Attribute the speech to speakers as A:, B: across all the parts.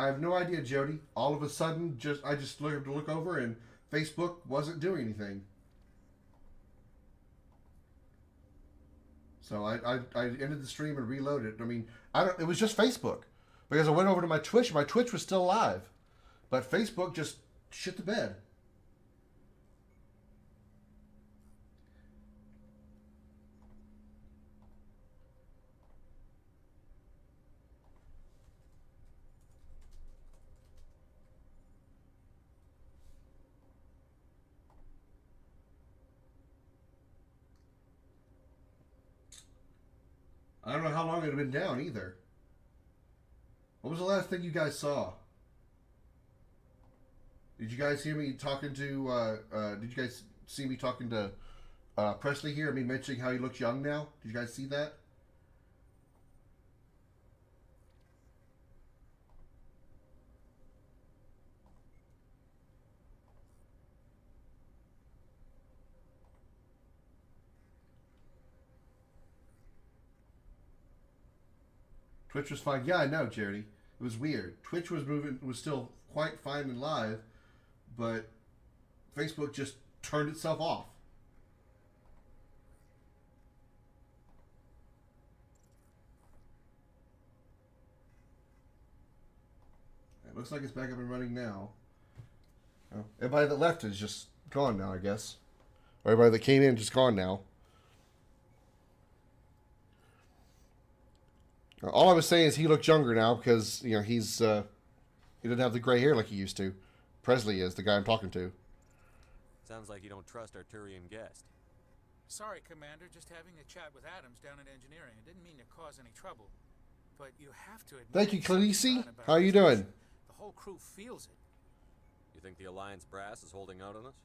A: I have no idea, Jody. All of a sudden, I just look over and Facebook wasn't doing anything. So I ended the stream and reloaded. I mean, I don't. It was just Facebook because I went over to my Twitch. And my Twitch was still live, but Facebook just shit the bed. I don't know how long it had been down either. What was the last thing you guys saw? Did you guys hear me talking to? Did you guys see me talking to Presley here? Me mentioning how he looks young now. Did you guys see that? Twitch was fine. Yeah, I know, Charity. It was weird. Twitch was still quite fine and live, but Facebook just turned itself off. It looks like it's back up and running now. Oh, everybody that left is just gone now, I guess. Or everybody that came in is just gone now. All I was saying is he looks younger now because he doesn't have the gray hair like he used to. Presley is the guy I'm talking to.
B: Sounds like you don't trust our Turian guest.
C: Sorry, Commander. Just having a chat with Adams down in engineering. I didn't mean to cause any trouble, but you have to admit.
A: Thank you, Khaleesi. How are you doing?
C: The whole crew feels it.
B: You think the Alliance brass is holding out on us?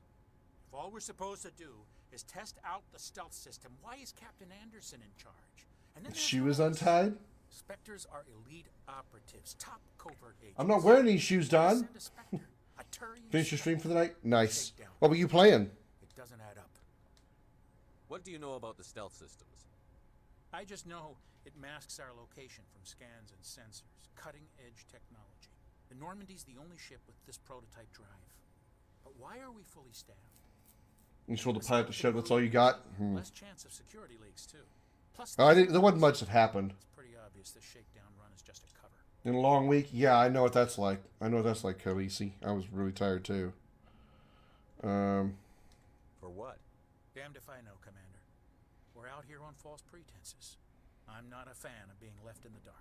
C: If all we're supposed to do is test out the stealth system, why is Captain Anderson in charge? And then
A: She was untied?
C: Spectres are elite operatives, top covert agents.
A: I'm not wearing these shoes, Don.
C: Send a Spectre, a Turian
A: Finish your stream for the night? Nice.
C: shakedown.
A: What were you playing?
C: It doesn't add up.
B: What do you know about the stealth systems?
C: I just know it masks our location from scans and sensors. Cutting-edge technology. The Normandy's the only ship with this prototype drive. But why are we fully staffed?
A: You told the pilot to shut. That's all you got.
C: Less chance of security leaks too. Plus,
A: There wasn't much that happened.
C: it's pretty obvious this shakedown run is just a cover.
A: In a long week, yeah, I know what that's like. I know what that's like, Khaleesi. I was really tired too.
B: For what?
C: Damned if I know, Commander. We're out here on false pretenses. I'm not a fan of being left in the dark.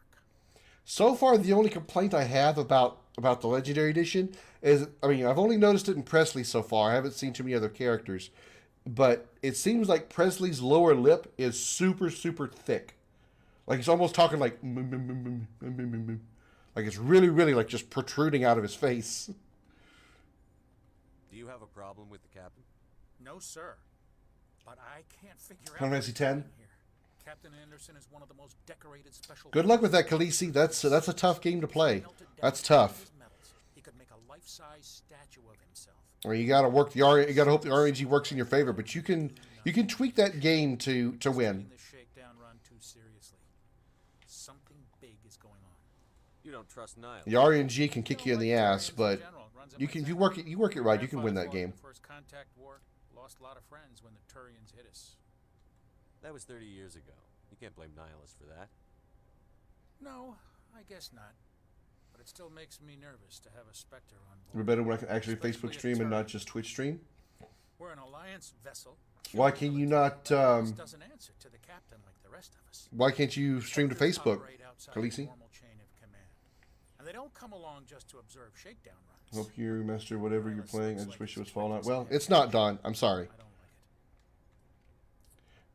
A: So far, the only complaint I have about the Legendary Edition is, I've only noticed it in Presley so far. I haven't seen too many other characters. But it seems like Presley's lower lip is super, super thick. Like he's almost talking like... Like it's really, really like just protruding out of his face.
B: Do you have a problem with the captain?
C: No, sir. But I can't figure out...
A: Final Fantasy X?
C: here. Captain Anderson is one of the most decorated special...
A: Good luck with that, Khaleesi. That's a tough game to play. That's tough.
C: He could make a life-size statue of himself.
A: Or you gotta hope the RNG works in your favor, but you can tweak that game to win.
C: This shakedown run too seriously. Something big is going on.
B: You don't trust Niall.
A: The RNG can kick you in the ass, but if you work it right, you can win that game.
C: First contact war, lost a lot of friends when the Turians hit us.
B: That was 30 years ago. You can't blame Nihilus for that.
C: No, I guess not. But it still makes me nervous to have a Spectre on board.
A: We're better when I can actually Facebook stream and not just Twitch stream.
C: We're an Alliance vessel.
A: Why can you not?
C: Doesn't answer to the captain like the rest of us.
A: Why can't you stream to Facebook, Khaleesi?
C: Normal chain of command. And they don't come along just to observe shakedown runs.
A: Hope you master whatever you're playing. I just wish it was Fallout. Well, it's not, Don. I'm sorry.
C: I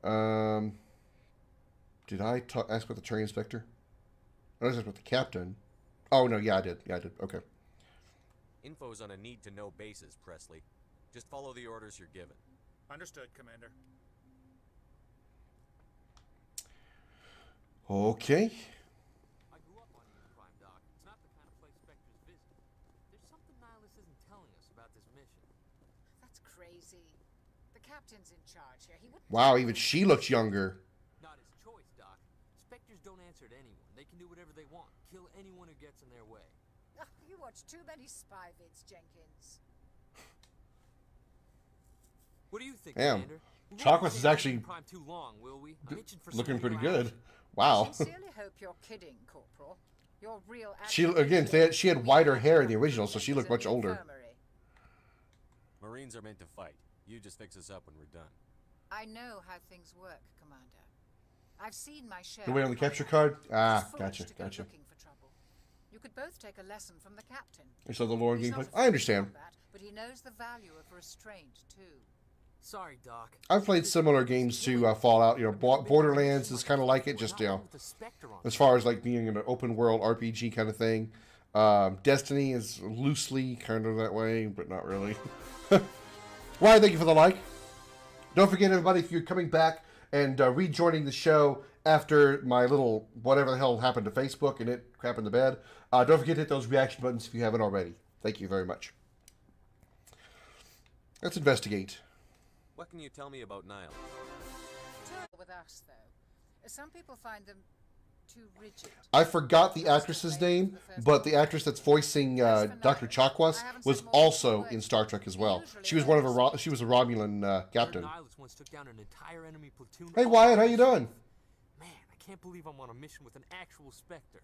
C: don't like it.
A: Did I ask about the Turian Inspector? I asked about the captain. Oh, no, yeah, I did. Okay.
B: Info's on a need-to-know basis, Presley. Just follow the orders you're given.
C: Understood, Commander.
A: Okay.
D: I grew up on East Prime, Doc. It's not the kind of place Spectres visit. There's something Nihilus isn't telling us about this mission.
E: That's crazy. The captain's in charge here. He wouldn't...
A: Wow, even she looks younger.
D: Not his choice, Doc. Spectres don't answer to anyone. They can do whatever they want. Kill anyone who gets in their way.
E: You watch too many spy vids, Jenkins.
D: What do you think,
A: Damn.
D: Commander? We won't
A: Chocolates
D: stay
A: is
D: on
A: actually
D: Prime too long, will we? I'm itching for some
A: looking pretty
D: real
A: good.
D: action.
A: Wow.
E: I sincerely hope you're kidding, Corporal. Your real
A: She again, she had whiter hair in the original, so she looked much older.
B: Marines are meant to fight. You just fix us up when we're done.
E: I know how things work, Commander. I've seen my share.
A: The way on the
E: of
A: capture
E: combat.
A: card? Ah,
E: Just forced
A: gotcha,
E: to go
A: gotcha.
E: looking for trouble. You could both take a lesson from the captain.
A: So the lore
E: He's
A: gameplay.
E: not
A: I
E: afraid of
A: understand.
E: combat, but he knows the value of restraint too.
D: Sorry, Doc.
A: I've played similar games to Fallout. You know, Borderlands is kind of like it, just as far as like being an open world RPG kind of thing. Destiny is loosely kind of that way, but not really. Ryan, thank you for the like. Don't forget, everybody, if you're coming back and rejoining the show after my little whatever the hell happened to Facebook and it happened to bed, don't forget to hit those reaction buttons if you haven't already. Thank you very much. Let's investigate.
B: What can you tell me about Nile?
E: With us, though, some people find them too rigid.
A: I forgot the actress's name, but the actress that's voicing Dr. Chakwas was also in Star Trek as well. She was one of she was a Romulan captain.
D: Once took down an entire enemy platoon.
A: Hey Wyatt, how you doing?
D: Man, I can't believe I'm on a mission with an actual Spectre.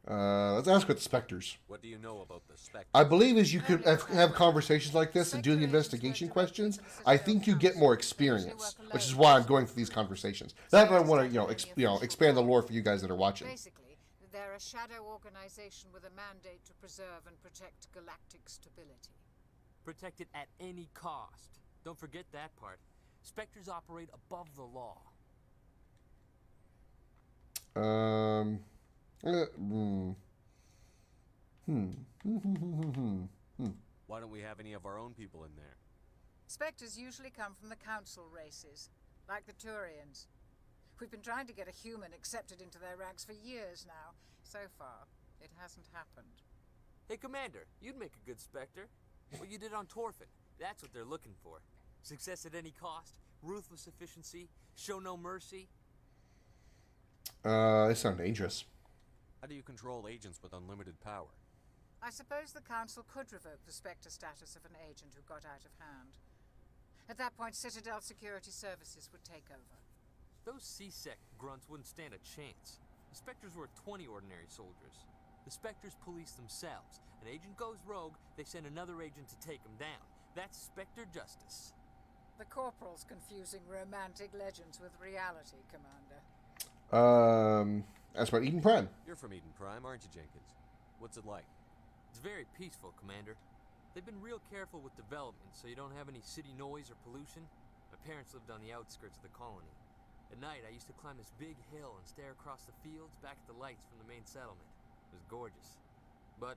A: Let's ask about the Spectres.
B: What do you know about the Spectre?
A: I believe as you could have conversations like this and do the investigation questions, I think you get more experience, which is why I'm going for these conversations. That I want to, expand the lore for you guys that are watching.
E: Basically, they're a shadow organization with a mandate to preserve and protect galactic stability.
D: Protect it at any cost. Don't forget that part. Spectres operate above the law.
B: Why don't we have any of our own people in there?
E: Spectres usually come from the council races, like the Turians. We've been trying to get a human accepted into their ranks for years now. So far, it hasn't happened.
D: Hey, Commander, you'd make a good Spectre. What you did on Torfin, that's what they're looking for. Success at any cost, ruthless efficiency, show no mercy.
A: They sound dangerous.
B: How do you control agents with unlimited power?
E: I suppose the council could revoke the Spectre status of an agent who got out of hand. At that point, Citadel Security Services would take over.
D: Those C-Sec grunts wouldn't stand a chance. The Spectres were 20 ordinary soldiers. The Spectres police themselves. An agent goes rogue, they send another agent to take him down. That's Spectre justice.
E: The Corporal's confusing romantic legends with reality, Commander.
A: That's about Eden Prime.
B: You're from Eden Prime, aren't you, Jenkins? What's it like?
D: It's very peaceful, Commander. They've been real careful with development, so you don't have any city noise or pollution. My parents lived on the outskirts of the colony. At night, I used to climb this big hill and stare across the fields back at the lights from the main settlement. It was gorgeous. But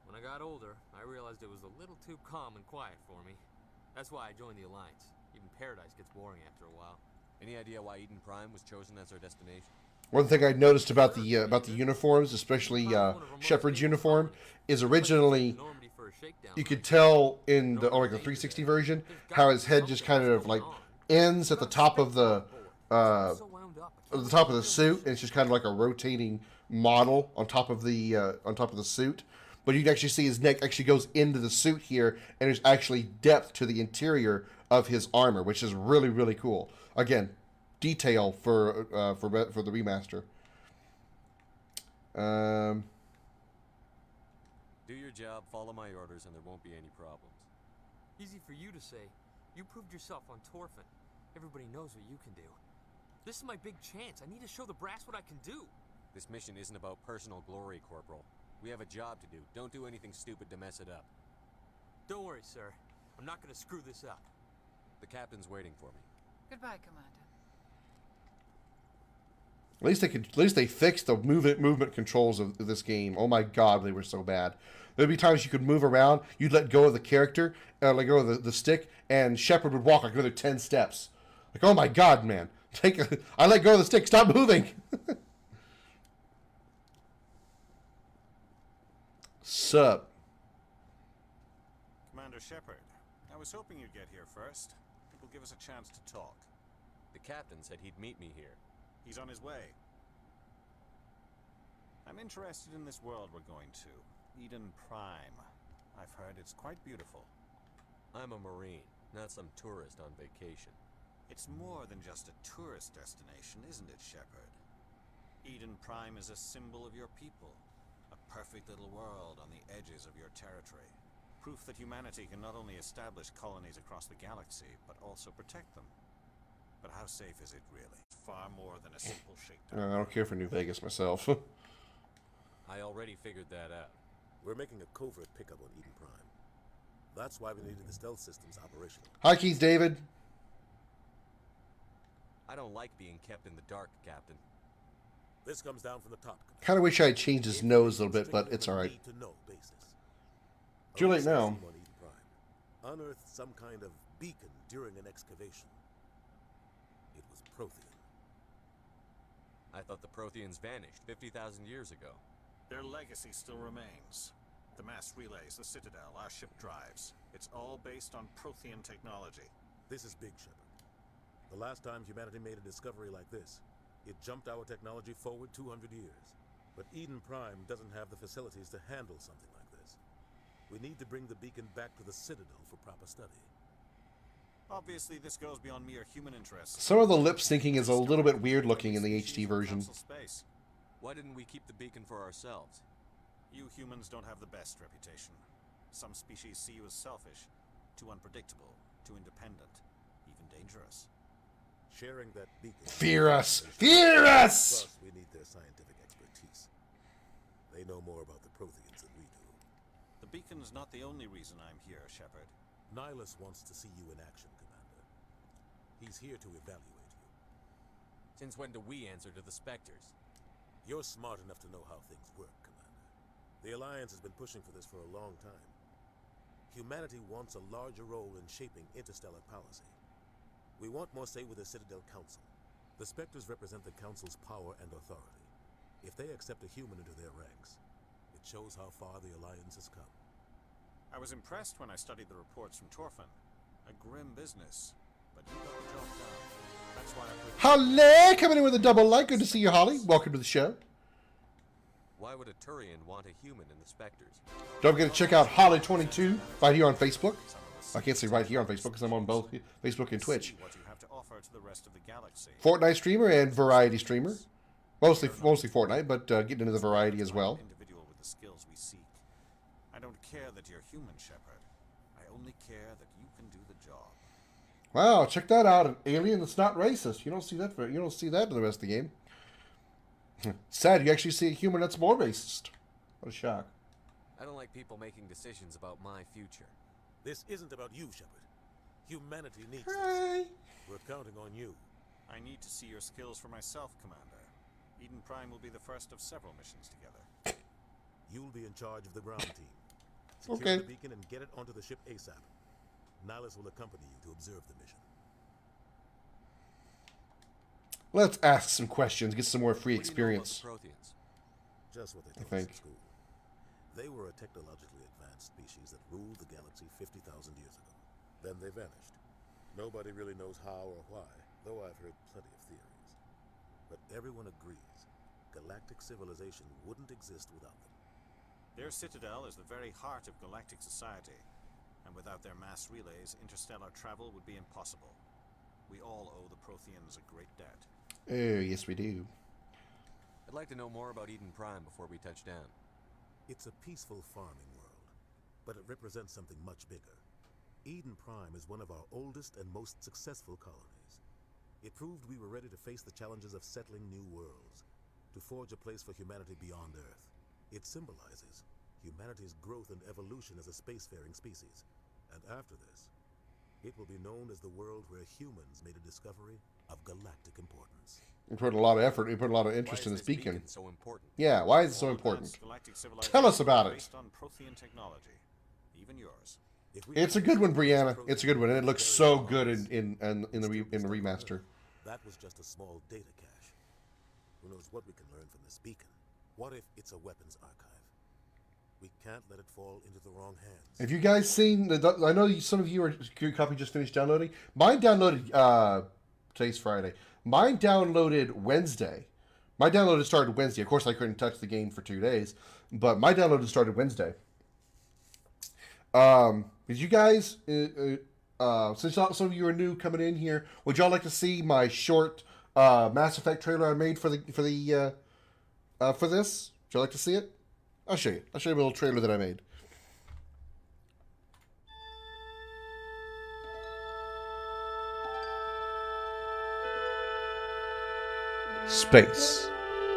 D: when I got older, I realized it was a little too calm and quiet for me. That's why I joined the Alliance. Even Paradise gets boring after a while.
B: Any idea why Eden Prime was chosen as our destination?
A: One thing I noticed about the uniforms, especially Shepard's uniform, is originally you could tell in the like the 360 version how his head just kind of like ends at the top of the suit, and it's just kind of like a rotating model on top of the suit. But you can actually see his neck actually goes into the suit here, and there's actually depth to the interior of his armor, which is really, really cool. Again, detail for the remaster.
B: Do your job, follow my orders, and there won't be any problems.
D: Easy for you to say. You proved yourself on Torfin. Everybody knows what you can do. This is my big chance. I need to show the brass what I can do.
B: This mission isn't about personal glory, Corporal. We have a job to do. Don't do anything stupid to mess it up.
D: Don't worry, sir. I'm not gonna screw this up.
B: The captain's waiting for me.
E: Goodbye, Commander.
A: At least they fixed the movement controls of this game. Oh my god, they were so bad. There'd be times you could move around, you'd let go of the character, let go of the stick, and Shepard would walk like another 10 steps. Like, oh my god, man. I let go of the stick, stop moving! Sup?
F: Commander Shepard, I was hoping you'd get here first. It will give us a chance to talk.
B: The captain said he'd meet me here.
F: He's on his way. I'm interested in this world we're going to, Eden Prime. I've heard it's quite beautiful.
B: I'm a Marine, not some tourist on vacation.
F: It's more than just a tourist destination, isn't it, Shepard? Eden Prime is a symbol of your people. A perfect little world on the edges of your territory. Proof that humanity can not only establish colonies across the galaxy, but also protect them. But how safe is it really? Far more than a simple shakedown.
A: I don't care for New Vegas myself.
B: I already figured that out.
G: We're making a covert pickup on Eden Prime. That's why we needed the stealth systems operational.
A: Hi, Keith David.
B: I don't like being kept in the dark, Captain.
G: This comes down from the top.
A: Kind of wish I had changed his nose a little bit, but it's all right.
G: Need-to-know basis.
A: Too late now.
G: On Eden Prime unearthed some kind of beacon during an excavation. It was Prothean.
B: I thought the Protheans vanished 50,000 years ago.
F: Their legacy still remains. The mass relays, the Citadel, our ship drives. It's all based on Prothean technology.
G: This is big, Shepard. The last time humanity made a discovery like this, it jumped our technology forward 200 years. But Eden Prime doesn't have the facilities to handle something like this. We need to bring the beacon back to the Citadel for proper study.
F: Obviously, this goes beyond mere human interests.
A: Some of the lip syncing is a little bit weird looking in the HD version.
F: Space.
B: Why didn't we keep the beacon for ourselves?
F: You humans don't have the best reputation. Some species see you as selfish, too unpredictable, too independent, even dangerous.
G: Sharing that beacon...
A: Fear us! Fear us!
G: Plus, we need their scientific expertise. They know more about the Protheans than we do.
F: The beacon's not the only reason I'm here, Shepard.
G: Nihilus wants to see you in action, Commander. He's here to evaluate you.
B: Since when do we answer to the Spectres?
G: You're smart enough to know how things work, Commander. The Alliance has been pushing for this for a long time. Humanity wants a larger role in shaping interstellar policy. We want more say with the Citadel Council. The Spectres represent the Council's power and authority. If they accept a human into their ranks, it shows how far the Alliance has come.
F: I was impressed when I studied the reports from Torfin. A grim business, but you got the job done. That's why I put...
A: Holly, coming in with a double like. Good to see you, Holly. Welcome to the show.
B: Why would a Turian want a human in the Spectres?
A: Don't forget to check out Holly22 right here on Facebook. I can't say right here on Facebook because I'm on both Facebook and Twitch.
F: What you have to offer to the rest of the galaxy.
A: Fortnite streamer and variety streamer. Mostly Fortnite, but getting into the variety as well.
F: Individual with the skills we seek. I don't care that you're human, Shepard. I only care that you can do the job.
A: Wow, check that out! An alien that's not racist. You don't see that. You don't see that in the rest of the game. Sad, you actually see a human that's more racist. What a shock!
B: I don't like people making decisions about my future.
G: This isn't about you, Shepard. Humanity needs
A: Hi.
G: this. We're counting on you.
F: I need to see your skills for myself, Commander. Eden Prime will be the first of several missions together.
G: You'll be in charge of the ground team. Secure
A: Okay.
G: the beacon and get it onto the ship ASAP. Nihilus will accompany you to observe the mission.
A: Let's ask some questions. Get some more free
B: What do you know about
A: experience.
B: the Protheans?
G: Just what they
A: I
G: taught us
A: think.
G: in school. They were a technologically advanced species that ruled the galaxy 50,000 years ago. Then they vanished. Nobody really knows how or why, though I've heard plenty of theories. But everyone agrees, galactic civilization wouldn't exist without them.
F: Their citadel is the very heart of galactic society, and without their mass relays, interstellar travel would be impossible. We all owe the Protheans a great debt.
A: Oh, yes, we do.
B: I'd like to know more about Eden Prime before we touch down.
G: It's a peaceful farming world, but it represents something much bigger. Eden Prime is one of our oldest and most successful colonies. It proved we were ready to face the challenges of settling new worlds, to forge a place for humanity beyond Earth. It symbolizes humanity's growth and evolution as a spacefaring species. And after this, it will be known as the world where humans made a discovery of galactic importance.
A: We put a lot of effort. We put a lot of
B: Why
A: interest
B: is
A: in this
B: this
A: beacon.
B: so important?
A: Yeah, why is it so
F: All
A: important?
F: advanced galactic civilization
A: Tell us about it.
F: Based on Prothean technology, even yours.
G: If we
A: It's a good one, Brianna. It's a good one, and it looks so good in the remaster.
G: That was just a small data cache. Who knows what we can learn from this beacon? What if it's a weapons archive? We can't let it fall into the wrong hands.
A: Have you guys seen the? I know some of you are. Your copy just finished downloading. Mine downloaded. Today's Friday. Mine downloaded Wednesday, My download had started Wednesday. Of course, I couldn't touch the game for 2 days, but my download had started Wednesday. Did you guys, since some of you are new coming in here, would y'all like to see my short Mass Effect trailer I made for this? Would y'all like to see it? I'll show you. I'll show you a little trailer that I made. Space,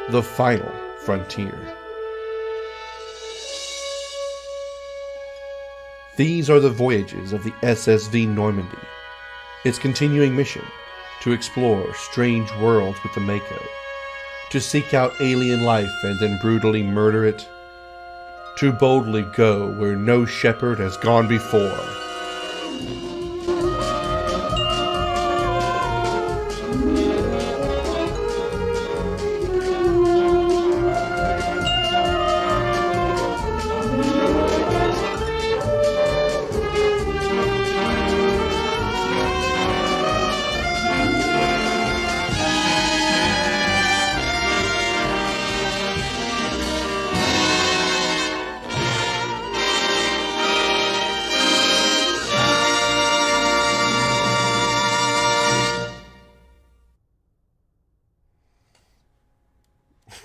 A: the final frontier. These are the voyages of the SSV Normandy. Its continuing mission, to explore strange worlds with the Mako, to seek out alien life and then brutally murder it, to boldly go where no shepherd has gone before.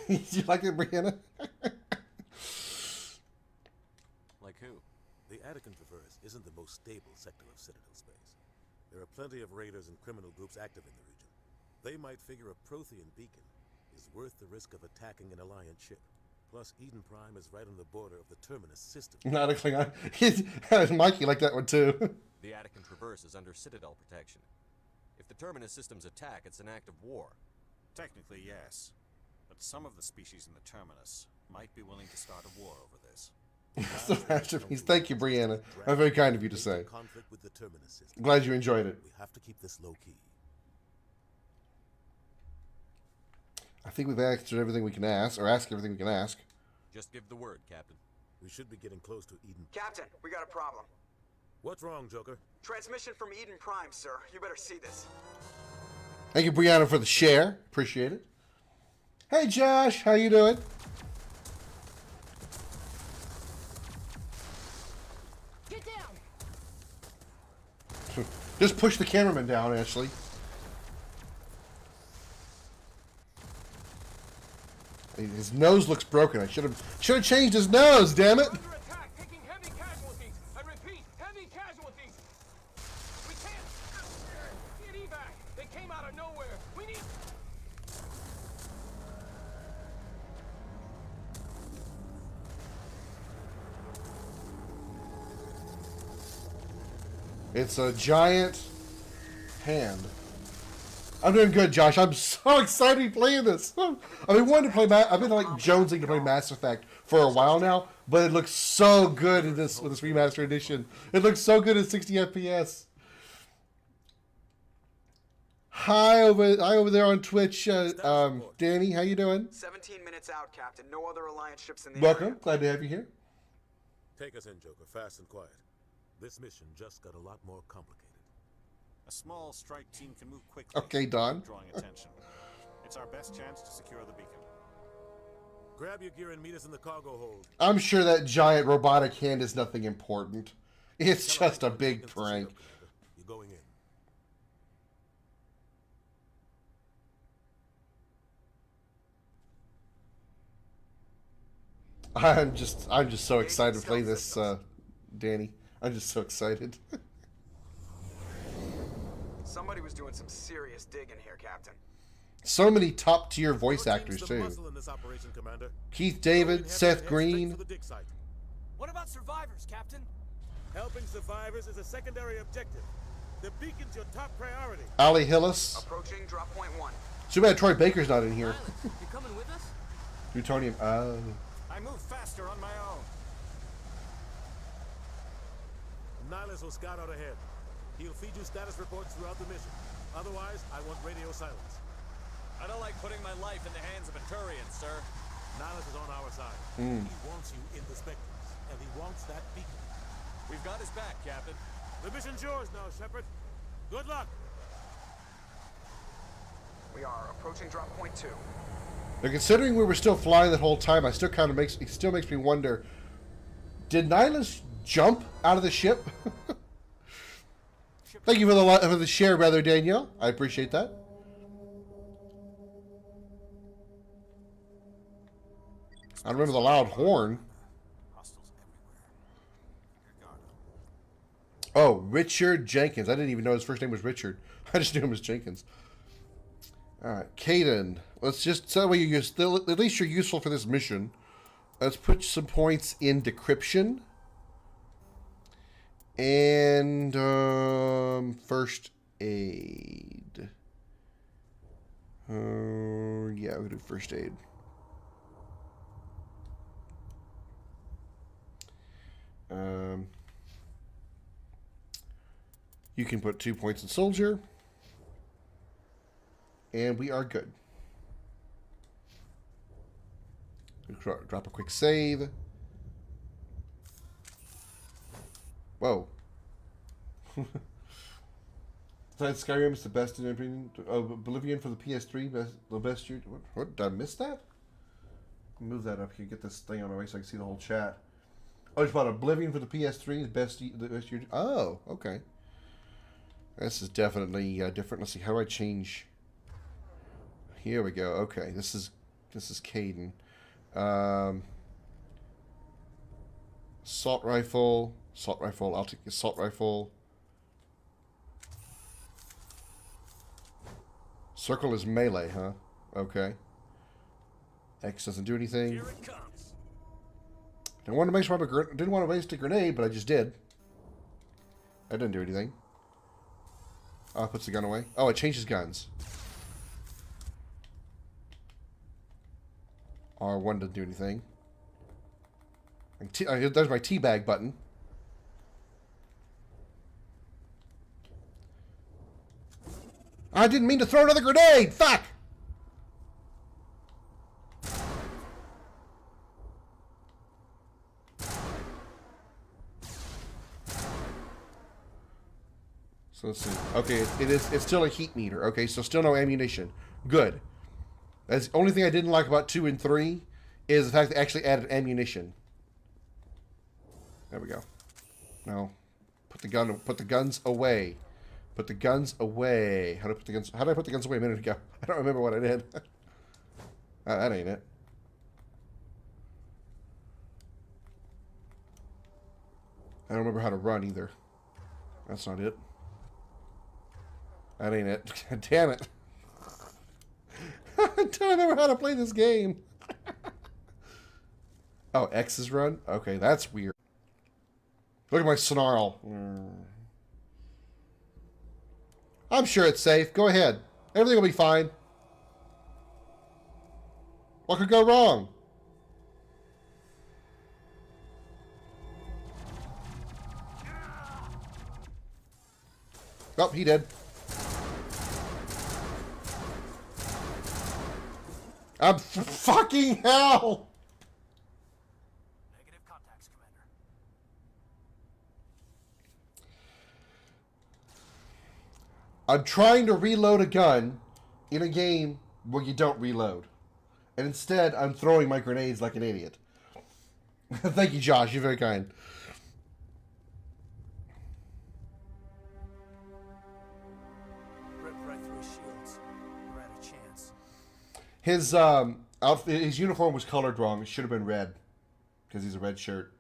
A: Did you like it, Brianna?
B: Like who?
G: The Attican Traverse isn't the most stable sector of Citadel space. There are plenty of raiders and criminal groups active in the region. They might figure a Prothean beacon is worth the risk of attacking an Alliance ship. Plus, Eden Prime is right on the border of the Terminus system.
A: Not a Klingon. Mikey liked that one too.
B: The Attican Traverse is under Citadel protection. If the Terminus systems attack, it's an act of war.
F: Technically, yes. But some of the species in the Terminus might be willing to start a war over this.
A: So masterpiece. Thank you, Brianna. That's very kind of you to say.
G: Conflict with the Terminus system.
A: Glad you enjoyed it.
G: We have to keep this low key.
A: I think we've answered everything we can ask, or asked everything we can ask.
B: Just give the word, Captain.
G: We should be getting close to Eden.
H: Captain, we got a problem.
G: What's wrong, Joker?
H: Transmission from Eden Prime, sir. You better see this.
A: Thank you, Brianna, for the share. Appreciate it. Hey, Josh. How you doing?
I: Get down.
A: Just push the cameraman down, Ashley. His nose looks broken. I should have changed his nose. Damn it!
I: Under attack, taking heavy casualties. I repeat, heavy casualties. We can't get evac. They came out of nowhere. We need.
A: It's a giant hand. I'm doing good, Josh. I'm so excited to be playing this. I've been wanting to play. I've been like jonesing to play Mass Effect for a while now, but it looks so good in this with this remastered edition. It looks so good at 60 FPS. Hi over there on Twitch, Danny. How you doing?
H: 17 minutes out, Captain. No other Alliance ships in the
A: Welcome.
H: area.
A: Glad to have you here.
G: Take us in, Joker, fast and quiet. This mission just got a lot more complicated.
F: A small strike team can move quickly.
A: Okay, Don.
F: Drawing attention. It's our best chance to secure the beacon.
G: Grab your gear and meet us in the cargo hold.
A: I'm sure that giant robotic hand is nothing important. It's just a big prank.
G: You're going in.
A: I'm just so excited to play this, Danny. I'm just so excited.
H: Somebody was doing some serious digging here, Captain.
A: So many top tier voice
G: Your
A: actors
G: team's the
A: too.
G: muscle in this operation, Commander.
A: Keith
G: Go
A: David,
G: and have
A: Seth
G: your head straight
A: Green.
G: for the dig site.
I: What about survivors, Captain?
G: Helping survivors is a secondary objective. The beacon's your top priority.
A: Ali Hillis.
H: Approaching drop point 1.
A: Too bad Troy Baker's not in here.
D: Silence, you coming with us?
A: Plutonium. Oh.
F: I move faster on my own.
G: Nihilus will scout out ahead. He'll feed you status reports throughout the mission. Otherwise, I want radio silence.
B: I don't like putting my life in the hands of a Turian, sir.
G: Nihilus is on our side.
A: Mm.
G: He wants you in the Spectres, and he wants that beacon.
B: We've got his back, Captain.
G: The mission's yours now, Shepard. Good luck.
H: We are approaching drop point 2.
A: Now, considering we were still flying that whole time, it still makes me wonder, did Nihilus jump out of the ship? Thank you for the share, brother Daniel. I appreciate that. I remember the loud horn. Oh, Richard Jenkins. I didn't even know his first name was Richard. I just knew him as Jenkins. All right, Caden. Let's just so that way you're still at least you're useful for this mission. Let's put some points in decryption and first aid. Yeah, we'll do first aid. You can put 2 points in soldier. And we are good. Drop a quick save. Whoa. Besides Skyrim is the best in opinion. Oblivion for the PS3, the best year. What? Did I miss that? Move that up here. Get this thing on my way so I can see the whole chat. Oh, it's about Oblivion for the PS3, the best year. Oh, okay. This is definitely different. Let's see. How do I change? Here we go. Okay, this is Caden. Assault rifle. I'll take the assault rifle. Circle is melee, huh? Okay. X doesn't do anything.
I: Here it comes.
A: Didn't want to waste a grenade, but I just did. That didn't do anything. Oh, it puts the gun away. Oh, it changes guns. R1 doesn't do anything. There's my teabag button. I didn't mean to throw another grenade! Fuck! So let's see. Okay, it's still a heat meter. Okay, so still no ammunition. Good. That's the only thing I didn't like about 2 and 3 is the fact they actually added ammunition. There we go. Now, put the guns away. Put the guns away. How did I put the guns away a minute ago? I don't remember what I did. That ain't it. I don't remember how to run either. That's not it. That ain't it. God damn it. I don't remember how to play this game. Oh, X is run? Okay, that's weird. Look at my snarl. I'm sure it's safe. Go ahead. Everything will be fine. What could go wrong? Oh, he did. I'm fucking hell!
I: Negative contacts, Commander.
A: I'm trying to reload a gun in a game where you don't reload. And instead, I'm throwing my grenades like an idiot. Thank you, Josh. You're very kind.
C: Ripped right through his shields. We're at a chance.
A: His outfit, his uniform was colored wrong. It should have been red, because he's a red shirt.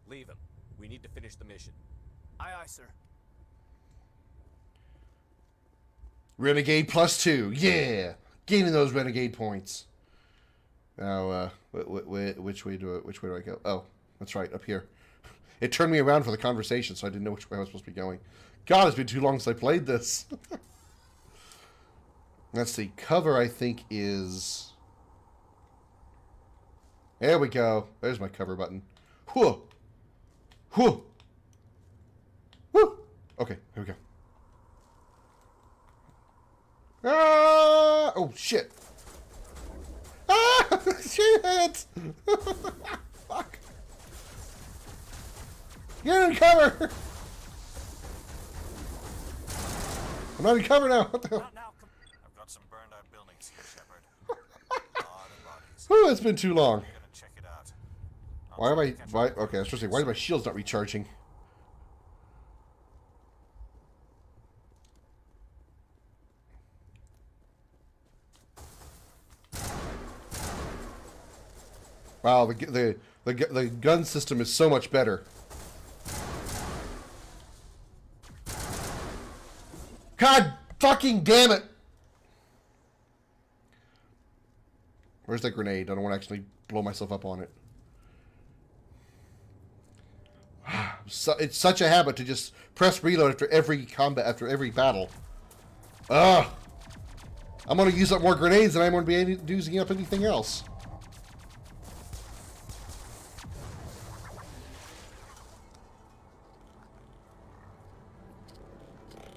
B: Leave him. We need to finish the mission.
C: Aye, aye, sir.
A: Renegade +2, yeah, gaining those renegade points. Now, which way do I go? Oh, that's right, up here. It turned me around for the conversation, so I didn't know which way I was supposed to be going. God, it's been too long since I played this. Let's see. Cover, I think, is... There we go. There's my cover button. Whew. Whew. Whew. Okay, here we go. Ah! Oh, shit. Ah! Shit! Fuck. Get in cover! I'm not in cover now. What the hell?
F: I've got some burned out buildings here,
A: Whew, it's been too long.
F: We're gonna check it out.
A: Why am I... Why, okay, I was supposed to say, why are my shields not recharging? Wow, the gun system is so much better. God fucking damn it! Where's that grenade? I don't want to actually blow myself up on it. So, it's such a habit to just press reload after every combat, after every battle. Ugh! I'm going to use up more grenades than I'm going to be using up anything else.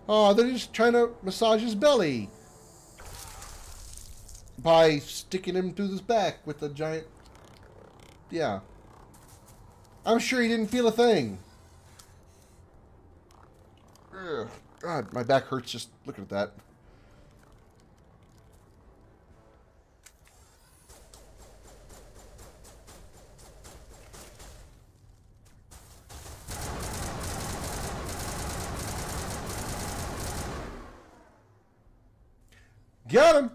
A: Oh, they're just trying to massage his belly by sticking him through his back with the giant... Yeah. I'm sure he didn't feel a thing. Ugh. God, my back hurts just looking at that. Got him!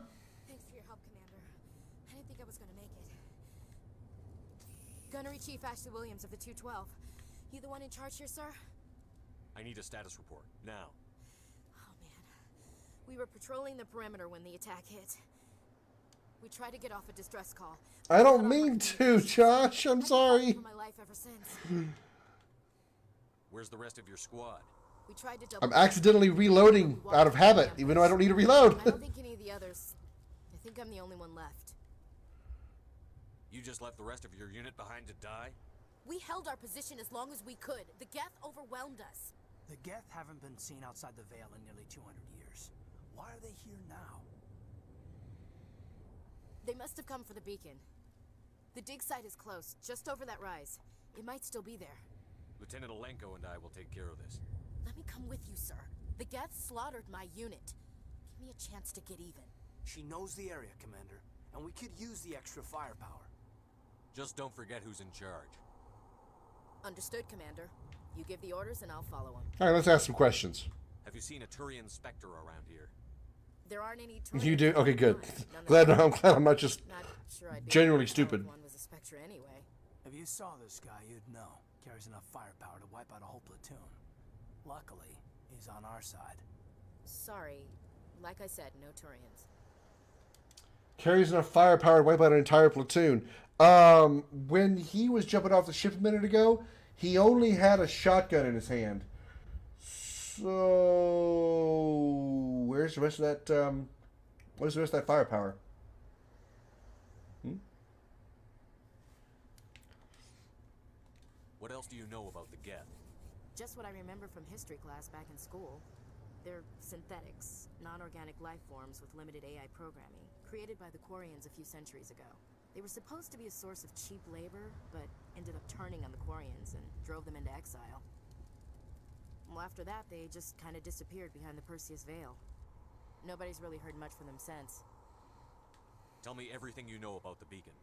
J: Thanks for your help, Commander. I didn't think I was gonna make it. Gunnery Chief Ashley Williams of the 212. You the one in charge here, sir?
B: I need a status report, now.
J: Oh, man. We were patrolling the perimeter when the attack hit. We tried to get off a distress call.
A: I don't mean to, Josh. I'm sorry.
J: For my life ever since.
B: Where's the rest of your squad?
J: We tried to
A: I'm accidentally reloading out of habit, even though I don't need to reload.
J: I don't think any of the others. I think I'm the only one left.
B: You just left the rest of your unit behind to die?
J: We held our position as long as we could. The Geth overwhelmed us.
K: The Geth haven't been seen outside the Veil in nearly 200 years. Why are they here now?
J: They must have come for the beacon. The dig site is close, just over that rise. It might still be there.
B: Lieutenant Alenko and I will take care of this.
J: Let me come with you, sir. The Geth slaughtered my unit. Give me a chance to get even.
K: She knows the area, Commander, and we could use the extra firepower.
B: Just don't forget who's in charge.
J: Understood, Commander. You give the orders and I'll follow them.
A: Alright, let's ask some questions.
B: Have you seen a Turian Spectre around here?
J: There aren't any
A: You do? Okay, good.
J: None
A: glad I'm not just
J: Not sure I'd be
A: genuinely
J: able to tell if
A: stupid.
J: One was a Spectre anyway.
K: If you saw this guy, you'd know. Carries enough firepower to wipe out a whole platoon. Luckily, he's on our side.
J: Sorry. Like I said, no Turians.
A: Carries enough firepower to wipe out an entire platoon. When he was jumping off the ship a minute ago, he only had a shotgun in his hand. So where's the rest of that? Where's the rest of that firepower?
B: What else do you know about the Geth?
J: Just what I remember from history class back in school. They're synthetics, non-organic life forms with limited AI programming, created by the Quarians a few centuries ago. They were supposed to be a source of cheap labor, but ended up turning on the Quarians and drove them into exile. Well, after that, they just kind of disappeared behind the Perseus Veil. Nobody's really heard much from them since.
B: Tell me everything you know about the beacon.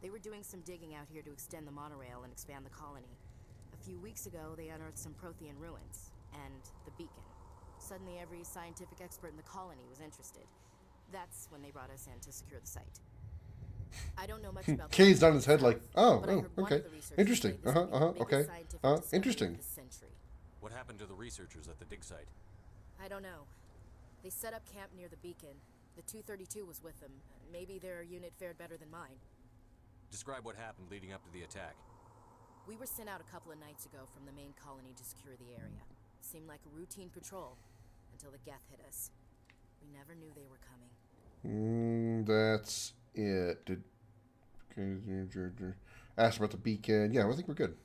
J: They were doing some digging out here to extend the monorail and expand the colony. A few weeks ago, they unearthed some Prothean ruins, and the beacon. Suddenly, every scientific expert in the colony was interested. That's when they brought us in to secure the site. I don't know much about
A: Kay's on his head like, oh,
J: but I heard one
A: okay.
J: of the researchers
A: Interesting.
J: say this will be the biggest
A: Okay.
J: scientific discovery
A: Interesting.
J: of the century.
B: What happened to the researchers at the dig site?
J: I don't know. They set up camp near the beacon. The 232 was with them. Maybe their unit fared better than mine.
B: Describe what happened leading up to the attack.
J: We were sent out a couple of nights ago from the main colony to secure the area. Seemed like a routine patrol until the Geth hit us. We never knew they were coming.
A: That's it. Asked about the beacon. Yeah, I think we're good.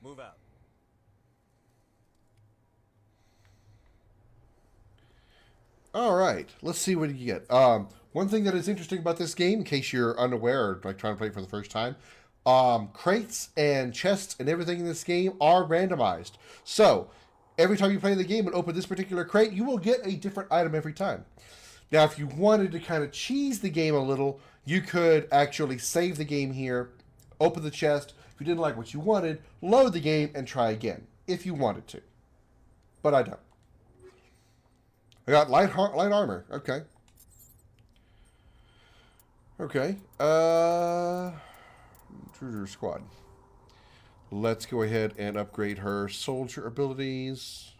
B: Move out.
A: All right, let's see what you get. One thing that is interesting about this game, in case you're unaware or like trying to play it for the first time, crates and chests and everything in this game are randomized. So every time you play the game and open this particular crate, you will get a different item every time. Now, if you wanted to kind of cheese the game a little, you could actually save the game here, open the chest. If you didn't like what you wanted, load the game and try again if you wanted to. But I don't. I got light armor. Okay. Okay. Intruder squad. Let's go ahead and upgrade her soldier abilities.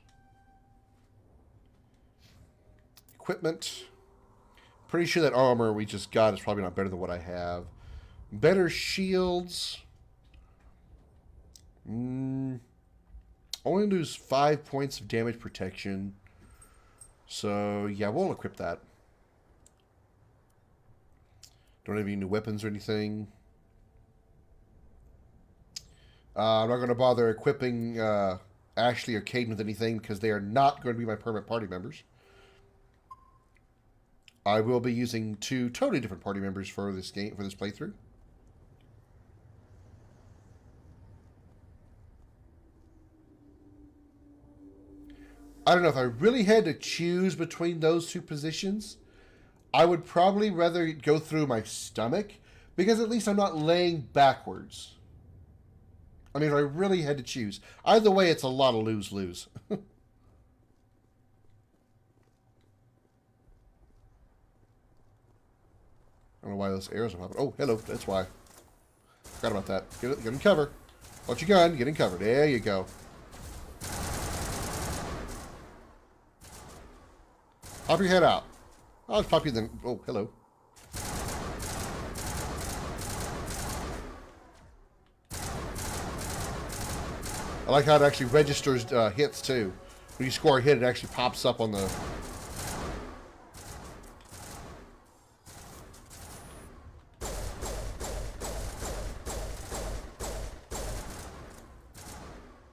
A: Equipment. Pretty sure that armor we just got is probably not better than what I have. Better shields. Only lose 5 points of damage protection. So, yeah, we'll equip that. Don't have any new weapons or anything. I'm not going to bother equipping Ashley or Caden with anything because they are not going to be my permanent party members. I will be using 2 totally different party members for this game, for this playthrough. I don't know if I really had to choose between those 2 positions. I would probably rather go through my stomach because at least I'm not laying backwards. I mean, if I really had to choose. Either way, it's a lot of lose-lose. I don't know why those arrows are popping. Oh, hello. That's why. Forgot about that. Get in cover. Watch your gun. Get in cover. There you go. Pop your head out. I'll just pop you then. Oh, hello. I like how it actually registers hits, too. When you score a hit, it actually pops up on the...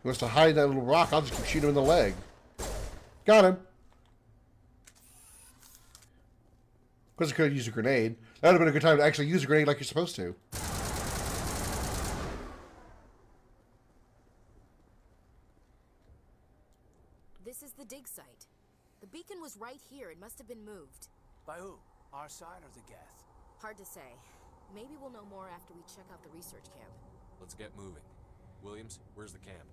A: He wants to hide that little rock. I'll just keep shooting him in the leg. Got him. Because I could have used a grenade. That would have been a good time to actually use a grenade like you're supposed to.
J: This is the dig site. The beacon was right here. It must have been moved.
K: By who? Our side or the Geth?
J: Hard to say. Maybe we'll know more after we check out the research camp.
B: Let's get moving. Williams, where's the camp?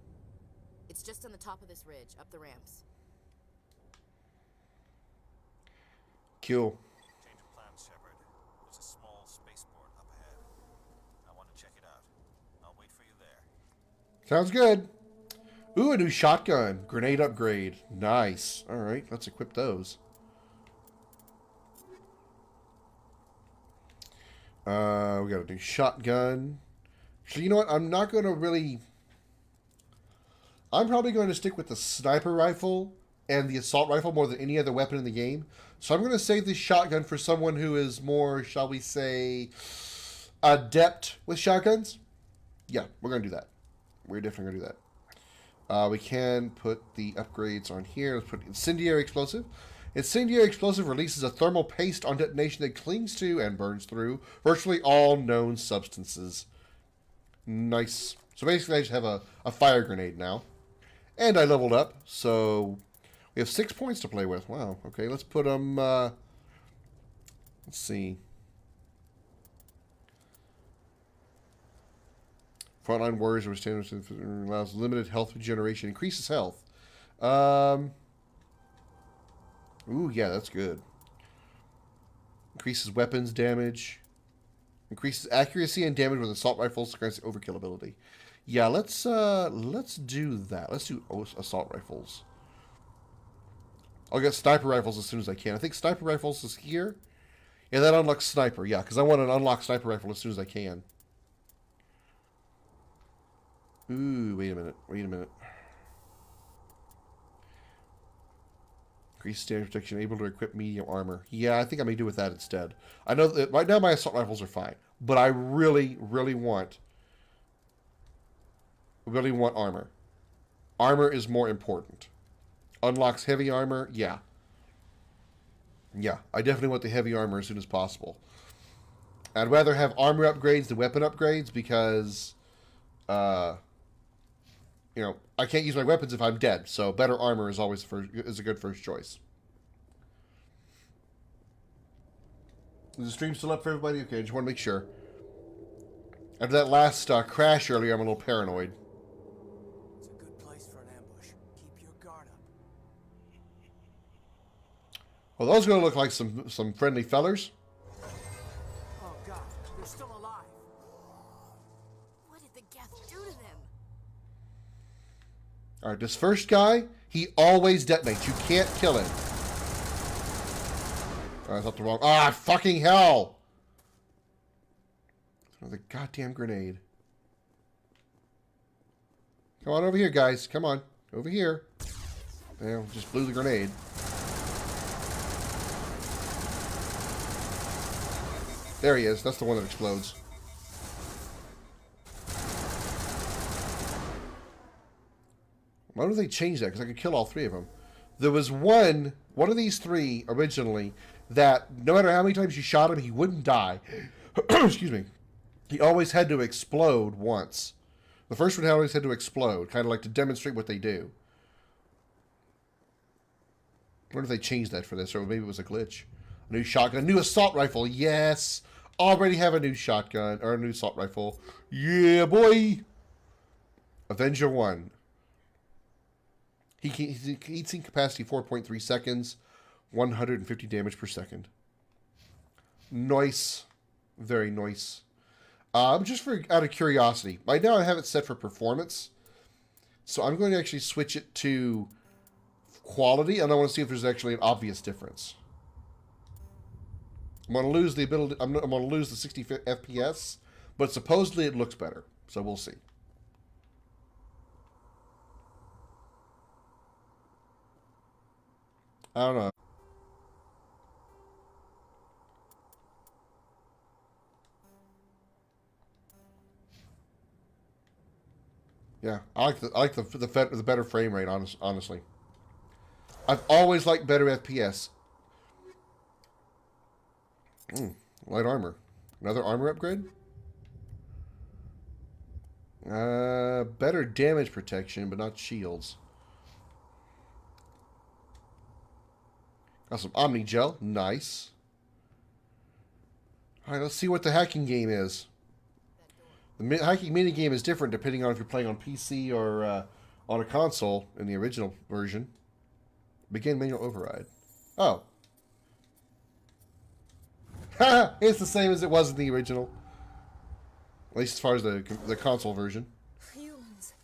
J: It's just on the top of this ridge, up the ramps.
A: Cool.
F: Change of plans, Shepard. There's a small spaceport up ahead. I want to check it out. I'll wait for you there.
A: Sounds good. Ooh, a new shotgun. Grenade upgrade. Nice. Alright, let's equip those. We got a new shotgun. So you know what? I'm not going to really... I'm probably going to stick with the sniper rifle and the assault rifle more than any other weapon in the game. So I'm going to save this shotgun for someone who is more, shall we say, adept with shotguns. Yeah, we're going to do that. We're definitely going to do that. We can put the upgrades on here. Let's put incendiary explosive. Incendiary explosive releases a thermal paste on detonation that clings to and burns through virtually all known substances. Nice. So basically I just have a fire grenade now. And I leveled up, so we have 6 points to play with. Wow. Okay, let's put them, let's see. Frontline warriors or standards allows limited health regeneration, increases health. Ooh, yeah, that's good. Increases weapons damage. Increases accuracy and damage with assault rifles. Grants overkill ability. Yeah, let's do that. Let's do assault rifles. I'll get sniper rifles as soon as I can. I think sniper rifles is here. Yeah, that unlocks sniper. Yeah, because I want to unlock sniper rifle as soon as I can. Ooh, wait a minute. Wait a minute. Increased damage protection, able to equip medium armor. Yeah, I think I may do with that instead. I know that right now my assault rifles are fine, but I really, really want armor. Armor is more important. Unlocks heavy armor, yeah. Yeah, I definitely want the heavy armor as soon as possible. I'd rather have armor upgrades than weapon upgrades because, you know, I can't use my weapons if I'm dead. So better armor is always a good first choice. Is the stream still up for everybody? Okay, I just want to make sure. After that last crash earlier, I'm a little paranoid.
K: It's a good place for an ambush. Keep your guard up.
A: Well, those are going to look like some friendly fellers.
K: Oh God, they're still alive.
J: What did the Geth do to them?
A: All right, this first guy, he always detonates. You can't kill him. Oh, I thought the wrong... Ah, fucking hell! Another goddamn grenade. Come on over here, guys. Come on. Over here. Well, just blew the grenade. There he is. That's the one that explodes. Why don't they change that? Because I could kill all three of them. There was one of these three originally that no matter how many times you shot him, he wouldn't die. Excuse me. He always had to explode once. The first one always had to explode, kind of like to demonstrate what they do. I wonder if they changed that for this, or maybe it was a glitch. A new shotgun, new assault rifle, yes! Already have a new shotgun, or a new assault rifle. Yeah, boy! Avenger 1. Heat sink capacity 4.3 seconds, 150 damage per second. Nice. Very nice. Just out of curiosity, right now I have it set for performance, so I'm going to actually switch it to quality, and I want to see if there's actually an obvious difference. I'm going to lose the ability. I'm going to lose the 60 FPS, but supposedly it looks better, so we'll see. I don't know. Yeah, I like the better frame rate. Honestly, I've always liked better FPS. Light armor, another armor upgrade. Better damage protection, but not shields. Got some Omni Gel, nice. All right, let's see what the hacking game is. The hacking minigame is different depending on if you're playing on PC or on a console in the original version. Begin manual override. Oh. Ha! It's the same as it was in the original. At least as far as the console version.
L: Humans,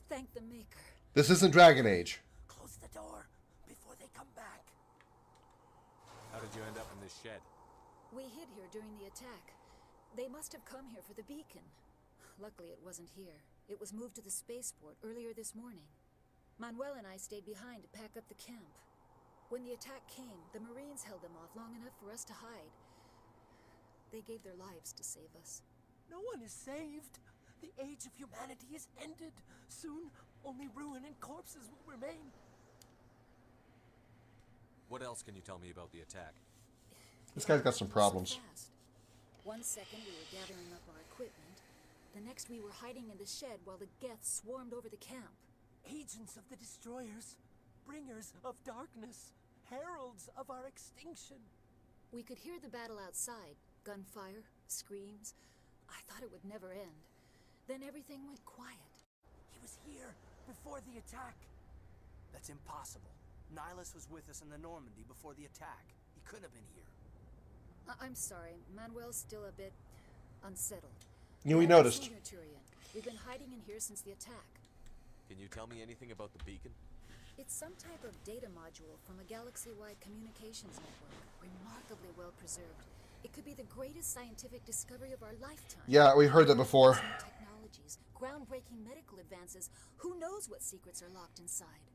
L: thank the Maker.
A: This isn't Dragon Age.
K: Close the door before they come back.
B: How did you end up in this shed?
L: We hid here during the attack. They must have come here for the beacon. Luckily, it wasn't here. It was moved to the spaceport earlier this morning. Manuel and I stayed behind to pack up the camp. When the attack came, the Marines held them off long enough for us to hide. They gave their lives to save us.
K: No one is saved. The age of humanity is ended. Soon, only ruin and corpses will remain.
B: What else can you tell me about the attack?
A: This guy's got some problems.
L: Fast. 1 second we were gathering up our equipment. The next we were hiding in the shed while the Geth swarmed over the camp.
K: Agents of the destroyers, bringers of darkness, heralds of our extinction.
L: We could hear the battle outside. Gunfire, screams. I thought it would never end. Then everything went quiet.
K: He was here before the attack.
M: That's impossible. Nihilus was with us in the Normandy before the attack. He couldn't have been here.
L: I'm sorry. Manuel's still a bit unsettled.
A: Yeah, we noticed.
L: We've been hiding in here since the attack.
B: Can you tell me anything about the beacon?
L: It's some type of data module from a galaxy-wide communications network. Remarkably well preserved. It could be the greatest scientific discovery of our lifetime.
A: Yeah, we heard that before.
L: Technologies, groundbreaking medical advances. Who knows what secrets are locked inside?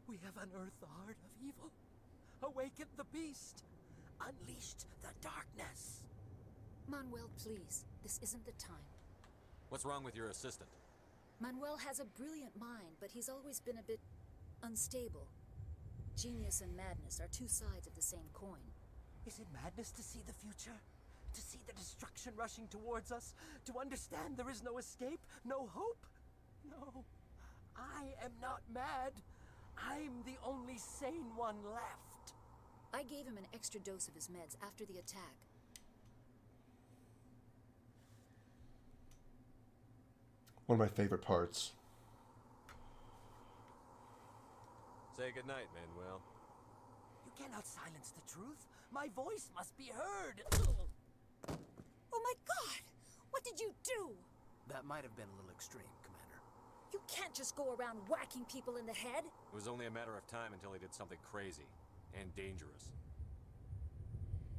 K: We have unearthed the heart of evil, awakened the beast, unleashed the darkness.
L: Manuel, please. This isn't the time.
B: What's wrong with your assistant?
L: Manuel has a brilliant mind, but he's always been a bit unstable. Genius and madness are two sides of the same coin.
K: Is it madness to see the future? To see the destruction rushing towards us? To understand there is no escape? No hope? No. I am not mad. I'm the only sane one left.
L: I gave him an extra dose of his meds after the attack.
A: One of my favorite parts.
B: Say goodnight, Manuel.
K: You cannot silence the truth. My voice must be heard.
L: Oh my god! What did you do?
M: That might have been a little extreme, Commander.
L: You can't just go around whacking people in the head.
B: It was only a matter of time until he did something crazy and dangerous.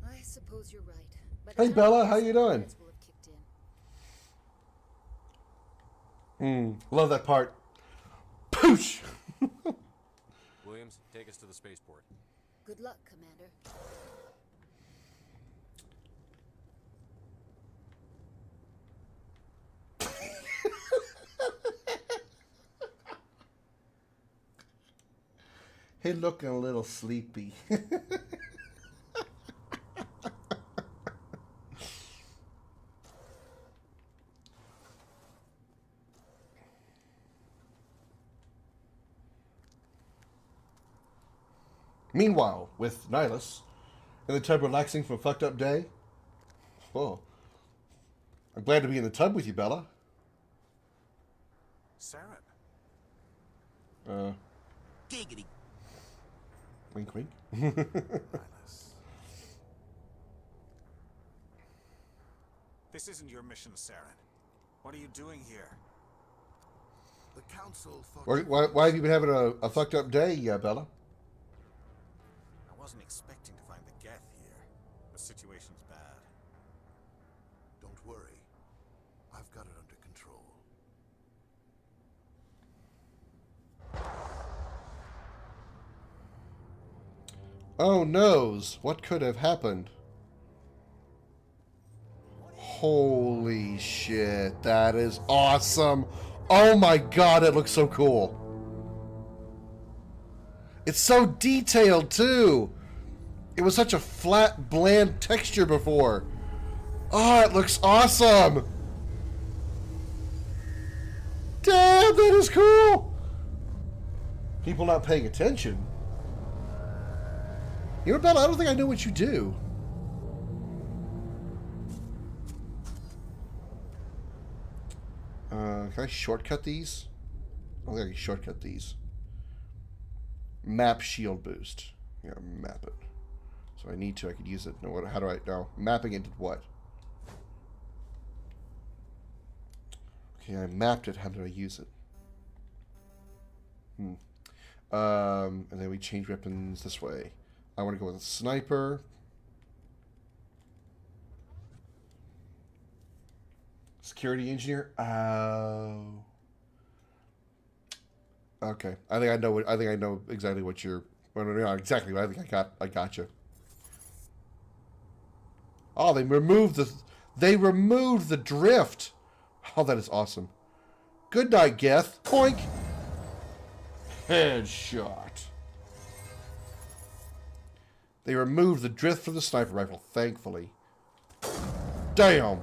L: I suppose you're right. But
A: Hey Bella, how you doing?
L: will have kicked in.
A: Love that part. Poosh!
B: Williams, take us to the spaceport.
L: Good luck, Commander.
A: He looking a little sleepy. Meanwhile, with Nihilus, in the tub relaxing from a fucked up day. Whoa. I'm glad to be in the tub with you, Bella.
F: Saren.
G: Giggity.
A: Wink, wink.
F: Nihilus. This isn't your mission, Saren. What are you doing here?
G: The council thought...
A: Why have you been having a fucked up day, Bella?
F: I wasn't expecting to find the Geth here. The situation's bad.
G: Don't worry. I've got it under control.
A: Oh noes, what could have happened? Holy shit, that is awesome. Oh my god, it looks so cool. It's so detailed too. It was such a flat, bland texture before. Oh, it looks awesome. Damn, that is cool. People not paying attention. You know, Bella, I don't think I know what you do. Can I shortcut these? I don't think I can shortcut these. Map shield boost. Yeah, map it. So I need to. I could use it. No, what? How do I? No, mapping it did what? Okay, I mapped it. How did I use it? And then we change weapons this way. I want to go with a sniper. Security engineer. Oh. Okay. I think I know what. I think I know exactly what you're. Well, no, not exactly. But I think I got you. Oh, they removed the. They removed the drift. Oh, that is awesome. Good night, Geth. Poink. Headshot. They removed the drift from the sniper rifle, thankfully. Damn.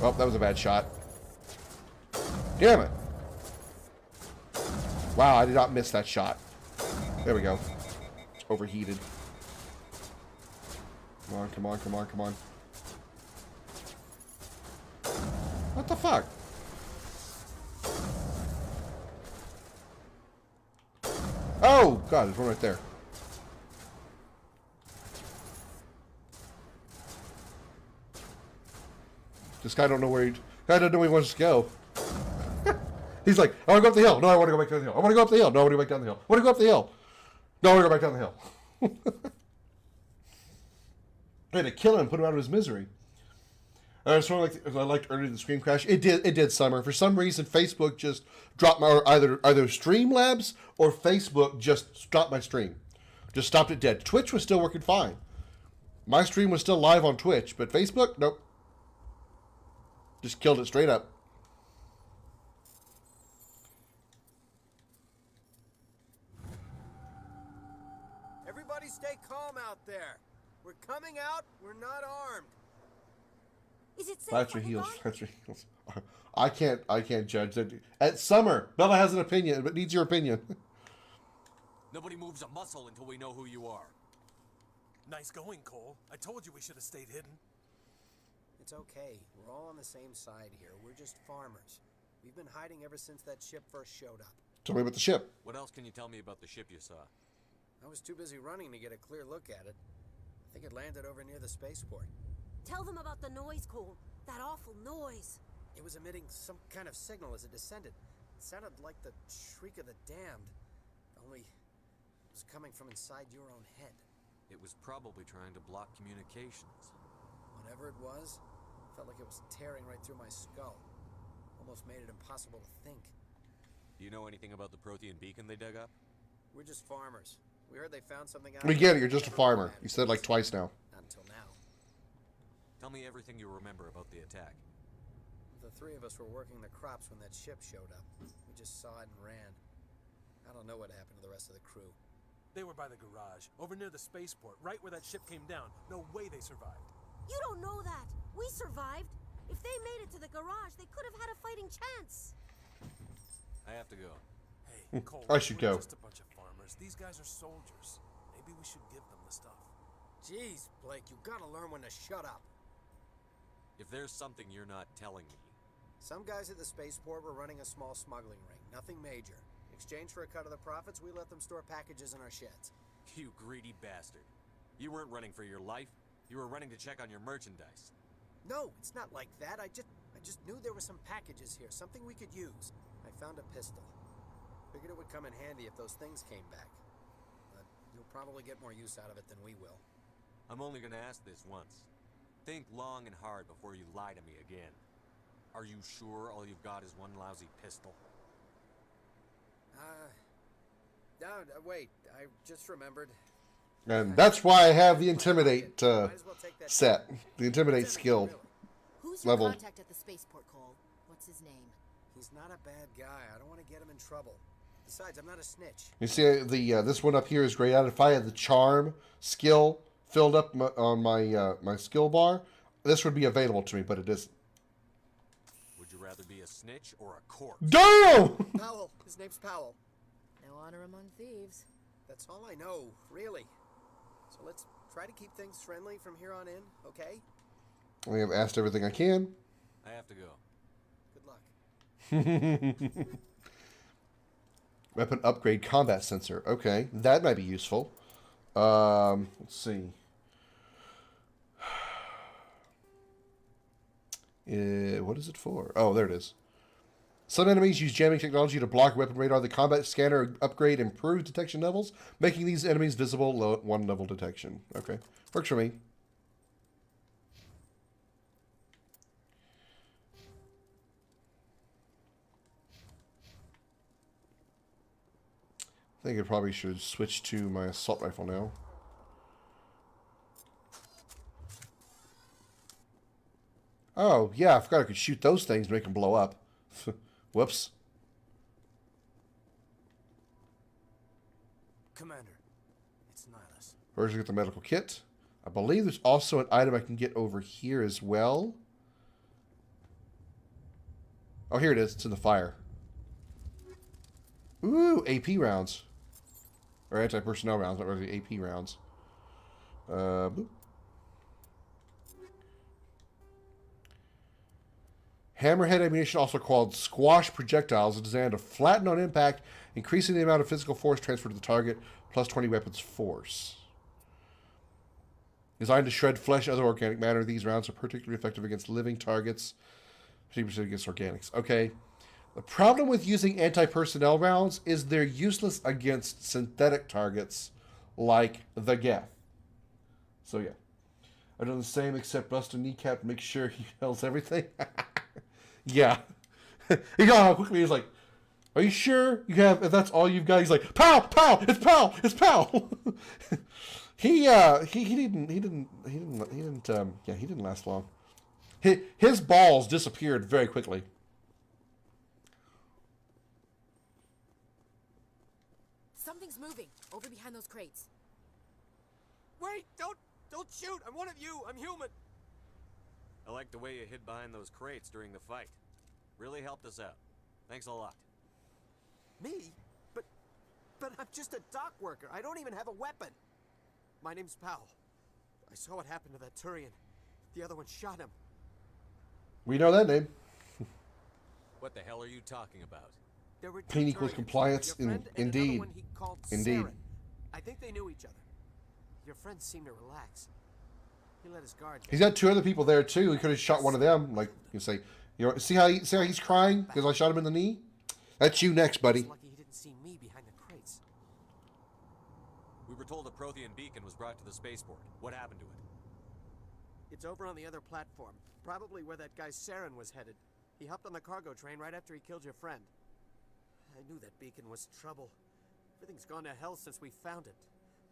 A: Oh, that was a bad shot. Damn it. Wow, I did not miss that shot. There we go. Overheated. Come on, come on, come on, come on. What the fuck? Oh, God, there's one right there. This guy don't know where guy doesn't know where he wants to go. He's like, I want to go up the hill. No, I want to go back down the hill. I want to go up the hill. No, I want to go back down the hill. I want to go up the hill. No, I want to go back down the hill. I had to kill him, put him out of his misery. Sort of like I liked earlier the Scream Crash. It did Summer. For some reason, Facebook just dropped my either Streamlabs or Facebook just stopped my stream, just stopped it dead. Twitch was still working fine. My stream was still live on Twitch, but Facebook, nope, just killed it straight up.
N: Everybody, stay calm out there. We're coming out. We're not armed.
L: Is it safe?
A: That's your heels. That's your heels. I can't judge that. At Summer, Bella has an opinion, but needs your opinion.
B: Nobody moves a muscle until we know who you are.
O: Nice going, Cole. I told you we should have stayed hidden.
N: It's okay. We're all on the same side here. We're just farmers. We've been hiding ever since that ship first showed up.
A: Tell me about the ship.
B: What else can you tell me about the ship you saw?
N: I was too busy running to get a clear look at it. I think it landed over near the spaceport.
O: Tell them about the noise, Cole. That awful noise.
N: It was emitting some kind of signal as it descended. It sounded like the shriek of the damned. Only it was coming from inside your own head.
B: It was probably trying to block communications.
N: Whatever it was, felt like it was tearing right through my skull. Almost made it impossible to think.
B: Do you know anything about the Prothean beacon they dug up?
N: We're just farmers. We heard they found something out.
A: We get it. You're just a farmer. You said it like twice now.
N: Not until now.
B: Tell me everything you remember about the attack.
N: The three of us were working the crops when that ship showed up. We just saw it and ran. I don't know what happened to the rest of the crew.
M: They were by the garage, over near the spaceport, right where that ship came down. No way they survived.
O: You don't know that. We survived. If they made it to the garage, they could have had a fighting chance.
B: I have to go.
M: Hey, Cole,
A: I should
M: we're
A: go.
M: just a bunch of farmers. These guys are soldiers. Maybe we should give them the stuff.
N: Jeez, Blake, you gotta learn when to shut up.
B: If there's something you're not telling me...
N: Some guys at the spaceport were running a small smuggling ring. Nothing major. In exchange for a cut of the profits, we let them store packages in our sheds.
B: You greedy bastard. You weren't running for your life. You were running to check on your merchandise.
N: No, it's not like that. I just knew there were some packages here, something we could use. I found a pistol. Figured it would come in handy if those things came back. But you'll probably get more use out of it than we will.
B: I'm only gonna ask this once. Think long and hard before you lie to me again. Are you sure all you've got is one lousy pistol?
N: No, wait. I just remembered.
A: And that's why I have the Intimidate set. The Intimidate skill
J: Who's your
A: level.
J: contact at the spaceport, Cole? What's his name?
N: He's not a bad guy. I don't want to get him in trouble. Besides, I'm not a snitch.
A: You see, this one up here is grayed out. If I had the charm skill filled up on my my skill bar, this would be available to me, but it isn't.
B: Would you rather be a snitch or a corpse?
A: Damn!
N: Powell. His name's Powell.
J: No honor among thieves.
N: That's all I know, really. So let's try to keep things friendly from here on in, okay?
A: I have asked everything I can.
B: I have to go.
N: Good luck.
A: Weapon upgrade combat sensor. Okay, that might be useful. Let's see. What is it for? Oh, there it is. Some enemies use jamming technology to block weapon radar. The combat scanner upgrade improves detection levels, making these enemies visible low at 1 level detection. Okay, works for me. I think I probably should switch to my assault rifle now. Oh, yeah, I forgot I could shoot those things and make them blow up. Whoops.
M: Commander, it's Nihilus.
A: First, get the medical kit. I believe there's also an item I can get over here as well. Oh, here it is. It's in the fire. Ooh, AP rounds. Or anti-personnel rounds, not really AP rounds. Boop. Hammerhead ammunition, also called squash projectiles, is designed to flatten on impact, increasing the amount of physical force transferred to the target, plus 20 weapons force. Designed to shred flesh and other organic matter, these rounds are particularly effective against living targets, 50% against organics. Okay. The problem with using anti-personnel rounds is they're useless against synthetic targets like the Geth. So yeah. I've done the same except bust a kneecap to make sure he kills everything. Yeah. You know how quickly he's like, are you sure you have, if that's all you've got? He's like, pow, pow, it's pow, it's pow. he didn't last long. His balls disappeared very quickly.
J: Something's moving over behind those crates.
N: Wait, don't shoot. I'm one of you. I'm human.
B: I like the way you hid behind those crates during the fight. Really helped us out. Thanks a lot.
N: Me? But I'm just a dock worker. I don't even have a weapon. My name's Powell. I saw what happened to that Turian. The other one shot him.
A: We know that name.
B: What the hell are you talking about?
N: There were
A: Pain
N: two
A: equals
N: Turians,
A: compliance.
N: your friend and another
A: Indeed.
N: one he called
A: Indeed.
N: Saren. I think they knew each other. Your friend seemed to relax. He let his guard down.
A: He's got two other people there too. He could have shot one of them. Like you say, see how he's crying because I shot him in the knee. That's you next, buddy.
N: He's lucky he didn't see me behind the crates.
B: We were told a Prothean beacon was brought to the spaceport. What happened to it?
N: It's over on the other platform, probably where that guy Saren was headed. He hopped on the cargo train right after he killed your friend. I knew that beacon was trouble. Everything's gone to hell since we found it.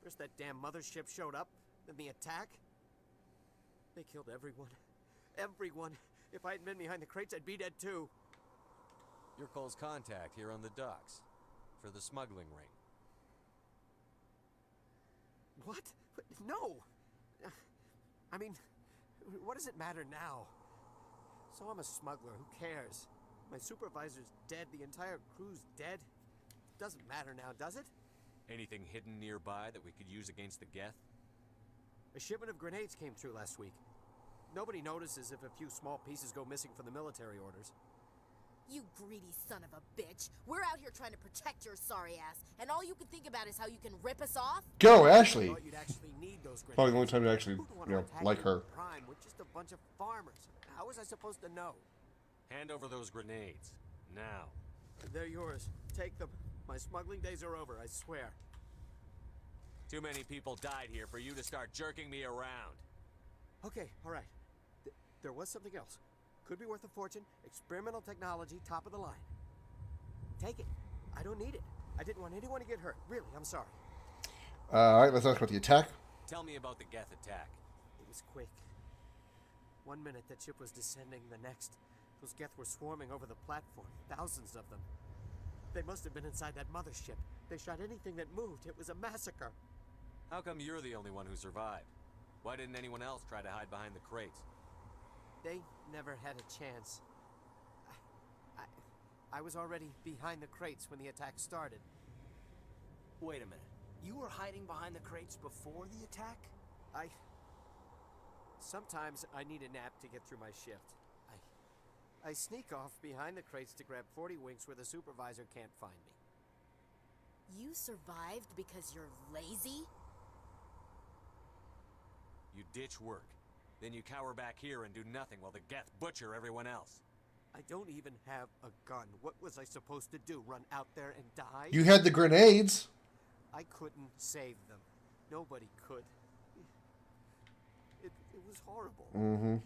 N: First that damn mothership showed up, then the attack. They killed everyone. Everyone. If I hadn't been behind the crates, I'd be dead too.
B: Your Cole's contact here on the docks for the smuggling ring.
N: What? No! I mean, what does it matter now? So I'm a smuggler, who cares? My supervisor's dead, the entire crew's dead. Doesn't matter now, does it?
B: Anything hidden nearby that we could use against the Geth?
N: A shipment of grenades came through last week. Nobody notices if a few small pieces go missing from the military orders.
O: You greedy son of a bitch. We're out here trying to protect your sorry ass, and all you can think about is how you can rip us off?
A: Go, Ashley.
N: I thought you'd actually need those grenades.
A: Probably the only time you actually,
N: Who'd wanna attack
A: like her.
N: Eden Prime with just a bunch of farmers. How was I supposed to know?
B: Hand over those grenades. Now.
N: They're yours. Take them. My smuggling days are over, I swear.
B: Too many people died here for you to start jerking me around.
N: Okay, all right. There was something else. Could be worth a fortune. Experimental technology, top of the line. Take it. I don't need it. I didn't want anyone to get hurt. Really, I'm sorry.
A: All right, let's talk about the attack.
B: Tell me about the Geth attack.
N: It was quick. 1 minute that ship was descending, the next. Those Geth were swarming over the platform. Thousands of them. They must have been inside that mothership. They shot anything that moved. It was a massacre.
B: How come you're the only one who survived? Why didn't anyone else try to hide behind the crates?
N: They never had a chance. I was already behind the crates when the attack started.
M: Wait a minute. You were hiding behind the crates before the attack?
N: Sometimes I need a nap to get through my shift. I sneak off behind the crates to grab 40 winks where the supervisor can't find me.
O: You survived because you're lazy?
B: You ditch work. Then you cower back here and do nothing while the Geth butcher everyone else.
N: I don't even have a gun. What was I supposed to do? Run out there and die?
A: You had the grenades.
N: I couldn't save them. Nobody could. It was horrible.
A: Mm-hmm.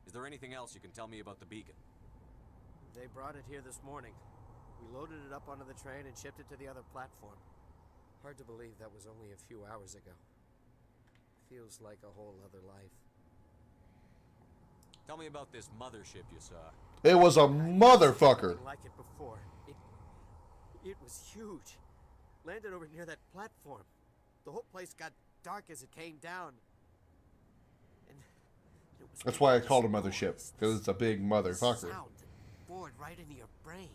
B: Is there anything else you can tell me about the beacon?
N: They brought it here this morning. We loaded it up onto the train and shipped it to the other platform. Hard to believe that was only a few hours ago. Feels like a whole other life.
B: Tell me about this mothership you saw.
A: It was a motherfucker.
N: Nothing like it before. It was huge. Landed over near that platform. The whole place got dark as it came down. And it was
A: That's why I called it mothership, because it's a big motherfucker.
N: Sound bored right into your brain.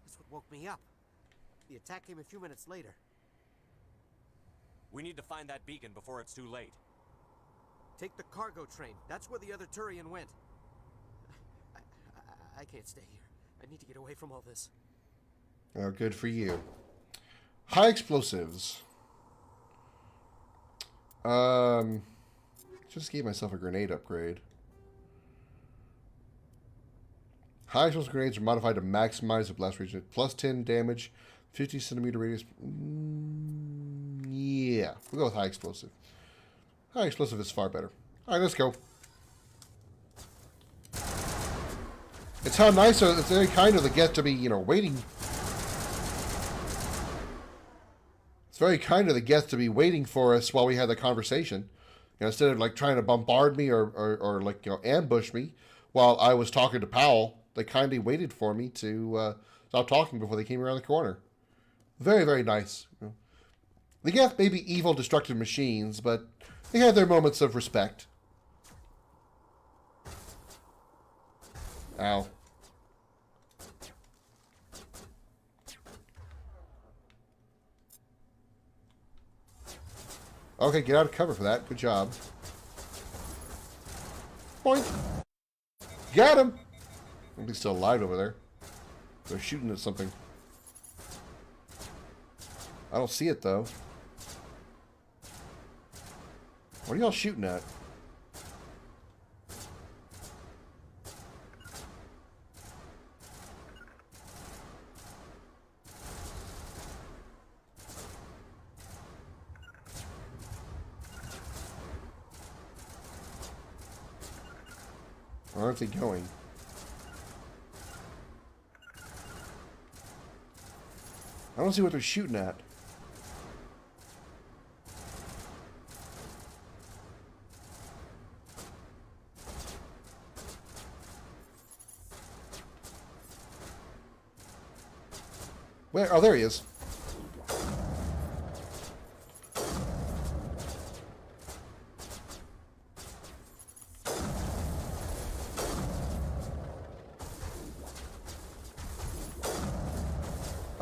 N: That's what woke me up. The attack came a few minutes later.
B: We need to find that beacon before it's too late.
N: Take the cargo train. That's where the other Turian went. I can't stay here. I need to get away from all this.
A: Oh, good for you. High explosives. Just gave myself a grenade upgrade. High explosive grenades are modified to maximize the blast range. Plus 10 damage, 50 centimeter radius. Yeah, we'll go with high explosive. High explosive is far better. All right, let's go. It's how nice, it's very kind of the Geth to be, waiting. It's very kind of the Geth to be waiting for us while we had the conversation. Instead of like trying to bombard me or like, ambush me while I was talking to Powell, they kindly waited for me to stop talking before they came around the corner. Very, very nice. The Geth may be evil, destructive machines, but they have their moments of respect. Ow. Okay, get out of cover for that. Good job. Point. Got him! He's still alive over there. They're shooting at something. I don't see it, though. What are y'all shooting at? Where aren't they going? I don't see what they're shooting at. Where? Oh, there he is.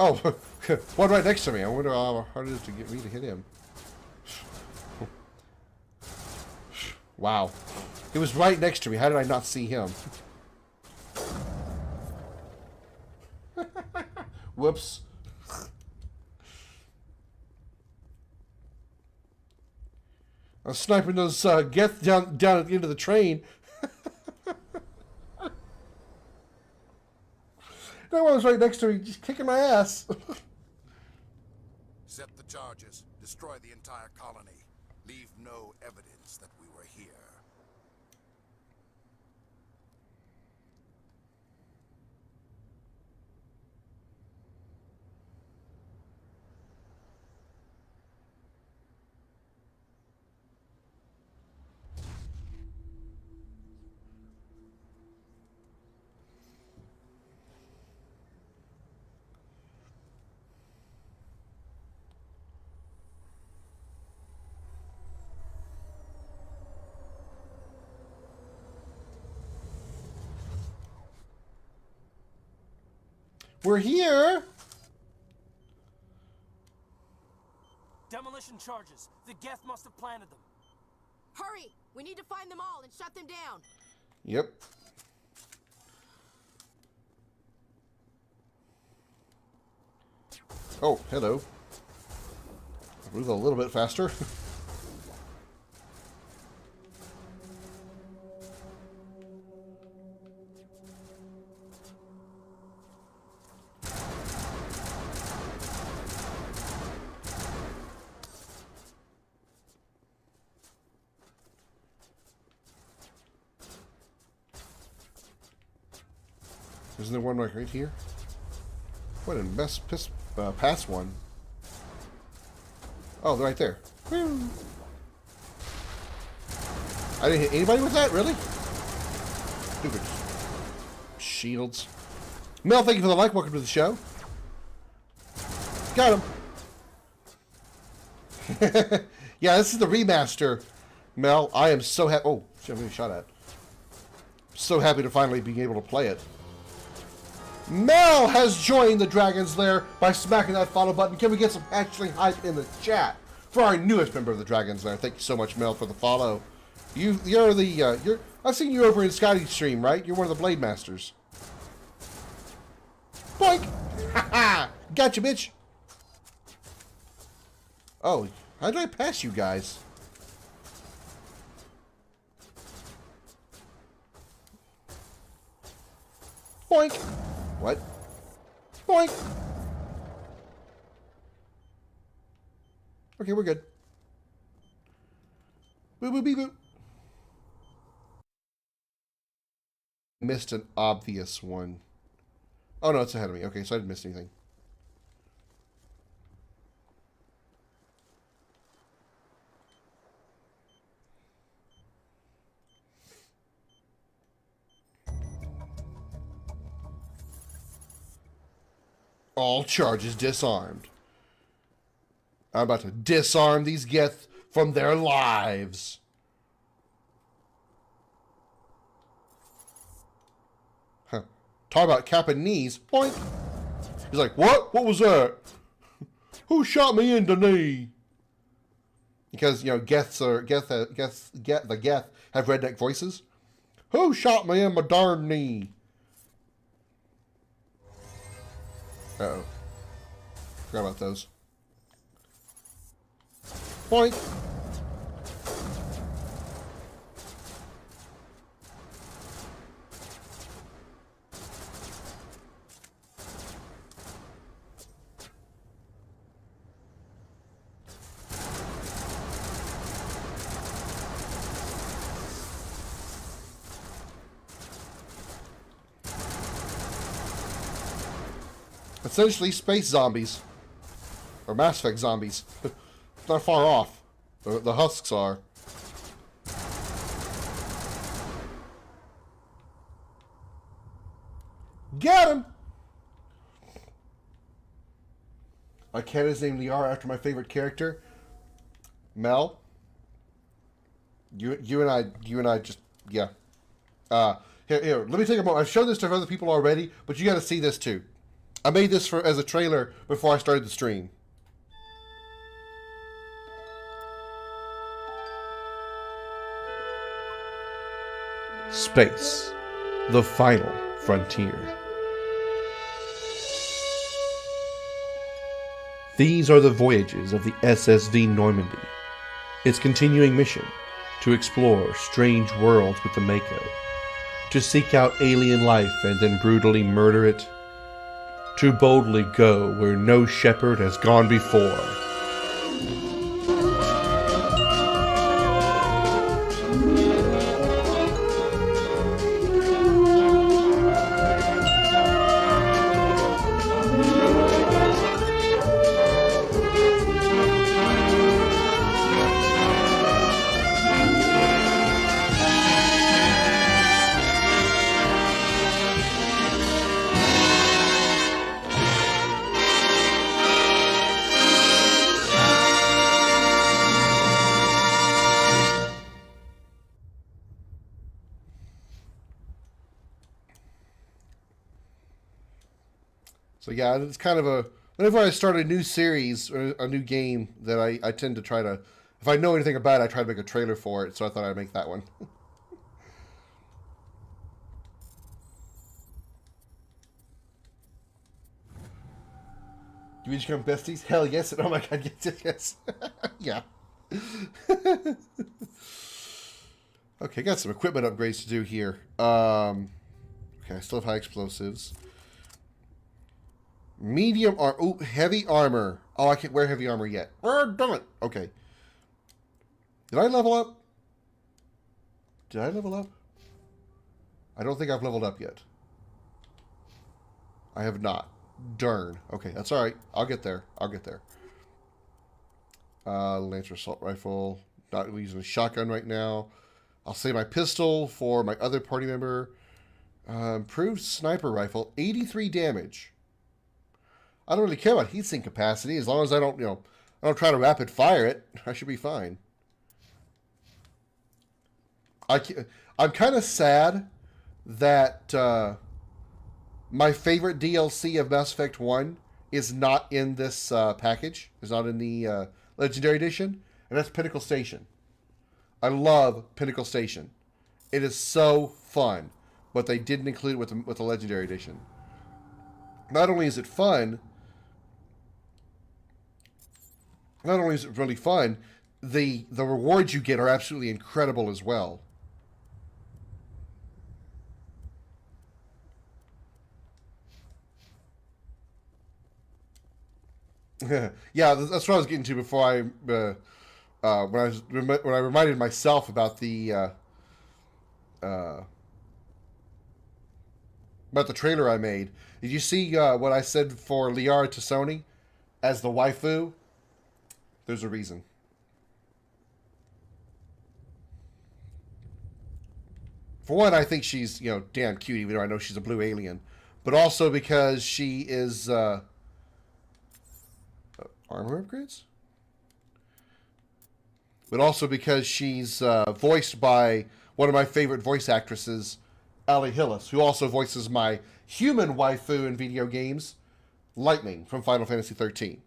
A: Oh, one right next to me. I wonder how hard it is to get me to hit him. Wow. He was right next to me. How did I not see him? Whoops. I was sniping those geth down at the end of the train. That one was right next to me, just kicking my ass.
P: Set the charges. Destroy the entire colony. Leave no evidence that we were here.
A: We're here.
M: Demolition charges. The Geth must have planted them.
O: Hurry! We need to find them all and shut them down.
A: Yep. Oh, hello. Move a little bit faster. Isn't there one like right here? What a best pass one. Oh, they're right there. Woo. I didn't hit anybody with that, really? Stupid shields. Mel, thank you for the like. Welcome to the show. Got him. Yeah, this is the remaster. Mel, I am so happy. Oh, shit, I'm getting shot at. So happy to finally be able to play it. Mel has joined the Dragon's Lair by smacking that follow button. Can we get some hatchling hype in the chat for our newest member of the Dragon's Lair? Thank you so much, Mel, for the follow. You're the I've seen you over in Scotty's stream, right? You're one of the Blade Masters. Boink! Haha! Gotcha, bitch. Oh, how did I pass you guys? Boink! What? Boink! Okay, we're good. Boop, boop, beep, boop. Missed an obvious one. Oh, no, it's ahead of me. Okay, so I didn't miss anything. All charges disarmed. I'm about to disarm these Geth from their lives. Huh. Talk about capping knees. Boink. He's like, what? What was that? Who shot me in the knee? Because, you know, the Geth have redneck voices. Who shot me in my darn knee? Uh-oh. Forgot about those. Point. Essentially, space zombies. Or Mass Effect zombies. Not far off. The husks are. Get him! My cat is named Liara after my favorite character. Mel. You and I just, yeah. Here, let me take a moment. I've shown this to other people already, but you got to see this too. I made this as a trailer before I started the stream. Space, the final frontier. These are the voyages of the SSV Normandy. Its continuing mission, to explore strange worlds with the Mako, to seek out alien life and then brutally murder it, to boldly go where no shepherd has gone before. So yeah, it's kind of a... Whenever I start a new series or a new game, that I tend to try to... If I know anything about it, I try to make a trailer for it, so I thought I'd make that one. Do we just become besties? Hell yes. Oh my god, yes. Yeah. Okay, got some equipment upgrades to do here. Okay, I still have high explosives. Medium heavy armor. Oh, I can't wear heavy armor yet. Oh, damn it. Okay. Did I level up? Did I level up? I don't think I've leveled up yet. I have not. Darn. Okay, that's alright. I'll get there. I'll get there. Lancer assault rifle. Not using a shotgun right now. I'll save my pistol for my other party member. Improved sniper rifle. 83 damage. I don't really care about heatsink capacity as long as I don't, I don't try to rapid fire it. I should be fine. I'm kind of sad that my favorite DLC of Mass Effect 1 is not in this package. It's not in the Legendary Edition, and that's Pinnacle Station. I love Pinnacle Station. It is so fun, but they didn't include it with the Legendary Edition. Not only is it fun, not only is it really fun, the rewards you get are absolutely incredible as well. Yeah, that's what I was getting to before I when I reminded myself about the trailer I made. Did you see what I said for Liara to Sony as the waifu? There's a reason. For one, I think she's, damn cute, even though I know she's a blue alien. But also because she is... armor upgrades? But also because she's voiced by one of my favorite voice actresses, Ali Hillis, who also voices my human waifu in video games, Lightning from Final Fantasy XIII.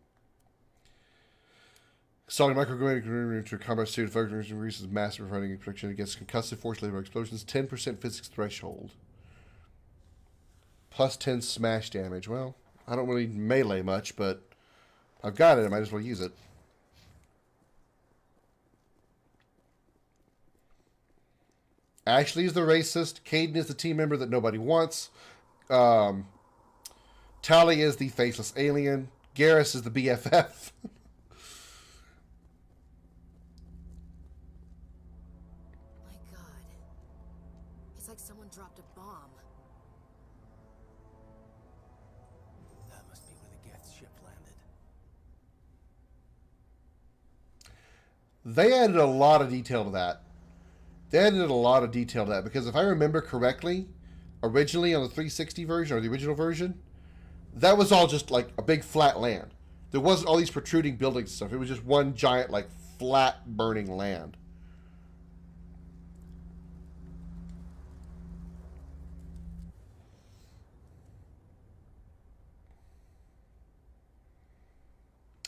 A: Installing microgravity into a combat suit effectively increases massive running protection against concussive force labor explosions, 10% physics threshold. Plus 10 smash damage. Well, I don't really melee much, but I've got it. I might as well use it. Ashley is the racist. Caden is the team member that nobody wants. Tally is the faceless alien. Garrus is the BFF.
O: My God. It's like someone dropped a bomb.
M: That must be where the Geth ship landed.
A: They added a lot of detail to that. Because if I remember correctly, originally on the 360 version or the original version, that was all just like a big flat land. There wasn't all these protruding buildings and stuff. It was just one giant like flat burning land.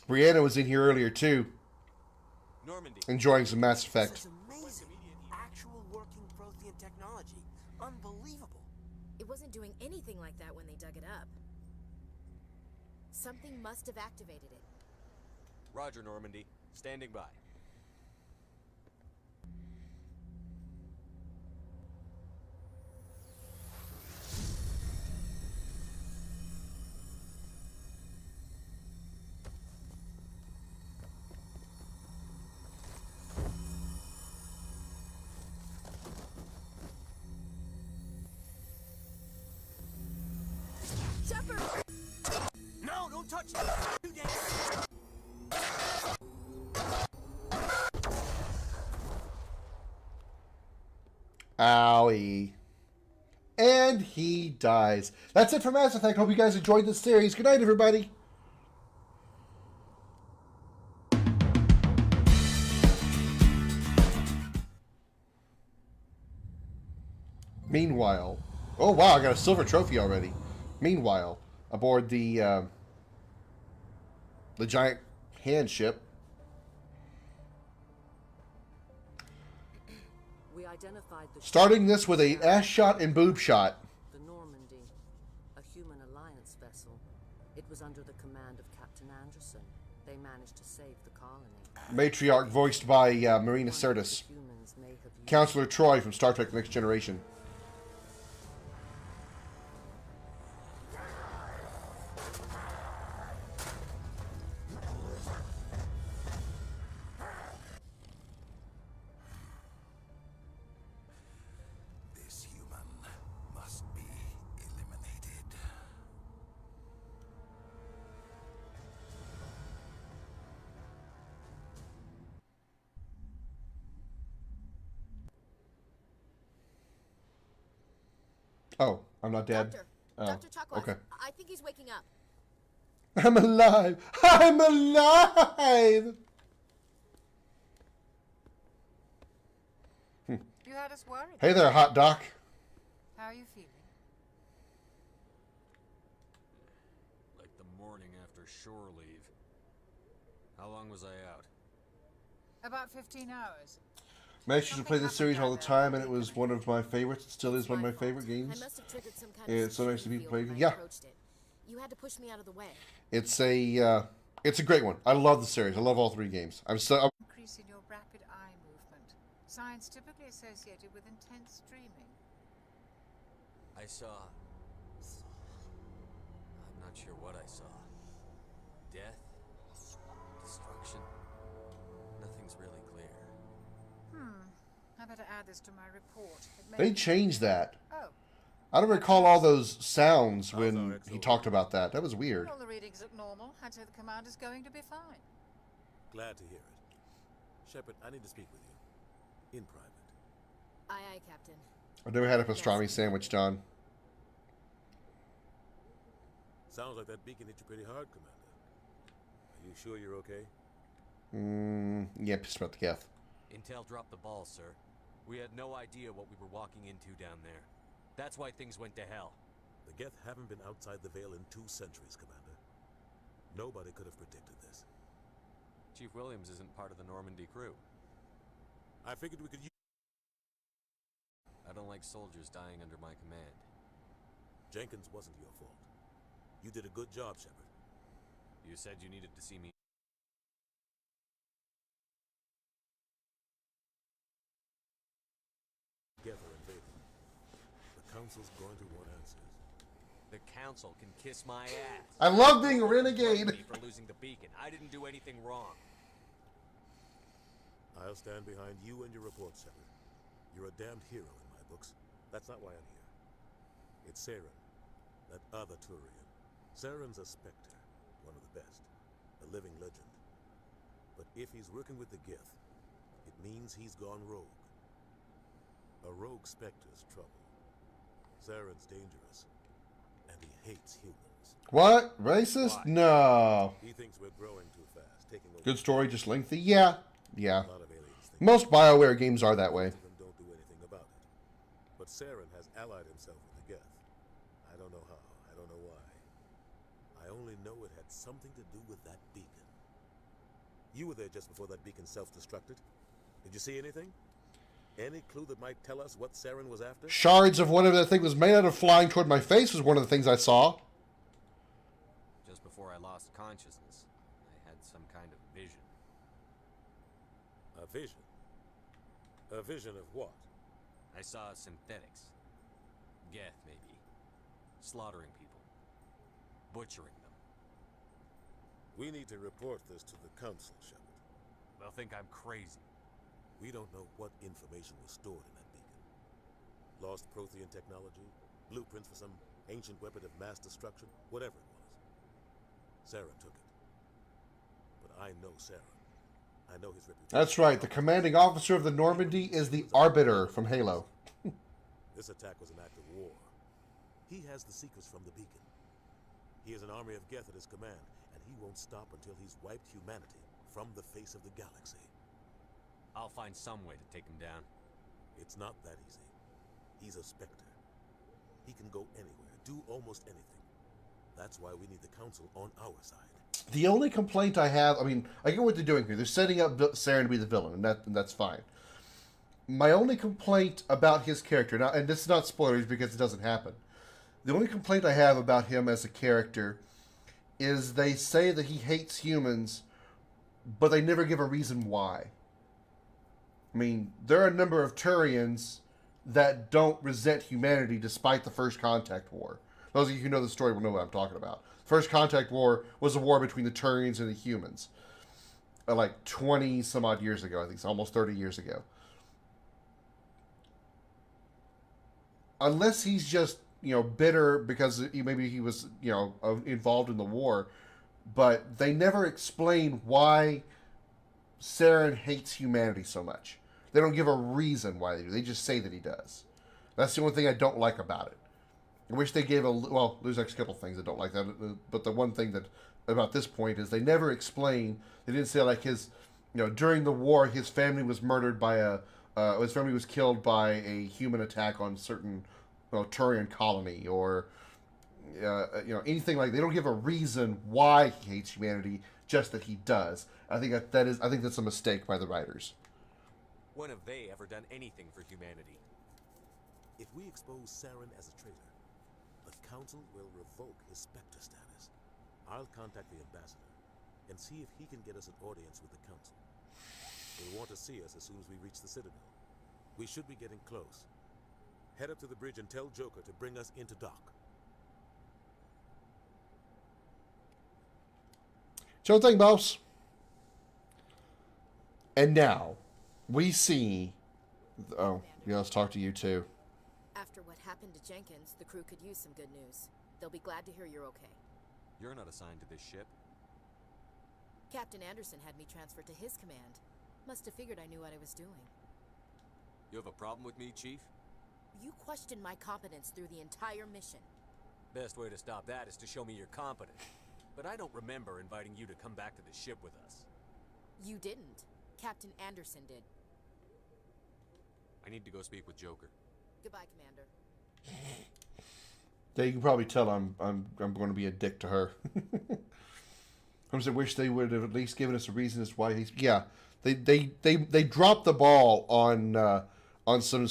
A: Brianna was in here earlier too.
B: Normandy.
A: Enjoying some Mass Effect.
K: This is amazing. Actual working Prothean technology. Unbelievable.
J: It wasn't doing anything like that when they dug it up. Something must have activated it.
B: Roger, Normandy. Standing by.
O: Shepard!
K: No, don't touch it! Too dangerous!
A: Owie. And he dies. That's it for Mass Effect. Hope you guys enjoyed this series. Good night, everybody. Meanwhile, oh wow, I got a silver trophy already. Meanwhile, aboard the giant hand ship.
Q: We identified the
A: Starting this with a ass shot and boob shot.
Q: The Normandy, a human alliance vessel. It was under the command of Captain Anderson. They managed to save the colony.
A: Matriarch voiced by Marina Sirtis. Counselor Troy from Star Trek: The Next Generation.
P: This human must be eliminated.
A: Oh, I'm not dead.
O: Doctor.
A: Oh,
O: Dr. Chakwas.
A: okay.
O: I think he's waking up.
A: I'm alive! I'm alive!
E: You had us worried.
A: Hey there, hot doc.
E: How are you feeling?
B: Like the morning after shore leave. How long was I out?
E: About 15 hours.
A: I used to play this series all the time, and it was one of my favorites. It still is one of my favorite games.
O: I must have triggered some kind
A: It's so nice to be
O: field
A: played.
O: when I
A: Yeah,
O: approached it. You had to push me out of the way.
A: it's a great one. I love the series. I love all three games.
E: Increase in your rapid eye movement. Signs typically associated with intense dreaming.
B: I saw... I'm not sure what I saw. Death? Destruction? Nothing's really clear.
E: I better add this to my report. It may
A: They
E: be-
A: changed that.
E: Oh,
A: I don't recall all those sounds when he talked about that. That was weird.
E: all the readings look normal. I'd say the commander's going to be fine.
G: Glad to hear it. Shepard, I need to speak with you. In private.
O: Aye, aye, Captain.
A: I've never had a pastrami sandwich, John.
G: Sounds like that beacon hit you pretty hard, Commander. Are you sure you're okay?
A: Yeah, pissed about the Geth.
B: Intel dropped the ball, sir. We had no idea what we were walking into down there. That's why things went to hell.
G: The Geth haven't been outside the Veil in 2 centuries, Commander. Nobody could have predicted this.
B: Chief Williams isn't part of the Normandy crew.
G: I figured we could use...
B: I don't like soldiers dying under my command.
G: Jenkins wasn't your fault. You did a good job, Shepard.
B: You said you needed to see me.
G: Together invading. The Council's going to want answers.
B: The Council can kiss my ass.
A: I love being a renegade.
B: Me for losing the beacon. I didn't do anything wrong.
G: I'll stand behind you and your report, Shepard. You're a damned hero in my books. That's not why I'm here. It's Saren, that other Turian. Saren's a Spectre, one of the best, a living legend. But if he's working with the Gith, it means he's gone rogue. A rogue Spectre's trouble. Saren's dangerous, and he hates humans.
A: What? Racist?
G: Why?
A: No.
G: He thinks we're growing too fast, taking over.
A: Good story, just lengthy? Yeah. Yeah.
G: A lot of aliens think
A: Most BioWare games are that way.
G: most of them don't do anything about it. But Saren has allied himself with the Geth. I don't know how, I don't know why. I only know it had something to do with that beacon. You were there just before that beacon self-destructed. Did you see anything? Any clue that might tell us what Saren was after?
A: Shards of whatever that thing was made out of flying toward my face was one of the things I saw.
B: Just before I lost consciousness, I had some kind of vision.
G: A vision? A vision of what?
B: I saw synthetics. Geth, maybe. Slaughtering people. Butchering them.
G: We need to report this to the Council, Shepard.
B: They'll think I'm crazy.
G: We don't know what information was stored in that beacon. Lost Prothean technology, blueprints for some ancient weapon of mass destruction, whatever it was. Saren took it. But I know Saren. I know his reputation.
A: That's right. The commanding officer of the Normandy is the Arbiter from Halo.
G: This attack was an act of war. He has the secrets from the beacon. He has an army of Geth at his command, and he won't stop until he's wiped humanity from the face of the galaxy.
B: I'll find some way to take him down.
G: It's not that easy. He's a Spectre. He can go anywhere, do almost anything. That's why we need the Council on our side.
A: The only complaint I have, I mean, I get what they're doing here. They're setting up Saren to be the villain, and that's fine. My only complaint about his character, now, and this is not spoilers because it doesn't happen. The only complaint I have about him as a character is they say that he hates humans, but they never give a reason why. I mean, there are a number of Turians that don't resent humanity despite the First Contact War. Those of you who know the story will know what I'm talking about. First Contact War was a war between the Turians and the humans. Like 20 some odd years ago. I think it's almost 30 years ago. Unless he's just, bitter because maybe he was, involved in the war. But they never explain why Saren hates humanity so much. They don't give a reason why they do. They just say that he does. That's the only thing I don't like about it. I wish they gave there's actually a couple things I don't like that, but the one thing that about this point is they never explain. They didn't say like his, during the war his family was murdered by his family was killed by a human attack on certain, Turian colony or, anything like. They don't give a reason why he hates humanity, just that he does. I think that's a mistake by the writers.
B: When have they ever done anything for humanity?
G: If we expose Saren as a traitor, the Council will revoke his Spectre status. I'll contact the ambassador and see if he can get us an audience with the Council. He'll want to see us as soon as we reach the Citadel. We should be getting close. Head up to the bridge and tell Joker to bring us into dock.
A: Sure thing, boss. And now, we see... Oh, yeah, let's talk to you too.
J: After what happened to Jenkins, the crew could use some good news. They'll be glad to hear you're okay.
B: You're not assigned to this ship.
J: Captain Anderson had me transferred to his command. Must have figured I knew what I was doing.
B: You have a problem with me, Chief?
J: You questioned my competence through the entire mission.
B: Best way to stop that is to show me you're competent. But I don't remember inviting you to come back to the ship with us.
J: You didn't. Captain Anderson did.
B: I need to go speak with Joker.
J: Goodbye, Commander.
A: Yeah, you can probably tell I'm going to be a dick to her. I wish they would have at least given us a reason as why he's. Yeah, they dropped the ball on some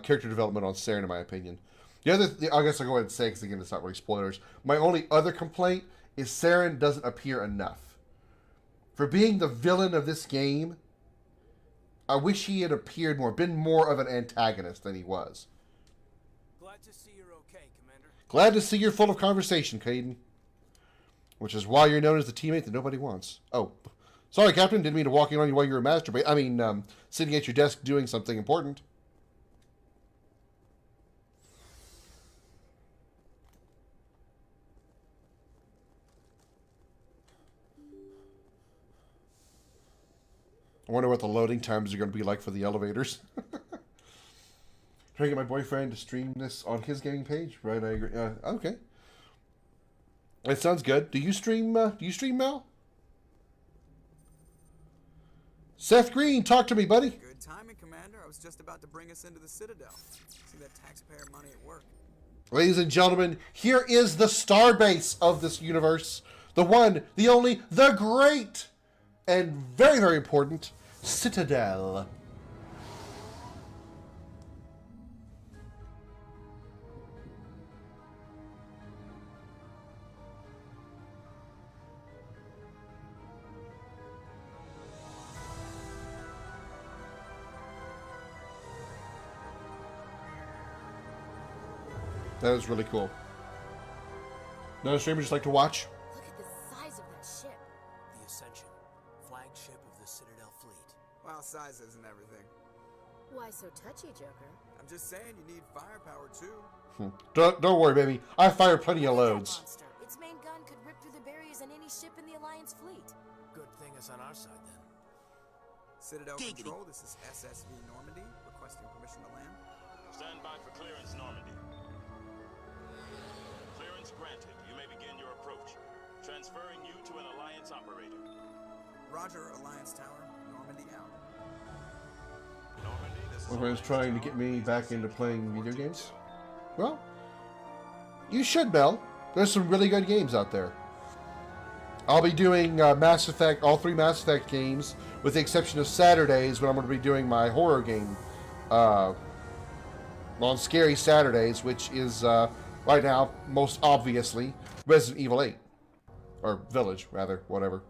A: character development on Saren, in my opinion. I guess I'll go ahead and say, because again, it's not really spoilers. My only other complaint is Saren doesn't appear enough. For being the villain of this game, I wish he had appeared more, been more of an antagonist than he was.
M: Glad to see you're okay, Commander.
A: Glad to see you're full of conversation, Caden. Which is why you're known as the teammate that nobody wants. Oh, sorry, Captain. Didn't mean to walk in on you while you were masturbating. I mean, sitting at your desk doing something important. I wonder what the loading times are going to be like for the elevators. Trying to get my boyfriend to stream this on his gaming page, right? I agree. Okay. It sounds good. Do you stream, Mel? Seth Green, talk to me, buddy.
H: Good timing, Commander. I was just about to bring us into the Citadel. See that taxpayer money at work.
A: Ladies and gentlemen, here is the starbase of this universe. The one, the only, the great, and very, very important Citadel. That is really cool. Another streamer just like to watch.
O: Look at the size of that ship.
M: The Ascension, flagship of the Citadel fleet.
H: Well, size isn't everything.
O: Why so touchy, Joker?
H: I'm just saying you need firepower too.
A: Don't worry, baby. I fire plenty of loads.
O: Its main gun could rip through the barriers in any ship in the Alliance fleet.
M: Good thing it's on our side then.
H: Citadel Control, this is SSV Normandy, requesting permission to land.
R: Stand by for clearance, Normandy. Clearance granted. You may begin your approach. Transferring you to an Alliance operator.
H: Roger, Alliance Tower. Normandy out.
R: Normandy, this is
A: My friend's trying to get me back into playing video games. Well, you should, Mel. There's some really good games out there. I'll be doing Mass Effect, all 3 Mass Effect games, with the exception of Saturdays when I'm going to be doing my horror game on Scary Saturdays, which is right now, most obviously, Resident Evil 8. Or Village, rather, whatever.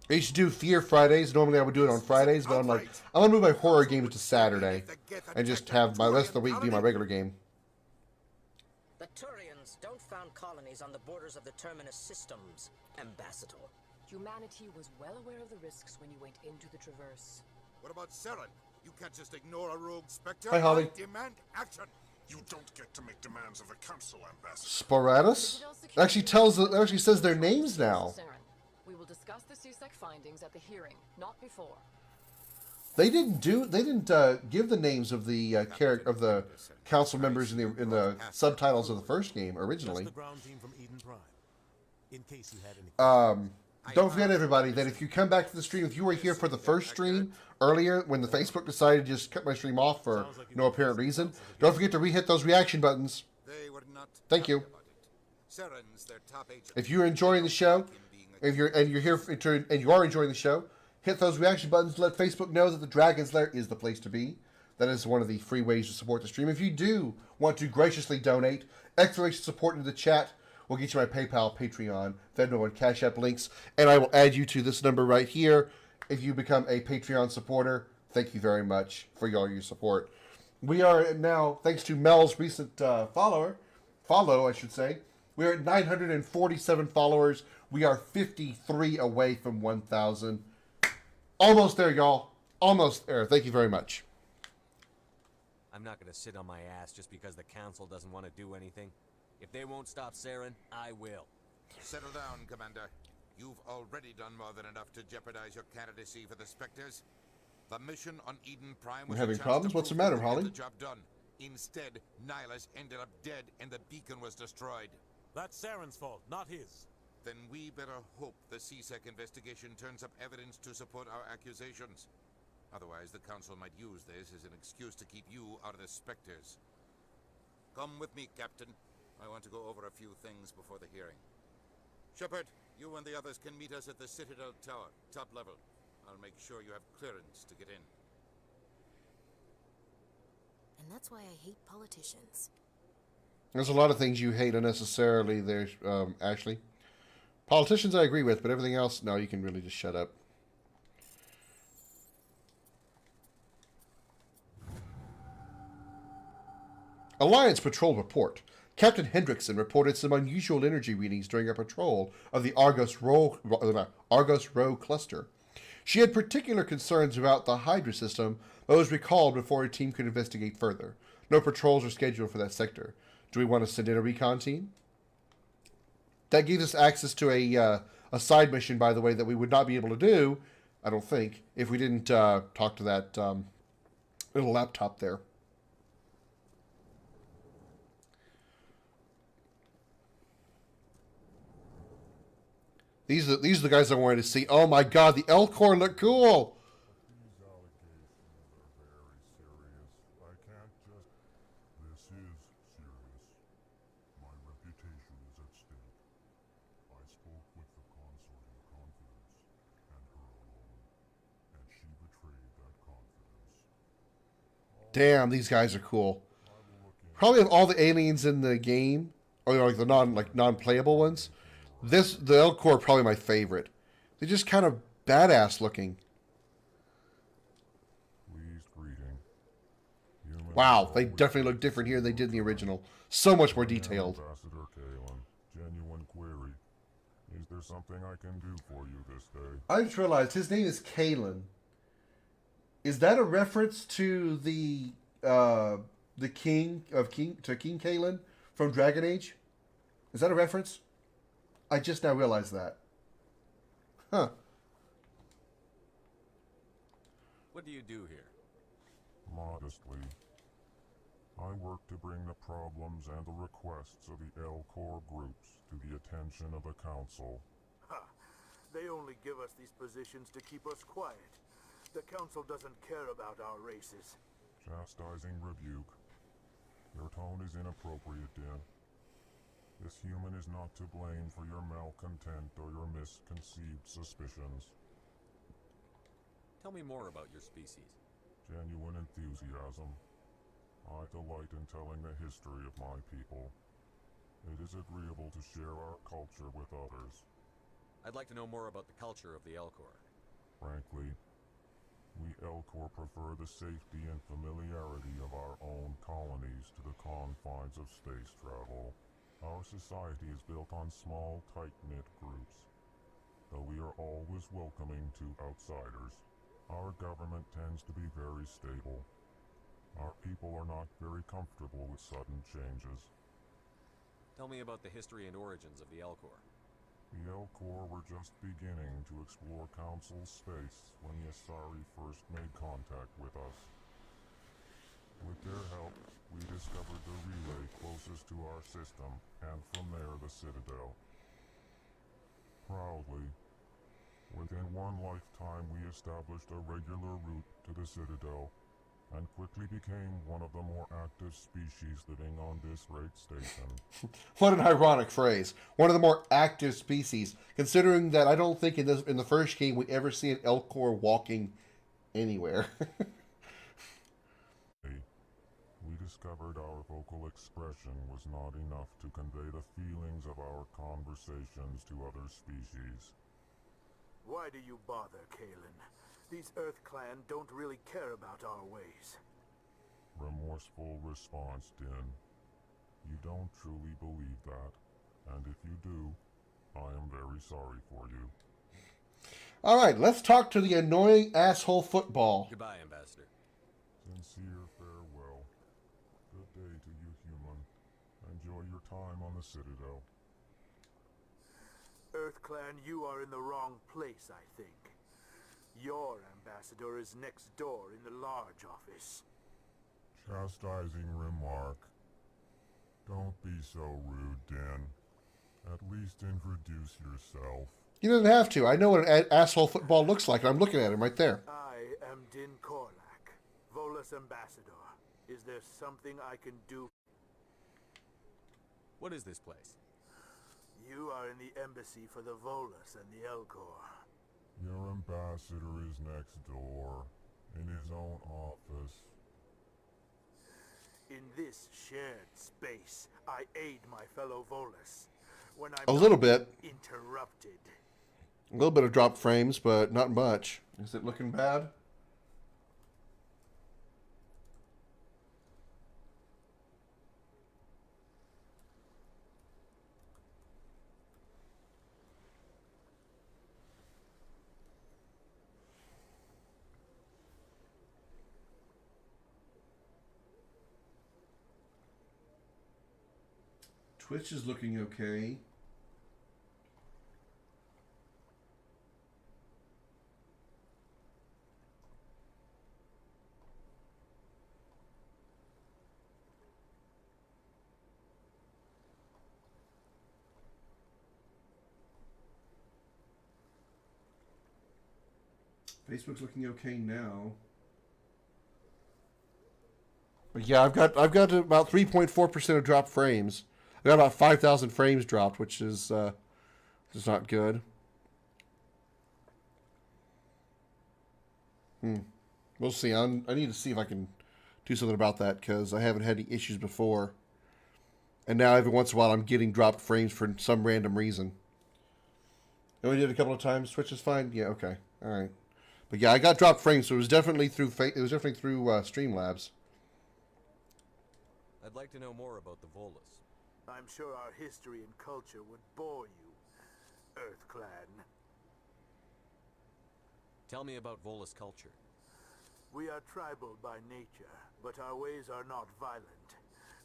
A: I used to do Fear Fridays. Normally I would do it on Fridays, but I'm like, I'm going to move my horror games to Saturday and just have my rest of the week be my regular game.
S: The Turians don't found colonies on the borders of the Terminus systems, Ambassador.
T: Humanity was well aware of the risks when you went into the Traverse.
P: What about Saren? You can't just ignore a rogue Spectre.
A: Hi, Holly.
P: I demand action.
U: You don't get to make demands of the Council, Ambassador.
A: Sporatus? It actually says their names now.
T: We will discuss the CSEC findings at the hearing, not before.
A: They didn't give the names of the the council members in the subtitles of the first game originally.
G: The ground team from Eden Prime. In case you had any
A: don't forget, everybody, that if you come back to the stream, if you were here for the first stream earlier when the Facebook decided to just cut my stream off for no apparent reason, don't forget to re-hit those reaction buttons. Thank you. If you're enjoying the show, and you are enjoying the show, hit those reaction buttons to let Facebook know that the Dragon's Lair is the place to be. That is one of the free ways to support the stream. If you do want to graciously donate, exclamation support into the chat. We'll get you my PayPal, Patreon, Venmo, and Cash App links, and I will add you to this number right here if you become a Patreon supporter. Thank you very much for all your support. We are now, thanks to Mel's recent follow, I should say, we are at 947 followers. We are 53 away from 1,000. Almost there, y'all. Almost there. Thank you very much.
B: I'm not going to sit on my ass just because the Council doesn't want to do anything. If they won't stop Saren, I will.
P: Settle down, Commander. You've already done more than enough to jeopardize your candidacy for the Spectres. The mission on Eden Prime was
A: We're having problems? What's the matter, Holly?
P: The job done. Instead, Nihilus ended up dead and the beacon was destroyed.
G: That's Saren's fault, not his.
P: Then we better hope the CSEC investigation turns up evidence to support our accusations. Otherwise, the Council might use this as an excuse to keep you out of the Spectres. Come with me, Captain. I want to go over a few things before the hearing. Shepard, you and the others can meet us at the Citadel Tower, top level. I'll make sure you have clearance to get in.
J: And that's why I hate politicians.
A: There's a lot of things you hate unnecessarily there, Ashley. Politicians I agree with, but everything else, no, you can really just shut up. Alliance Patrol Report. Captain Hendrickson reported some unusual energy readings during a patrol of the Argos Row cluster. She had particular concerns about the Hydra system, but was recalled before her team could investigate further. No patrols are scheduled for that sector. Do we want to send in a recon team? That gives us access to a side mission, by the way, that we would not be able to do, I don't think, if we didn't talk to that little laptop there. These are the guys I wanted to see. Oh my god, the Elcor look cool!
U: These allegations are very serious. I can't just... This is serious. My reputation is at stake. I spoke with the consort in confidence, and her alone, and she betrayed that confidence.
A: Damn, these guys are cool. Probably of all the aliens in the game, or like the non-playable ones, the Elcor are probably my favorite. They're just kind of badass looking.
U: Pleased greeting.
A: Wow, they definitely look different here than they did in the original. So much more detailed.
U: Ambassador Kalen, genuine query. Is there something I can do for you this day?
A: I just realized his name is Kalen. Is that a reference to the King Kalen from Dragon Age? Is that a reference? I just now realized that. Huh.
B: What do you do here?
U: Modestly. I work to bring the problems and the requests of the Elcor groups to the attention of the Council.
D: Ha! They only give us these positions to keep us quiet. The Council doesn't care about our races.
U: Chastising rebuke. Your tone is inappropriate, Din. This human is not to blame for your malcontent or your misconceived suspicions.
B: Tell me more about your species.
U: Genuine enthusiasm. I delight in telling the history of my people. It is agreeable to share our culture with others.
B: I'd like to know more about the culture of the Elcor.
U: Frankly, we Elcor prefer the safety and familiarity of our own colonies to the confines of space travel. Our society is built on small, tight-knit groups. Though we are always welcoming to outsiders, our government tends to be very stable. Our people are not very comfortable with sudden changes.
B: Tell me about the history and origins of the Elcor.
U: The Elcor were just beginning to explore Council space when the Asari first made contact with us. With their help, we discovered the relay closest to our system, and from there the Citadel. Proudly, within one lifetime we established a regular route to the Citadel, and quickly became one of the more active species living on this great station.
A: What an ironic phrase. One of the more active species, considering that I don't think in the first game we ever see an Elcor walking anywhere.
U: We discovered our vocal expression was not enough to convey the feelings of our conversations to other species.
D: Why do you bother, Kalen? These Earth Clan don't really care about our ways.
U: Remorseful response, Din. You don't truly believe that, and if you do, I am very sorry for you.
A: Alright, let's talk to the annoying asshole football.
B: Goodbye, Ambassador.
U: Sincere farewell. Good day to you, human. Enjoy your time on the Citadel.
D: Earth Clan, you are in the wrong place, I think. Your ambassador is next door in the large office.
U: Chastising remark. Don't be so rude, Din. At least introduce yourself.
A: You don't have to. I know what an asshole football looks like. I'm looking at him right there.
D: I am Din Korlak, Volus ambassador. Is there something I can do?
B: What is this place?
D: You are in the embassy for the Volus and the Elcor.
U: Your ambassador is next door, in his own office.
D: In this shared space, I aid my fellow Volus. When I'm
A: A little
D: not
A: bit.
D: interrupted.
A: A little bit of drop frames, but not much. Is it looking bad? Twitch is looking okay. Facebook's looking okay now. But yeah, I've got about 3.4% of dropped frames. I got about 5,000 frames dropped, which is just not good. We'll see. I need to see if I can do something about that because I haven't had any issues before. And now every once in a while I'm getting dropped frames for some random reason. I only did it a couple of times. Twitch is fine. Yeah, okay, all right. But yeah, I got dropped frames, so it was definitely through Streamlabs.
B: I'd like to know more about the Volus.
D: I'm sure our history and culture would bore you, Earth Clan.
B: Tell me about Volus culture.
D: We are tribal by nature, but our ways are not violent.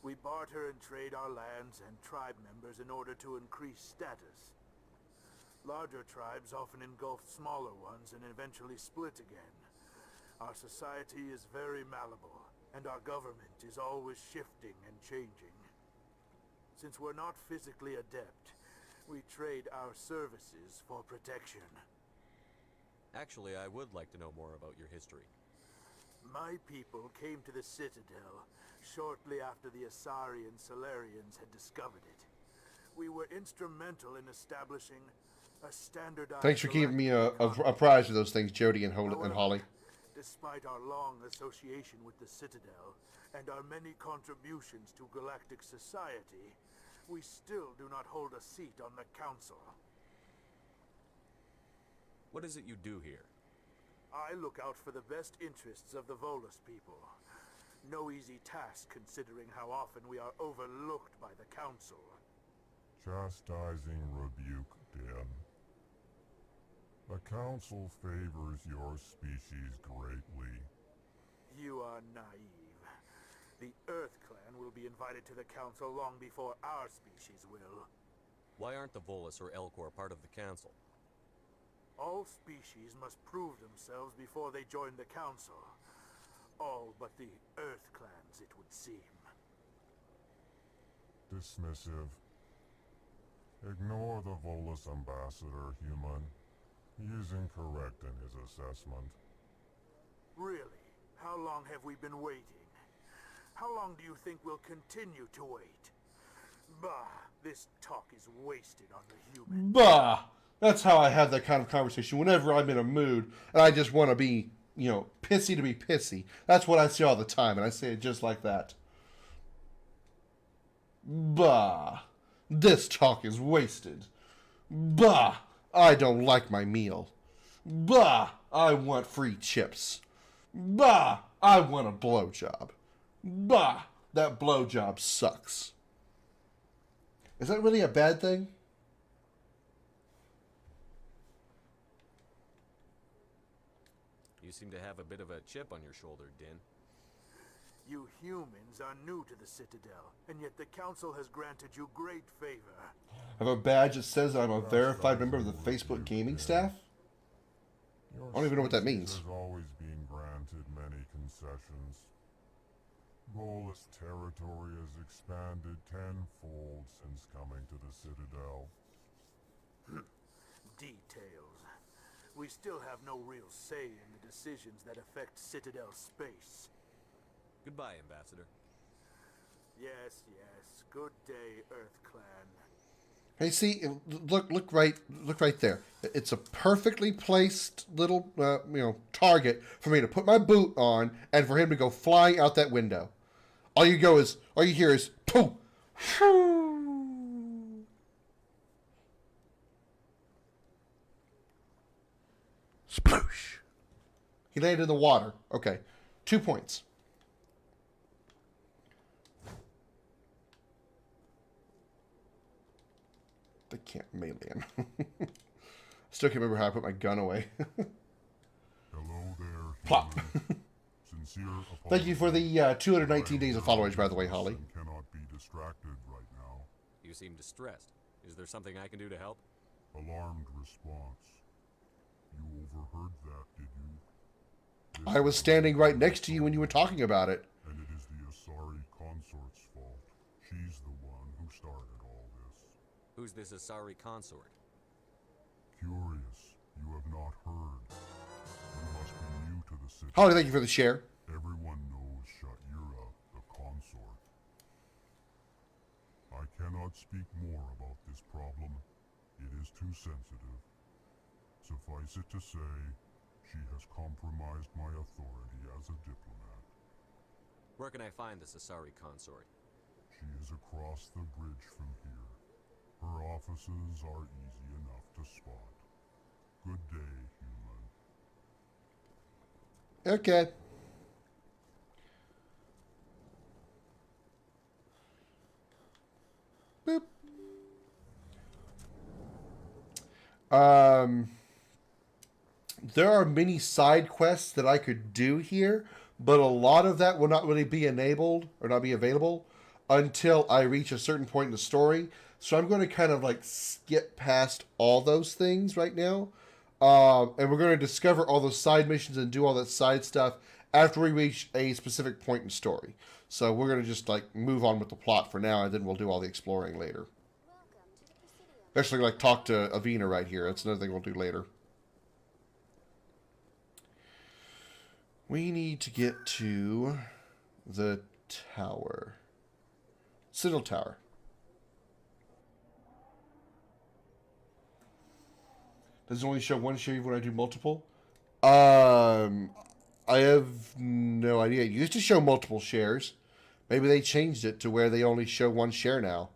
D: We barter and trade our lands and tribe members in order to increase status. Larger tribes often engulf smaller ones and eventually split again. Our society is very malleable, and our government is always shifting and changing. Since we're not physically adept, we trade our services for protection.
B: Actually, I would like to know more about your history.
D: My people came to the Citadel shortly after the Asari and Solarians had discovered it. We were instrumental in establishing a standardized...
A: Thanks for keeping me apprised of those things, Jody and Holly.
D: Despite our long association with the Citadel and our many contributions to galactic society, we still do not hold a seat on the Council.
B: What is it you do here?
D: I look out for the best interests of the Volus people. No easy task considering how often we are overlooked by the Council.
U: Chastising rebuke, Dan. The Council favors your species greatly.
D: You are naive. The Earth Clan will be invited to the Council long before our species will.
B: Why aren't the Volus or Elcor part of the Council?
D: All species must prove themselves before they join the Council. All but the Earth Clans, it would seem.
U: Dismissive. Ignore the Volus ambassador, human. He is incorrect in his assessment.
D: Really? How long have we been waiting? How long do you think we'll continue to wait? Bah, this talk is wasted on the human.
A: Bah! That's how I have that kind of conversation whenever I'm in a mood and I just want to be, pissy to be pissy. That's what I say all the time, and I say it just like that. Bah! This talk is wasted. Bah! I don't like my meal. Bah! I want free chips. Bah! I want a blowjob. Bah! That blowjob sucks. Is that really a bad thing?
B: You seem to have a bit of a chip on your shoulder, Din.
D: You humans are new to the Citadel, and yet the Council has granted you great favor.
A: I have a badge that says I'm a verified member of the Facebook gaming staff? I don't even know what that means.
U: Has always been granted many concessions. Volus territory has expanded tenfold since coming to the Citadel.
D: Details. We still have no real say in the decisions that affect Citadel space.
B: Goodbye, Ambassador.
D: Yes, yes. Good day, Earth Clan.
A: Hey, see, look right there. It's a perfectly placed little, target for me to put my boot on and for him to go flying out that window. All you hear is poof. Sploosh. He landed in the water. Okay, 2 points. They can't melee him. Still can't remember how I put my gun away.
U: Hello there.
A: Plop.
U: Sincere
A: Thank you for the 219 days of followers, by the way, Holly.
U: Cannot be distracted right now.
B: You seem distressed. Is there something I can do to help?
U: Alarmed response. You overheard that, did you?
A: I was standing right next to you when you were talking about it.
U: And it is the Asari consort's fault. She's the one who started all this.
B: Who's this Asari consort?
U: Curious, you have not heard. You must be new to the city.
A: Holly, thank you for the share.
U: Everyone knows Sha'ira, the consort. I cannot speak more about this problem. It is too sensitive. Suffice it to say, she has compromised my authority as a diplomat.
B: Where can I find this Asari consort?
U: She is across the bridge from here. Her offices are easy enough to spot. Good day, human.
A: Okay. Boop. There are many side quests that I could do here, but a lot of that will not really be enabled or not be available until I reach a certain point in the story. So I'm going to kind of like skip past all those things right now. And we're going to discover all those side missions and do all that side stuff after we reach a specific point in story. So we're going to just like move on with the plot for now, and then we'll do all the exploring later. Especially like talk to Avina right here. That's another thing we'll do later. We need to get to the tower. Citadel Tower. Does it only show one share when I do multiple? I have no idea. It used to show multiple shares. Maybe they changed it to where they only show one share now.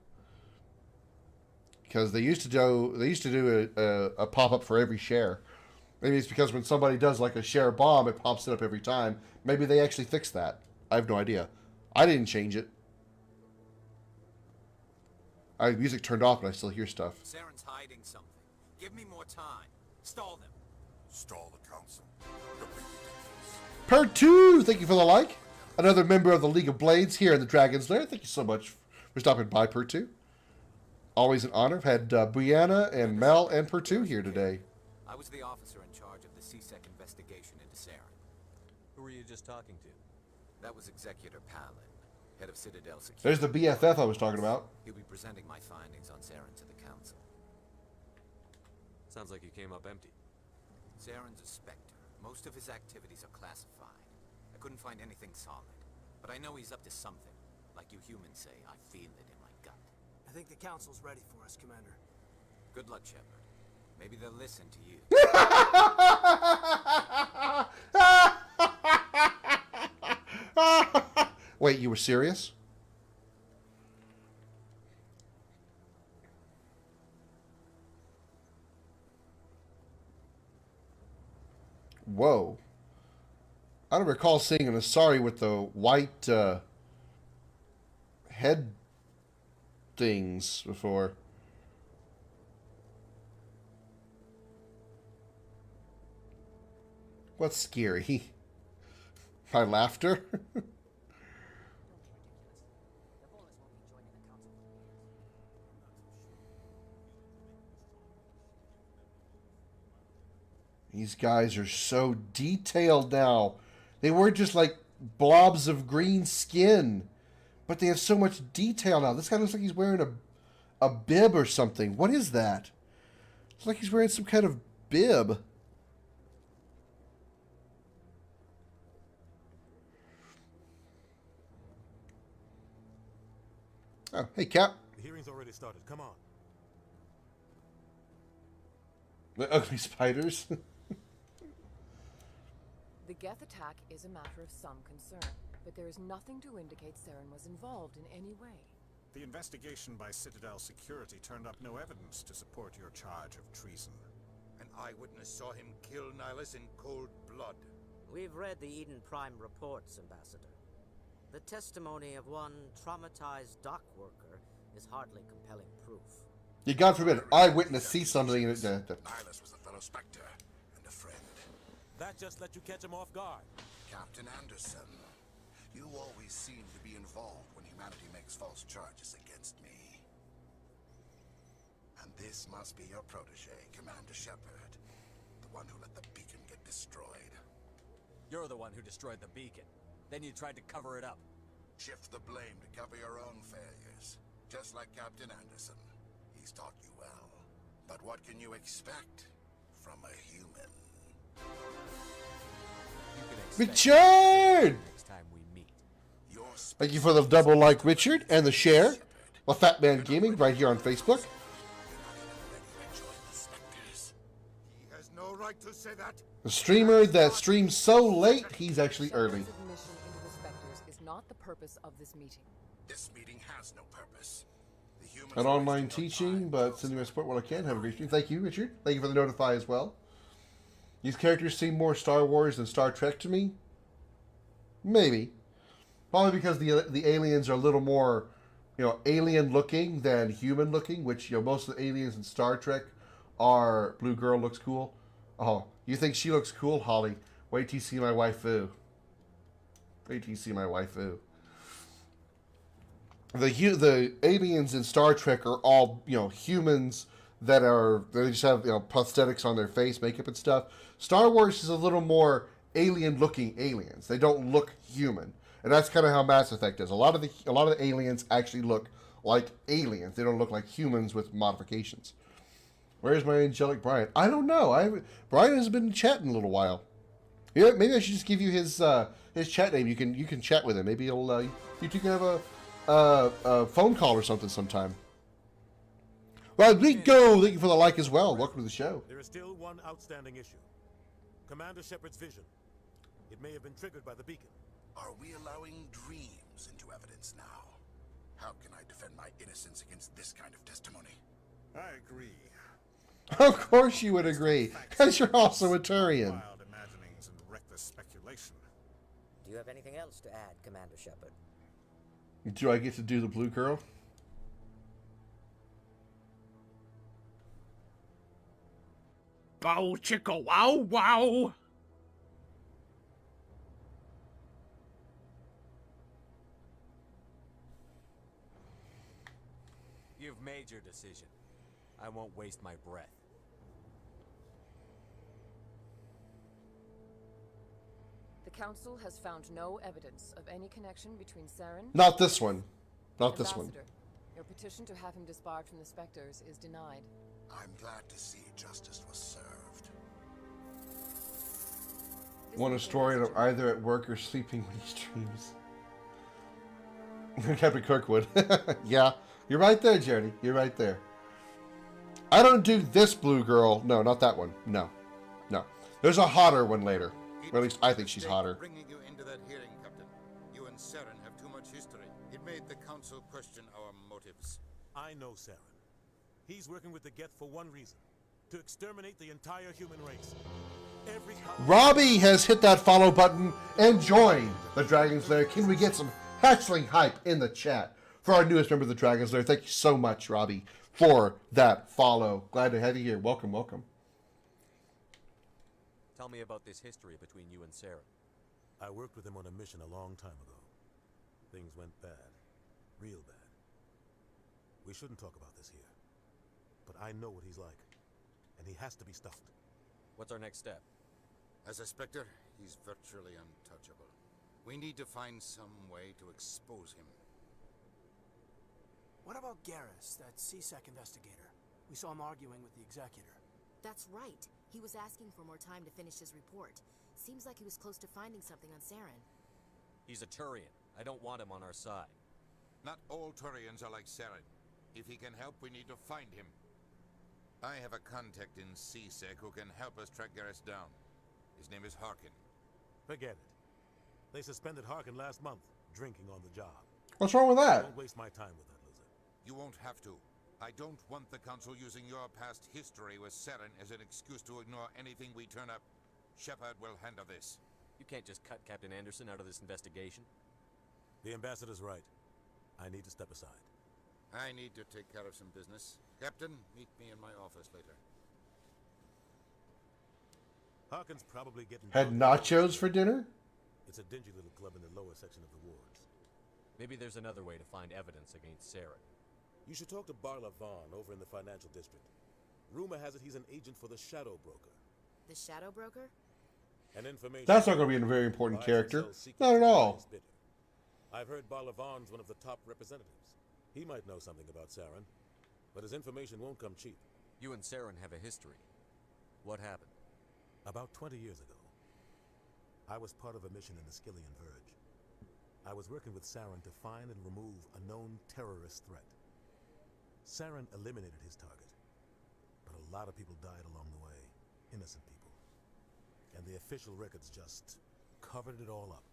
A: Because they used to do a pop-up for every share. Maybe it's because when somebody does like a share bomb, it pops it up every time. Maybe they actually fixed that. I have no idea. I didn't change it. I have music turned off, but I still hear stuff.
N: Saren's hiding something. Give me more time. Stall them.
P: Stall the council.
A: Per2, thank you for the like. Another member of the League of Blades here in the Dragon's Lair. Thank you so much for stopping by, Per2. Always an honor. I've had Brianna and Mel and Per2 here today.
N: I was the officer in charge of the CSEC investigation into Saren.
B: Who were you just talking to?
N: That was Executor Palin, head of Citadel Security.
A: There's the BFF I was talking about.
N: He'll be presenting my findings on Saren to the council.
B: Sounds like you came up empty.
N: Saren's a Spectre. Most of his activities are classified. I couldn't find anything solid. But I know he's up to something. Like you humans say, I feel it in my gut.
M: I think the council's ready for us, Commander.
N: Good luck, Shepard. Maybe they'll listen to you.
A: Wait, you were serious? Whoa. I don't recall seeing an Asari with the white head things before. What's scary? My laughter? These guys are so detailed now. They weren't just like blobs of green skin, but they have so much detail now. This guy looks like he's wearing a bib or something. What is that? It's like he's wearing some kind of bib. Oh, hey, Cap.
G: The hearing's already started. Come on.
A: The ugly spiders.
T: The Geth attack is a matter of some concern, but there is nothing to indicate Saren was involved in any way.
F: The investigation by Citadel Security turned up no evidence to support your charge of treason.
P: An eyewitness saw him kill Nihilus in cold blood.
S: We've read the Eden Prime reports, Ambassador. The testimony of one traumatized dock worker is hardly compelling proof.
A: You God forbid, an eyewitness sees something and
I: Nihilus was a fellow Spectre and a friend.
V: That just let you catch him off guard.
I: Captain Anderson, you always seem to be involved when humanity makes false charges against me. And this must be your protege, Commander Shepard, the one who let the beacon get destroyed.
B: You're the one who destroyed the beacon. Then you tried to cover it up.
I: Shift the blame to cover your own failures, just like Captain Anderson. He's taught you well. But what can you expect from a human?
A: Richard!
B: Next time we meet.
A: Thank you for the double like, Richard, and the share. Well, Fat Man Gaming right here on Facebook.
P: He has no right to say that.
A: The streamer that streams so late, he's actually early.
T: Submission into the Spectres is not the purpose of this meeting.
I: This meeting has no purpose. The humans
A: An online teaching, but sending my support while I can. Have a great stream. Thank you, Richard. Thank you for the notify as well. These characters seem more Star Wars than Star Trek to me. Maybe. Probably because the aliens are a little more, alien looking than human looking, which, most of the aliens in Star Trek are blue girl looks cool. Oh, you think she looks cool, Holly? Wait till you see my waifu. Wait till you see my waifu. The aliens in Star Trek are all, humans that they just have, prosthetics on their face, makeup and stuff. Star Wars is a little more alien-looking aliens. They don't look human. And that's kind of how Mass Effect is. A lot of the aliens actually look like aliens. They don't look like humans with modifications. Where's my angelic Brian? I don't know. Brian has been chatting a little while. Yeah, maybe I should just give you his chat name. You can chat with him. Maybe he'll you two can have a phone call or something sometime. Well, Rico, thank you for the like as well. Welcome to the show.
G: There is still one outstanding issue. Commander Shepard's vision. It may have been triggered by the beacon.
I: Are we allowing dreams into evidence now? How can I defend my innocence against this kind of testimony?
F: I agree.
A: Of course you would agree, because you're also a Turian.
F: Wild imaginings and reckless speculation.
S: Do you have anything else to add, Commander Shepard?
A: Do I get to do the blue girl?
C: Bow chicka wow wow!
B: You've made your decision. I won't waste my breath.
T: The Council has found no evidence of any connection between Saren...
A: Not this one. Not this one.
T: Ambassador, your petition to have him disbarred from the Spectres is denied.
I: I'm glad to see justice was served.
A: Want a story of either at work or sleeping when he streams. Captain Kirkwood. Yeah, you're right there, Jerry. You're right there. I don't do this blue girl. No, not that one. No. No. There's a hotter one later. Or at least I think she's hotter.
P: Bringing you into that hearing, Captain. You and Saren have too much history. It made the Council question our motives.
G: I know Saren. He's working with the Geth for one reason. To exterminate the entire human race.
A: Robbie has hit that follow button and joined the Dragon's Lair. Can we get some hatchling hype in the chat for our newest member of the Dragon's Lair? Thank you so much, Robbie, for that follow. Glad to have you here. Welcome, welcome.
B: Tell me about this history between you and Saren.
G: I worked with him on a mission a long time ago. Things went bad. Real bad. We shouldn't talk about this here. But I know what he's like. And he has to be stopped.
B: What's our next step?
P: As a Spectre, he's virtually untouchable. We need to find some way to expose him.
M: What about Garrus, that CSEC investigator? We saw him arguing with the Executor.
J: That's right. He was asking for more time to finish his report. Seems like he was close to finding something on Saren.
B: He's a Turian. I don't want him on our side.
P: Not all Turians are like Saren. If he can help, we need to find him. I have a contact in CSEC who can help us track Garrus down. His name is Harkin.
G: Forget it. They suspended Harkin last month, drinking on the job.
A: What's wrong with that?
G: Don't waste my time with that loser.
P: You won't have to. I don't want the Council using your past history with Saren as an excuse to ignore anything we turn up. Shepard will handle this.
K: You can't just cut Captain Anderson out of this investigation.
G: The ambassador's right. I need to step aside.
I: I need to take care of some business. Captain, meet me in my office later.
G: Harkin's probably getting...
A: Had nachos for dinner?
G: It's a dingy little club in the lower section of the wards.
K: Maybe there's another way to find evidence against Saren.
G: You should talk to Barla Vaughn over in the financial district. Rumor has it he's an agent for the Shadow Broker.
J: The Shadow Broker?
G: And information...
A: That's not going to be a very important character. Not at all.
G: I've heard Barla Vaughn's one of the top representatives. He might know something about Saren, but his information won't come cheap.
K: You and Saren have a history. What happened?
G: About 20 years ago, I was part of a mission in the Skillian Verge. I was working with Saren to find and remove a known terrorist threat. Saren eliminated his target, but a lot of people died along the way, innocent people. And the official records just covered it all up.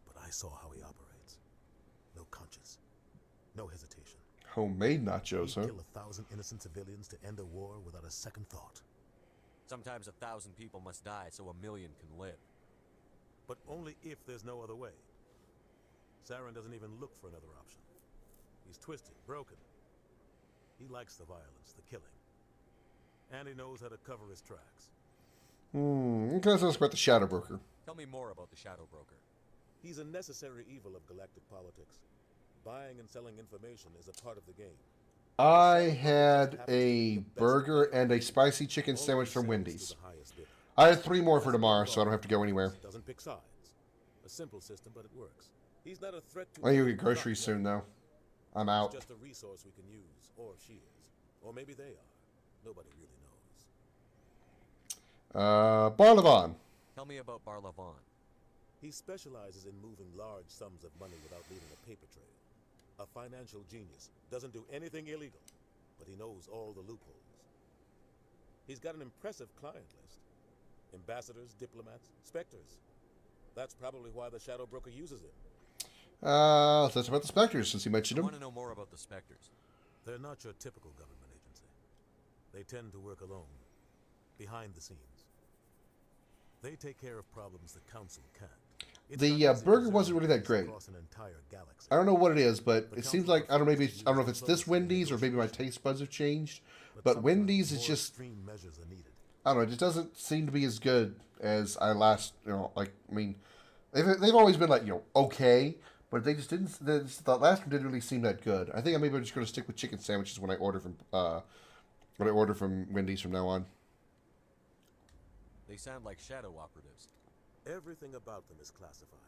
G: But I saw how he operates. No conscience, no hesitation.
A: Homemade nachos,
G: He'd
A: huh?
G: kill 1,000 innocent civilians to end a war without a second thought.
K: Sometimes 1,000 people must die so 1,000,000 can live.
G: But only if there's no other way. Saren doesn't even look for another option. He's twisted, broken. He likes the violence, the killing. And he knows how to cover his tracks.
A: Okay, let's talk about the Shadow Broker.
K: Tell me more about the Shadow Broker.
G: He's a necessary evil of galactic politics. Buying and selling information is a part of the game.
A: I had a burger and a spicy chicken sandwich from Wendy's. I had 3 more for tomorrow, so I don't have to go anywhere.
G: Doesn't pick sides. A simple system, but it works. He's not a threat to...
A: I need to get groceries soon, though. I'm out.
G: He's just a resource we can use, or she is. Or maybe they are. Nobody really knows.
A: Barlavon.
K: Tell me about Barla Vaughn.
G: He specializes in moving large sums of money without leaving a paper trail. A financial genius. Doesn't do anything illegal, but he knows all the loopholes. He's got an impressive client list. Ambassadors, diplomats, specters. That's probably why the Shadow Broker uses him.
A: Let's talk about the Spectres, since you mentioned
K: I
A: them.
K: want to know more about the Spectres.
G: They're not your typical government agency. They tend to work alone, behind the scenes. They take care of problems the Council can't.
A: The burger wasn't really that great. I don't know what it is, but it seems like I don't know if it's this Wendy's or maybe my taste buds have changed. But Wendy's is just, I don't know, it just doesn't seem to be as good as I last, they've always been okay, but they just didn't. The last one didn't really seem that good. I think I'm maybe just going to stick with chicken sandwiches when I order from Wendy's from now on.
K: They sound like shadow operatives.
G: Everything about them is classified.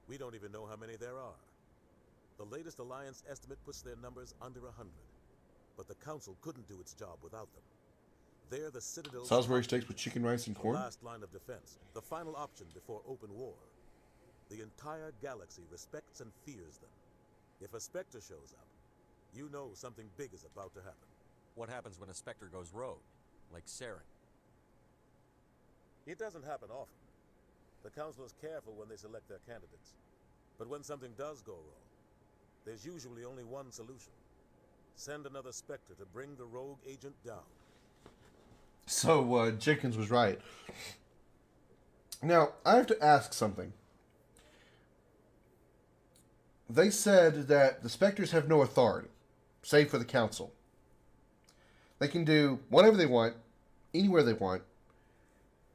G: We don't even know how many there are. The latest Alliance estimate puts their numbers under 100. But the Council couldn't do its job without them. They're the Citadel's...
A: Salisbury steaks with chicken, rice, and corn?
G: The last line of defense. The final option before open war. The entire galaxy respects and fears them. If a Spectre shows up, you know something big is about to happen.
K: What happens when a Spectre goes rogue? Like Saren?
G: It doesn't happen often. The Council is careful when they select their candidates. But when something does go wrong, there's usually only one solution. Send another Spectre to bring the rogue agent down.
A: So, Jenkins was right. Now, I have to ask something. They said that the Spectres have no authority, save for the Council. They can do whatever they want, anywhere they want,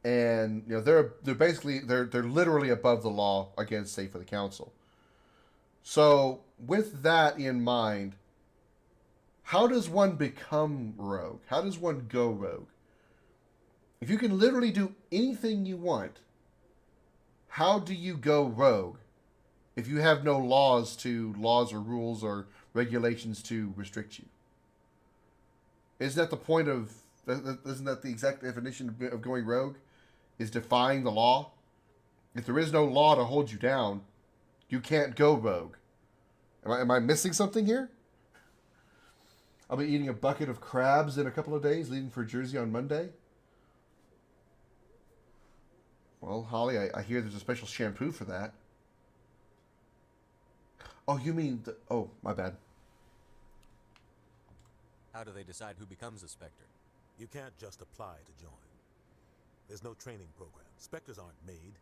A: and they're literally above the law, again, save for the Council. So, with that in mind, how does one become rogue? How does one go rogue? If you can literally do anything you want, how do you go rogue if you have no laws or rules or regulations to restrict you? Isn't that the point of... Isn't that the exact definition of going rogue? Is defying the law? If there is no law to hold you down, you can't go rogue. Am I missing something here? I'll be eating a bucket of crabs in a couple of days, leaving for Jersey on Monday. Well, Holly, I hear there's a special shampoo for that. Oh, you mean... oh, my bad.
K: How do they decide who becomes a Spectre?
G: You can't just apply to join. There's no training program. Spectres aren't made.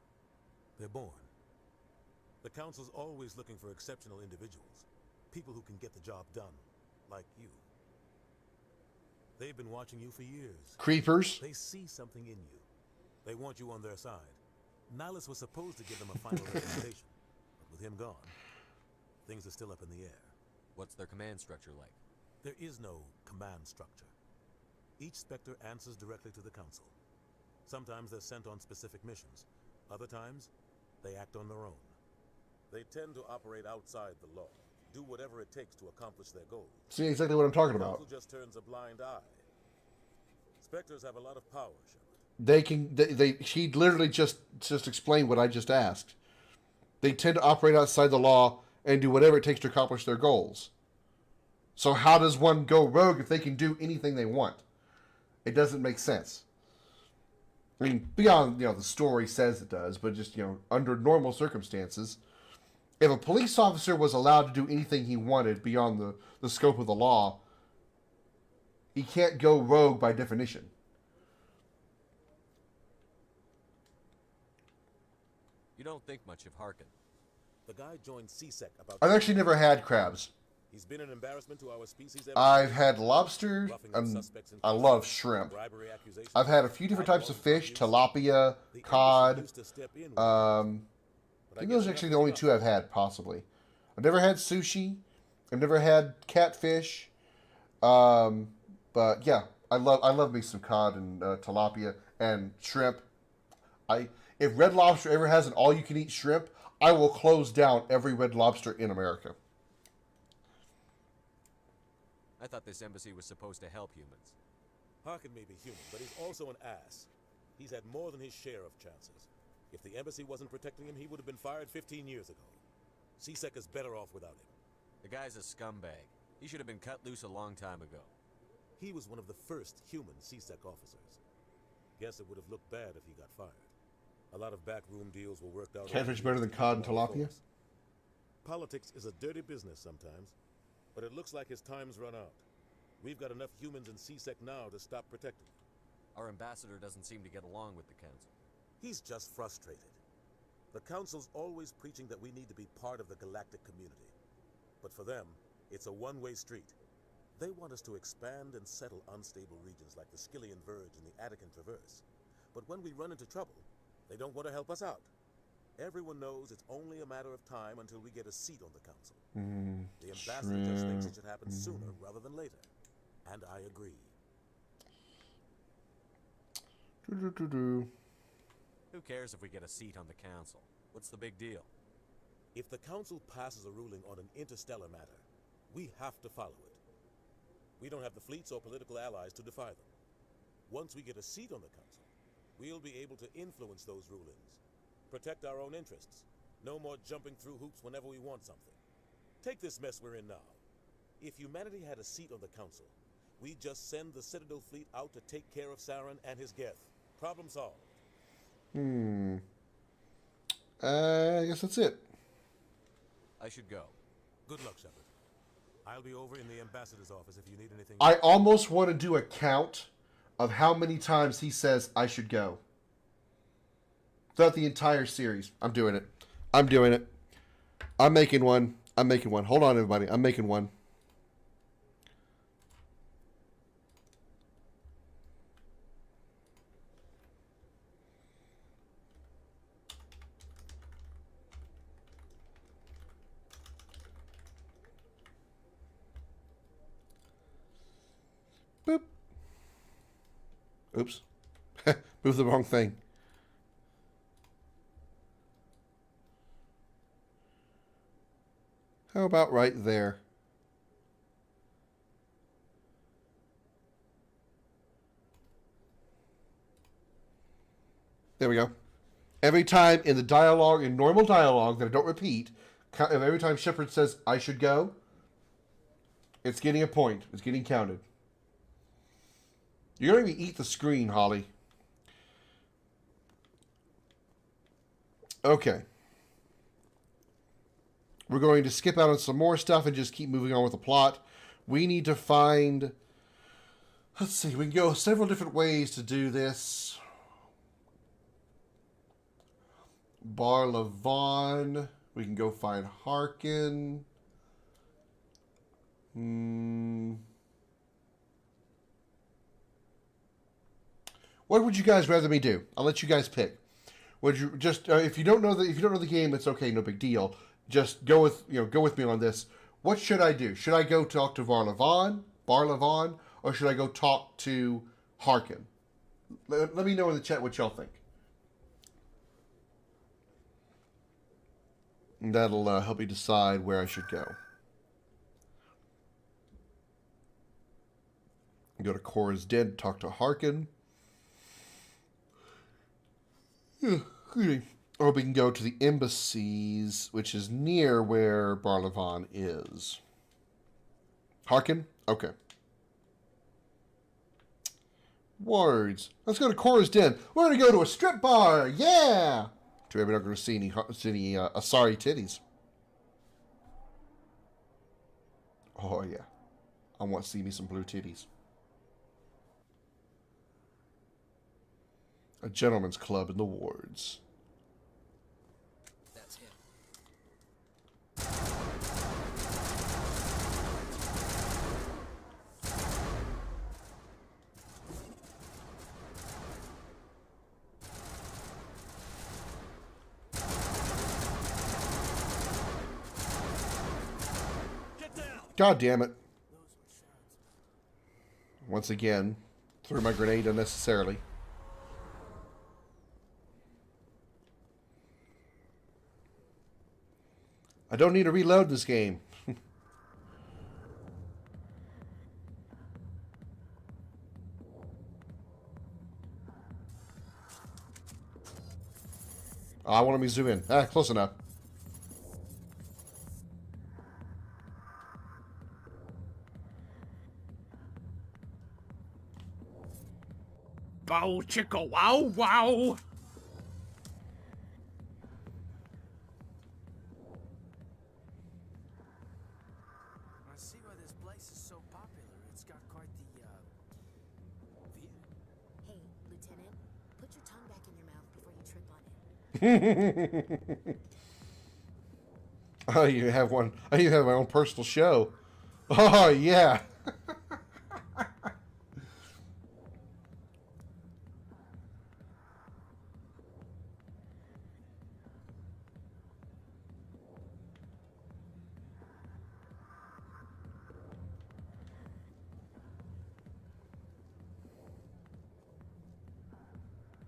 G: They're born. The Council's always looking for exceptional individuals. People who can get the job done. Like you. They've been watching you for years.
A: Creepers.
G: They see something in you. They want you on their side. Nihilus was supposed to give them a final recommendation. But with him gone, things are still up in the air.
K: What's their command structure like?
G: There is no command structure. Each Spectre answers directly to the Council. Sometimes they're sent on specific missions. Other times, they act on their own. They tend to operate outside the law, do whatever it takes to accomplish their goals.
A: See exactly what I'm talking
G: The
A: about.
G: Council just turns a blind eye. Spectres have a lot of power, Shepard.
A: They can. She literally just explained what I just asked. They tend to operate outside the law and do whatever it takes to accomplish their goals. So how does one go rogue if they can do anything they want? It doesn't make sense. I mean, beyond, the story says it does, but just, under normal circumstances, if a police officer was allowed to do anything he wanted beyond the scope of the law, he can't go rogue by definition.
K: You don't think much of Harkin.
G: The guy joined CSEC about...
A: I've actually never had crabs.
G: He's been an embarrassment to our species.
A: I've had lobster, and I love shrimp. I've had a few different types of fish, tilapia, cod. I think those are actually the only two I've had, possibly. I've never had sushi. I've never had catfish. But yeah, I love me some cod and tilapia and shrimp. If Red Lobster ever has an all-you-can-eat shrimp, I will close down every Red Lobster in America.
K: I thought this embassy was supposed to help humans.
G: Harkin may be human, but he's also an ass. He's had more than his share of chances. If the embassy wasn't protecting him, he would have been fired 15 years ago. CSEC is better off without him.
K: The guy's a scumbag. He should have been cut loose a long time ago.
G: He was one of the first human CSEC officers. Guess it would have looked bad if he got fired. A lot of backroom deals were worked out.
A: Catfish better than cod and tilapia?
G: Politics is a dirty business sometimes, but it looks like his time's run out. We've got enough humans in CSEC now to stop protecting him.
K: Our ambassador doesn't seem to get along with the Council.
G: He's just frustrated. The Council's always preaching that we need to be part of the galactic community. But for them, it's a one-way street. They want us to expand and settle unstable regions like the Skillian Verge and the Attican Traverse. But when we run into trouble, they don't want to help us out. Everyone knows it's only a matter of time until we get a seat on the Council. The ambassador just thinks it should happen sooner rather than later. And I agree.
K: Who cares if we get a seat on the Council? What's the big deal?
G: If the Council passes a ruling on an interstellar matter, we have to follow it. We don't have the fleets or political allies to defy them. Once we get a seat on the Council, we'll be able to influence those rulings. Protect our own interests. No more jumping through hoops whenever we want something. Take this mess we're in now. If humanity had a seat on the Council, we'd just send the Citadel fleet out to take care of Saren and his Geth. Problem solved.
A: I guess that's it.
K: I should go.
G: Good luck, Shepard. I'll be over in the ambassador's office if you need anything.
A: I almost want to do a count of how many times he says I should go. Throughout the entire series. I'm doing it. I'm doing it. I'm making one. Hold on, everybody. I'm making one. Boop. Oops. Moved the wrong thing. How about right there? There we go. Every time in the dialogue, in normal dialogue that I don't repeat, every time Shepard says, I should go, It's getting a point. It's getting counted. You're going to eat the screen, Holly. Okay. We're going to skip out on some more stuff and just keep moving on with the plot. We need to find... Let's see. We can go several different ways to do this. Bar Levon. We can go find Harkin. What would you guys rather me do? I'll let you guys pick. Would you just if you don't know the game, it's okay, no big deal. Just go with me on this. What should I do? Should I go talk to Bar Levon, or should I go talk to Harkin? Let me know in the chat what y'all think. And that'll help me decide where I should go. Go to Cora's Den, talk to Harkin. Or we can go to the embassies, which is near where Bar Levon is. Harkin? Okay. Words. Let's go to Cora's Den. We're going to go to a strip bar. Yeah! Too bad we're not going to see any sorry titties. Oh, yeah. I want to see me some blue titties. A gentleman's club in the wards.
N: That's him.
A: God damn it. Once again, threw my grenade unnecessarily. I don't need to reload this game. I want me to zoom in. Close enough.
C: Bow chicka wow wow.
M: I see why this place is so popular. It's got quite the view.
J: Hey, Lieutenant, put your tongue back in your mouth before you trip on it.
A: Oh, you have one. You have my own personal show. Oh, yeah.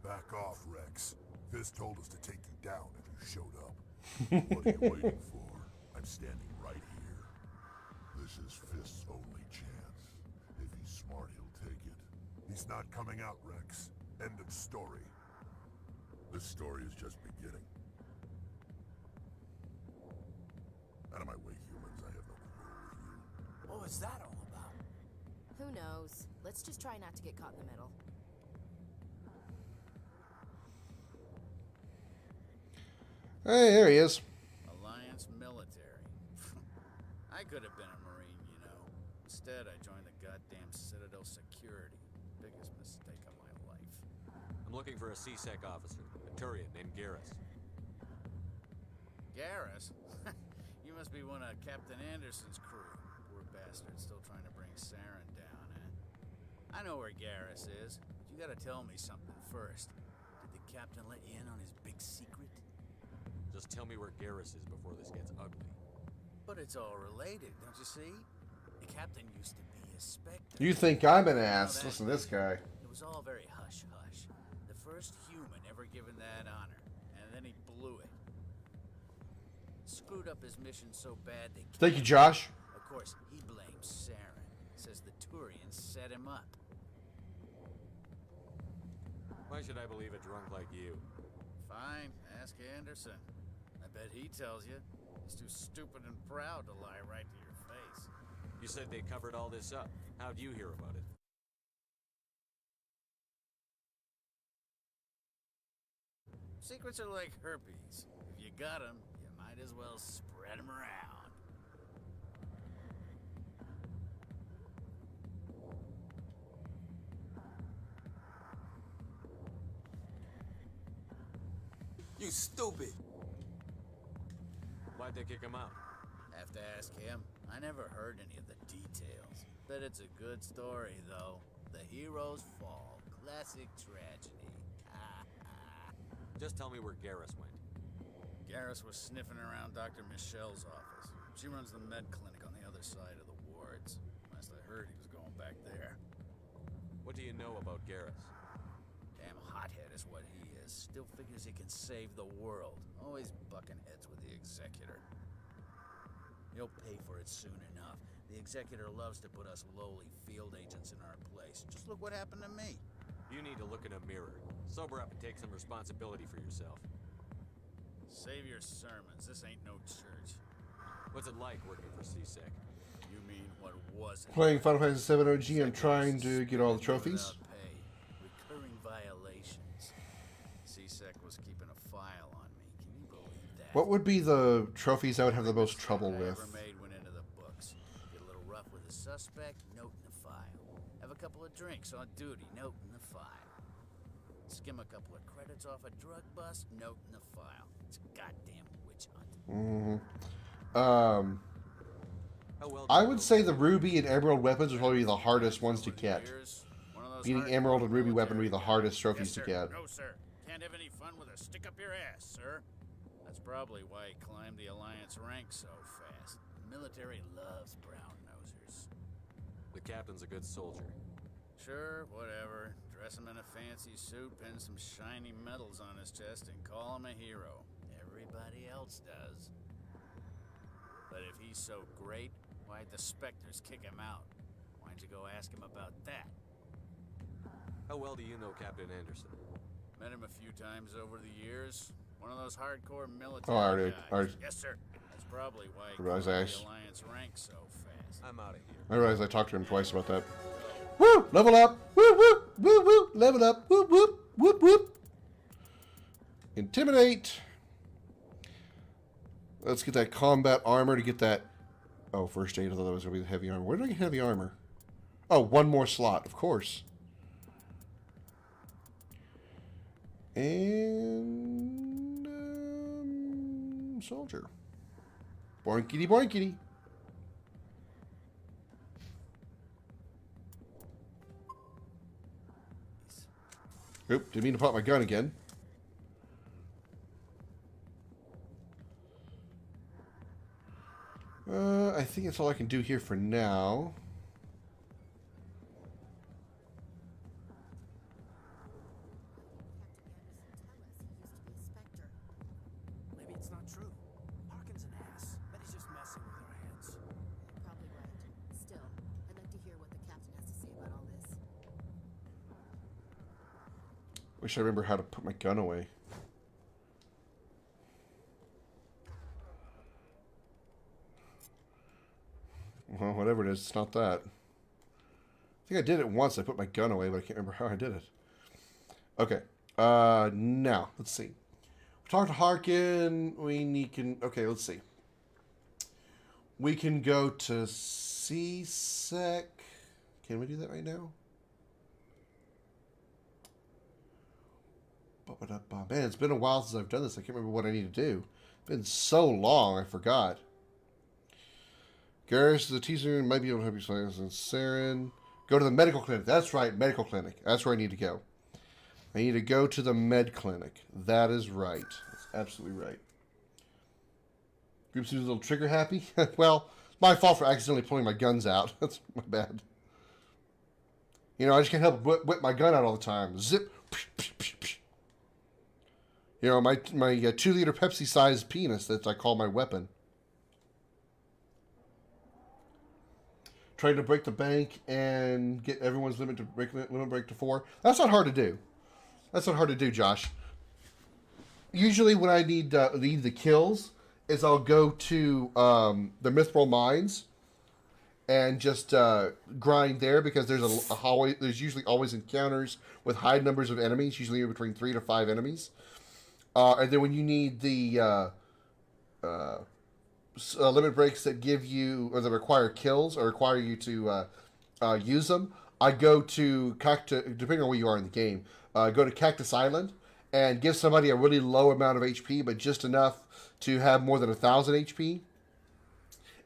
I: Back off, Rex. Fist told us to take you down if you showed up. What are you waiting for? I'm standing right here. This is Fist's only chance. If he's smart, he'll take it. He's not coming out, Rex. End of story. This story is just beginning. Out of my way, humans. I have no quarrel with you.
M: What was that all about?
J: Who knows? Let's just try not to get caught in the middle.
A: Hey, there he is.
L: Alliance military. I could have been a Marine, you know. Instead, I joined the goddamn Citadel security. Biggest mistake of my life.
K: I'm looking for a C-Sec officer, a Turian named Garrus.
L: Garrus? You must be one of Captain Anderson's crew. Poor bastard, still trying to bring Saren down, eh? I know where Garrus is, but you gotta tell me something first. Did the captain let you in on his big secret?
K: Just tell me where Garrus is before this gets ugly.
L: But it's all related, don't you see? The captain used to be a Spectre.
A: You think I'm an ass? Listen to this guy.
L: It was all very hush-hush. The first human ever given that honor, and then he blew it. Screwed up his mission so bad they
A: Thank you, Josh.
L: Of course, he blames Saren. Says the Turians set him up.
K: Why should I believe a drunk like you?
L: Fine, ask Anderson. I bet he tells you. He's too stupid and proud to lie right to your face.
K: You said they covered all this up. How'd you hear about it?
L: Secrets are like herpes. If you got them, you might as well spread them around.
H: You stupid!
K: Why'd they kick him out?
L: Have to ask him. I never heard any of the details. Bet it's a good story, though. The hero's fall. Classic tragedy.
K: Just tell me where Garrus went.
L: Garrus was sniffing around Dr. Michelle's office. She runs the med clinic on the other side of the wards. Last I heard, he was going back there.
K: What do you know about Garrus?
L: Damn hothead is what he is. Still figures he can save the world. Always bucking heads with the Executor. He'll pay for it soon enough. The Executor loves to put us lowly field agents in our place. Just look what happened to me.
K: You need to look in a mirror. Sober up and take some responsibility for yourself.
L: Save your sermons. This ain't no church.
K: What's it like working for CSEC?
L: You mean what was it?
A: Playing Final Fantasy VII OG and trying to get all the trophies.
L: Recurring violations. CSEC was keeping a file on me. Can you believe that?
A: What would be the trophies I would have the most trouble with?
L: Ever made went into the books. Get a little rough with a suspect, note in the file. Have a couple of drinks on duty, note in the file. Skim a couple of credits off a drug bust, note in the file. It's a goddamn witch hunt.
A: I would say the ruby and emerald weapons are probably the hardest ones to get. Beating emerald and ruby weapon would be the hardest trophies to get.
L: No, sir. Can't have any fun with a stick up your ass, sir. That's probably why he climbed the Alliance ranks so fast. The military loves brown nosers.
K: The captain's a good soldier.
L: Sure, whatever. Dress him in a fancy suit, pin some shiny medals on his chest, and call him a hero. Everybody else does. But if he's so great, why'd the Spectres kick him out? Why'd you go ask him about that?
K: How well do you know Captain Anderson?
L: Met him a few times over the years. One of those hardcore military
A: Oh, I
L: guys.
A: already.
L: Yes, sir. That's probably why he
A: realize
L: climbed
A: I-
L: the Alliance ranks so fast.
K: I'm out of here.
A: I realize I talked to him twice about that. Woo! Level up! Woo woo! Woo woo! Level up! Whoop whoop! Whoop whoop! Intimidate! Let's get that combat armor to get that... Oh, first aid. I thought that was going to be the heavy armor. Where did I get heavy armor? Oh, one more slot, of course. And... soldier. Boinkity boinkity. Oop, didn't mean to pop my gun again. I think that's all I can do here for now.
M: Maybe it's not true. Harkin's an ass. Bet he's just messing with our heads.
J: You're probably right. Still, I'd like to hear what the captain has to say about all this.
A: Wish I remember how to put my gun away. Well, whatever it is, it's not that. I think I did it once. I put my gun away, but I can't remember how I did it. Okay. Now, let's see. We talked to Harkin. Okay, let's see. We can go to CSEC. Can we do that right now? Man, it's been a while since I've done this. I can't remember what I need to do. It's been so long, I forgot. Garrus, the teaser, might be able to help you science and Saren. Go to the medical clinic. That's right, medical clinic. That's where I need to go. I need to go to the med clinic. That is right. That's absolutely right. Group seems a little trigger happy. Well, my fault for accidentally pulling my guns out. That's my bad. You know, I just can't help but whip my gun out all the time. Zip. You know, my 2-liter Pepsi-sized penis that I call my weapon. Trying to break the bank and get everyone's limit break to 4. That's not hard to do. That's not hard to do, Josh. Usually when I need the kills is I'll go to the Mithril Mines and just grind there because there's a hallway. There's usually always encounters with high numbers of enemies, usually between 3 to 5 enemies. And then when you need the limit breaks that give you or that require kills or require you to use them, I go to depending on where you are in the game, go to Cactus Island and give somebody a really low amount of HP, but just enough to have more than 1,000 HP,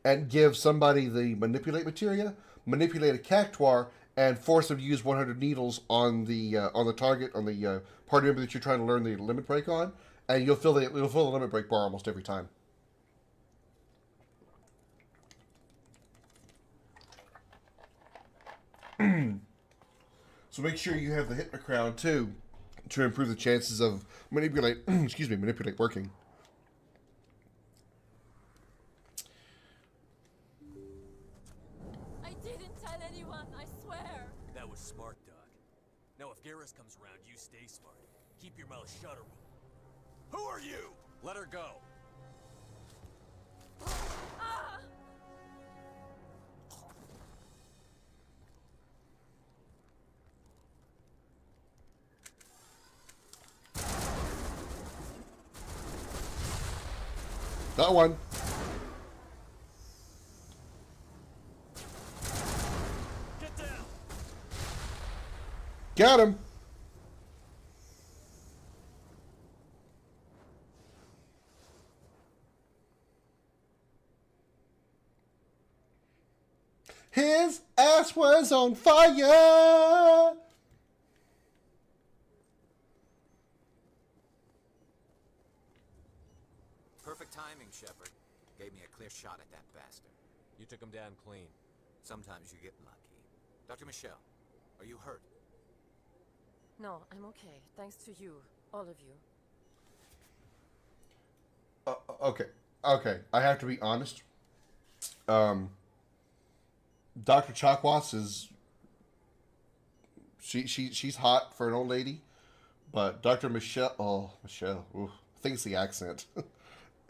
A: and give somebody the manipulate materia, manipulate a cactuar, and force them to use 100 needles on the target on the party member that you're trying to learn the limit break on, and you'll fill the limit break bar almost every time. So make sure you have the Hypno Crown too, to improve the chances of manipulate working.
O: I didn't tell anyone, I swear.
K: That was smart, Doc. Now if Garrus comes around, you stay smart. Keep your mouth shut or we'll... Who are you? Let her go.
O: Ah!
A: That one.
K: Get down.
A: Got him. His ass was on fire.
F: Perfect timing, Shepard. Gave me a clear shot at that bastard.
K: You took him down clean.
F: Sometimes you get lucky. Dr. Michelle, are you hurt?
T: No, I'm okay. Thanks to you. All of you.
A: Okay. I have to be honest. Dr. Chakwas is... She's hot for an old lady. But Dr. Michelle... Oh, Michelle. Ooh, I think it's the accent.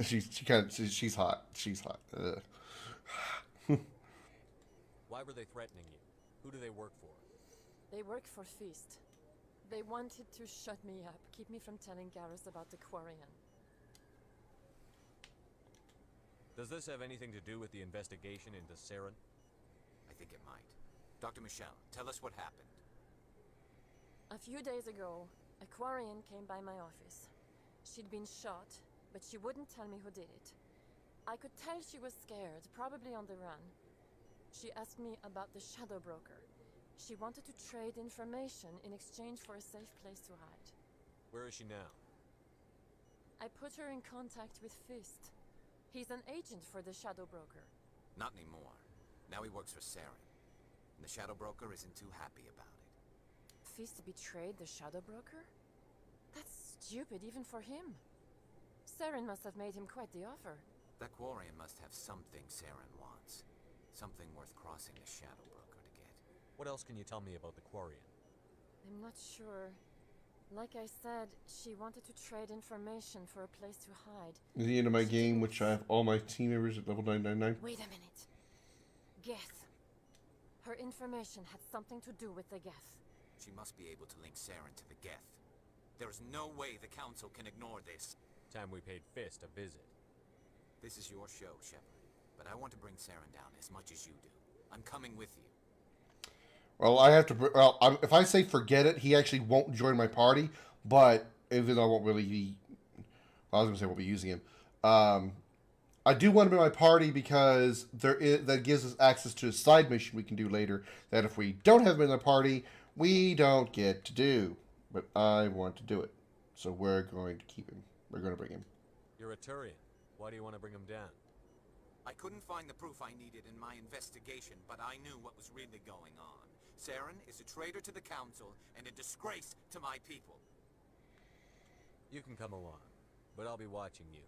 A: She's hot. She's hot.
K: Why were they threatening you? Who do they work for?
T: They work for Feast. They wanted to shut me up, keep me from telling Garrus about the Quarian.
K: Does this have anything to do with the investigation into Saren?
F: I think it might. Dr. Michelle, tell us what happened.
T: A few days ago, a Quarian came by my office. She'd been shot, but she wouldn't tell me who did it. I could tell she was scared, probably on the run. She asked me about the Shadow Broker. She wanted to trade information in exchange for a safe place to hide.
K: Where is she now?
T: I put her in contact with Fist. He's an agent for the Shadow Broker.
F: Not anymore. Now he works for Saren. And the Shadow Broker isn't too happy about it.
T: Fist betrayed the Shadow Broker? That's stupid even for him. Saren must have made him quite the offer.
F: That Quarian must have something Saren wants. Something worth crossing the Shadow Broker to get.
K: What else can you tell me about the Quarian?
T: I'm not sure. Like I said, she wanted to trade information for a place to hide.
A: At the end of my game, which I have all my team members at level 999.
T: Wait a minute. Geth. Her information had something to do with the Geth.
F: She must be able to link Saren to the Geth. There is no way the Council can ignore this.
K: Time we paid Fist a visit.
F: This is your show, Shepard. But I want to bring Saren down as much as you do. I'm coming with you.
A: Well, I have to... Well, if I say forget it, he actually won't join my party. But even though I won't really be... Well, I was going to say I won't be using him. I do want him in my party because that gives us access to a side mission we can do later. That if we don't have him in the party, we don't get to do. But I want to do it. So we're going to keep him. We're going to bring him.
K: You're a Turian. Why do you want to bring him down?
F: I couldn't find the proof I needed in my investigation, but I knew what was really going on. Saren is a traitor to the Council and a disgrace to my people.
K: You can come along, but I'll be watching you.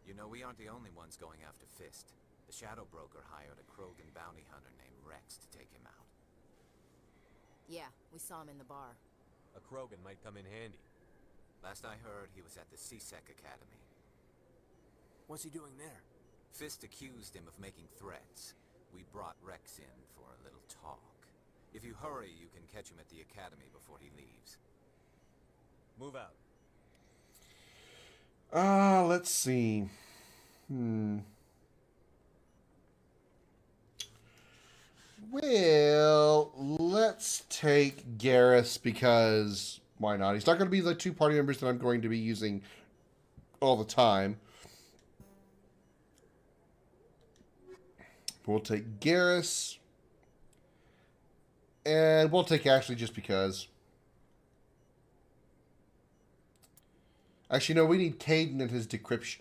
F: You know, we aren't the only ones going after Fist. The Shadow Broker hired a Krogan bounty hunter named Rex to take him out.
J: Yeah, we saw him in the bar.
K: A Krogan might come in handy.
F: Last I heard, he was at the C-Sec Academy.
M: What's he doing there?
F: Fist accused him of making threats.
E: We brought Rex in for a little talk. If you hurry, you can catch him at the academy before he leaves.
K: Move out.
A: Let's see. Well, let's take Garrus because why not? He's not going to be the two party members that I'm going to be using all the time. We'll take Garrus. And we'll take Ashley just because. Actually, no, we need Caden and his decryption.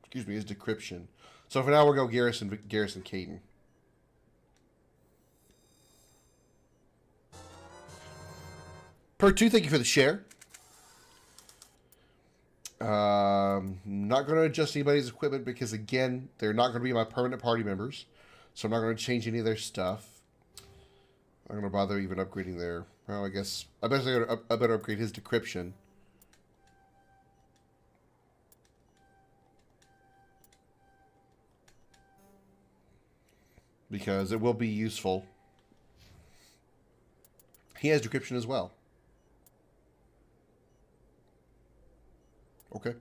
A: Excuse me, his decryption. So for now, we'll go Garrus and Caden. Per2, thank you for the share. Not going to adjust anybody's equipment because, again, they're not going to be my permanent party members. So I'm not going to change any of their stuff. I'm not going to bother even upgrading their... Well, I guess... I better upgrade his decryption. Because it will be useful. He has decryption as well. Okay.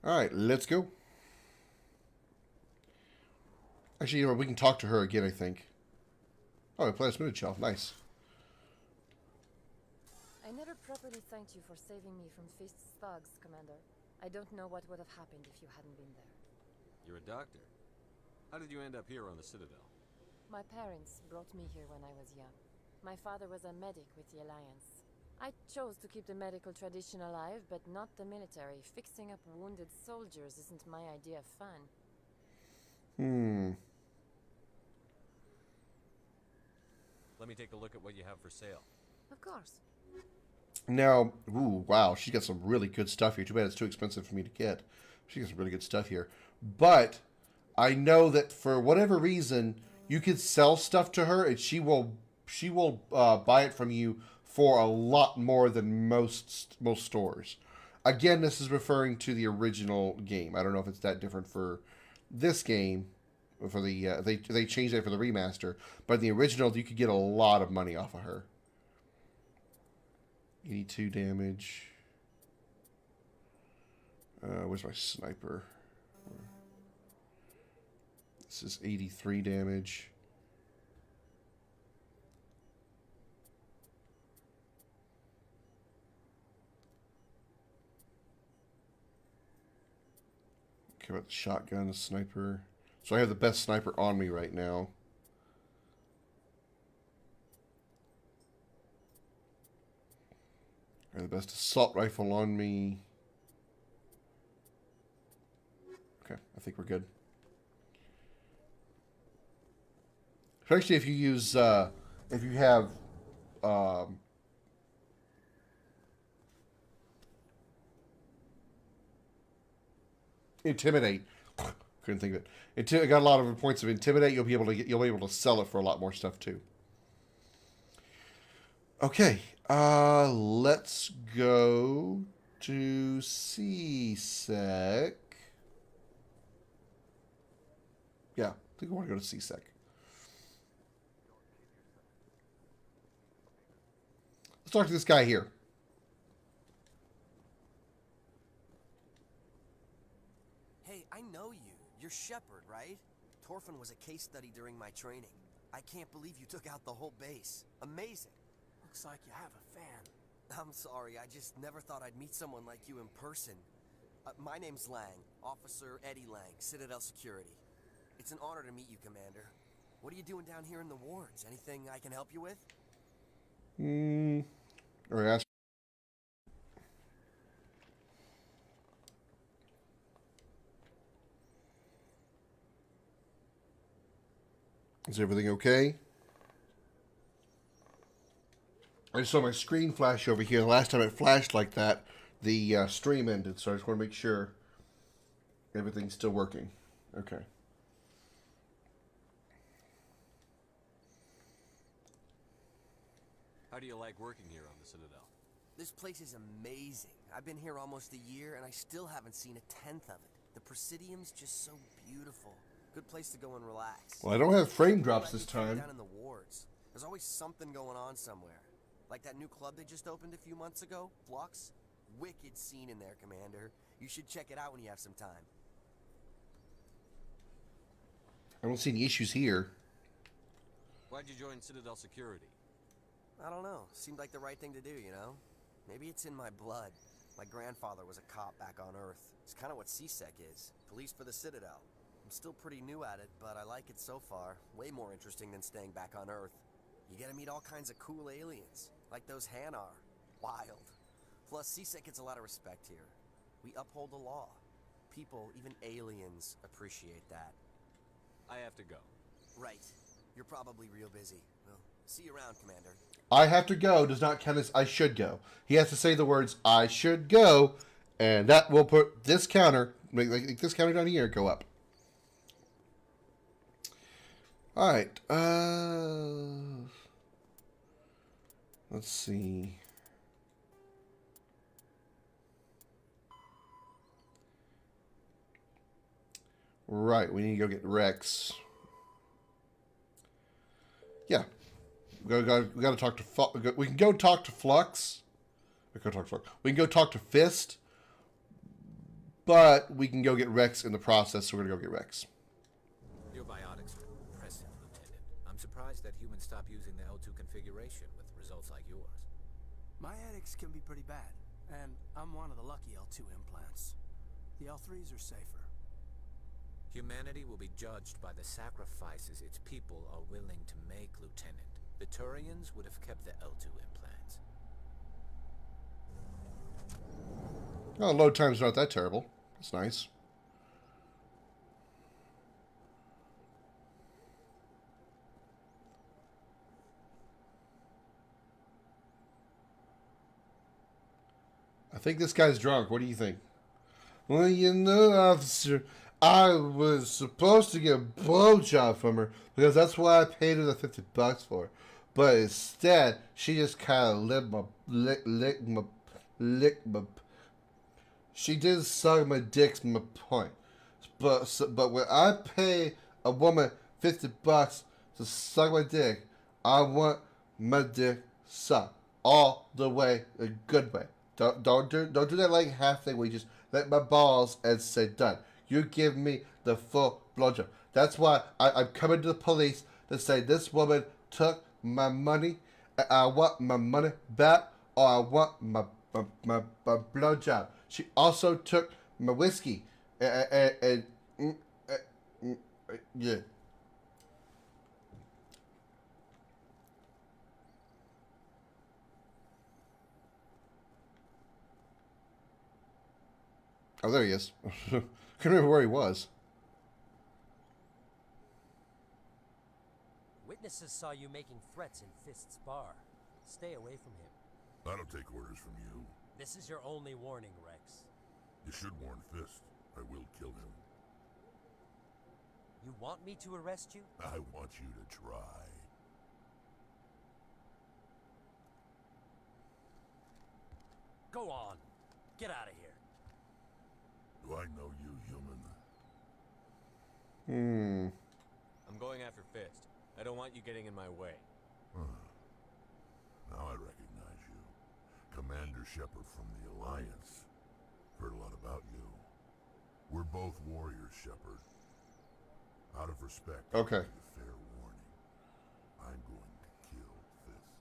A: All right, let's go. Actually, you know, we can talk to her again, I think. Oh, I play a smooth child. Nice.
T: I never properly thanked you for saving me from Fist's thugs, Commander. I don't know what would have happened if you hadn't been there.
B: You're a doctor. How did you end up here on the Citadel?
T: My parents brought me here when I was young. My father was a medic with the Alliance. I chose to keep the medical tradition alive, but not the military. Fixing up wounded soldiers isn't my idea of fun.
B: Let me take a look at what you have for sale.
T: Of course.
A: Now, ooh, wow, she's got some really good stuff here. Too bad it's too expensive for me to get. She got some really good stuff here. But I know that for whatever reason, you could sell stuff to her, and she will buy it from you for a lot more than most stores. Again, this is referring to the original game. I don't know if it's that different for this game. For the they changed it for the remaster, but in the original, you could get a lot of money off of her. 82 damage. Where's my sniper? This is 83 damage. Okay, about the shotgun, the sniper. So I have the best sniper on me right now. I have the best assault rifle on me. Okay, I think we're good. Especially if you use, if you have, Intimidate. Couldn't think of it. It got a lot of points of Intimidate. You'll be able to sell it for a lot more stuff too. Okay, let's go to CSEC. Yeah, I think I want to go to CSEC. Let's talk to this guy here.
Q: Hey, I know you. You're Shepard, right? Torfin was a case study during my training. I can't believe you took out the whole base. Amazing.
M: Looks like you have a fan.
Q: I'm sorry, I just never thought I'd meet someone like you in person. My name's Lang, Officer Eddie Lang, Citadel Security. It's an honor to meet you, Commander. What are you doing down here in the wards? Anything I can help you with?
A: Or ask. Is everything okay? I just saw my screen flash over here. The last time it flashed like that, the stream ended. So I just want to make sure everything's still working. Okay.
B: How How do you like working here on the Citadel?
Q: This place is amazing. I've been here almost a year, and I still haven't seen a tenth of it. The Presidium's just so beautiful. Good place to go and relax.
A: Well, I don't have frame drops this time.
Q: Down in the wards. There's always something going on somewhere. Like that new club they just opened a few months ago, Flux. Wicked scene in there, Commander. You should check it out when you have some time.
A: I don't see any issues here.
B: Why'd you join Citadel Security?
Q: I don't know. Seemed like the right thing to do, you know? Maybe it's in my blood. My grandfather was a cop back on Earth. It's kind of what CSEC is. Police for the Citadel. I'm still pretty new at it, but I like it so far. Way more interesting than staying back on Earth. You get to meet all kinds of cool aliens, like those Hanar. Wild. Plus, CSEC gets a lot of respect here. We uphold the law. People, even aliens, appreciate that.
B: I have to go.
Q: Right. You're probably real busy. Well, see you around, Commander.
A: I have to go does not count as I should go. He has to say the words I should go, and that will put this counter, make this counter down here, go up. All right. Let's see. Right, we need to go get Rex. Yeah, we got to talk to. We can go talk to Flux. We can go talk to Fist, but we can go get Rex in the process. So we're gonna go get Rex.
E: Your biotics are impressive, Lieutenant. I'm surprised that humans stopped using the L2 configuration with results like yours.
M: My edicts can be pretty bad, and I'm one of the lucky L2 implants. The L3s are safer.
E: Humanity will be judged by the sacrifices its people are willing to make, Lieutenant. The Turians would have kept the L2 implants.
A: Oh, load time's not that terrible. That's nice. I think this guy's drunk. What do you think? Well, you know, officer, I was supposed to get a blowjob from her because that's what I paid her the $50 for. But instead, she just kind of licked my. She did suck my dick's my point. But when I pay a woman $50 to suck my dick, I want my dick sucked all the way, a good way. Don't do that like half thing where you just let my balls and say done. You give me the full blowjob. That's why I'm coming to the police to say this woman took my money. I want my money back, or I want my blowjob. She also took my whiskey. Yeah. Oh, there he is. Couldn't remember where he was.
D: Witnesses saw you making threats in Fist's bar. Stay away from him.
I: I don't take orders from you.
D: This is your only warning, Rex.
I: You should warn Fist. I will kill him.
D: You want me to arrest you?
I: I want you to try.
D: Go on. Get out of here.
I: Do I know you, human?
B: I'm going after Fist. I don't want you getting in my way.
I: Now I recognize you. Commander Shepard from the Alliance. Heard a lot about you. We're both warriors, Shepard. Out of respect,
A: okay.
I: I'll give you fair warning. I'm going to kill Fist.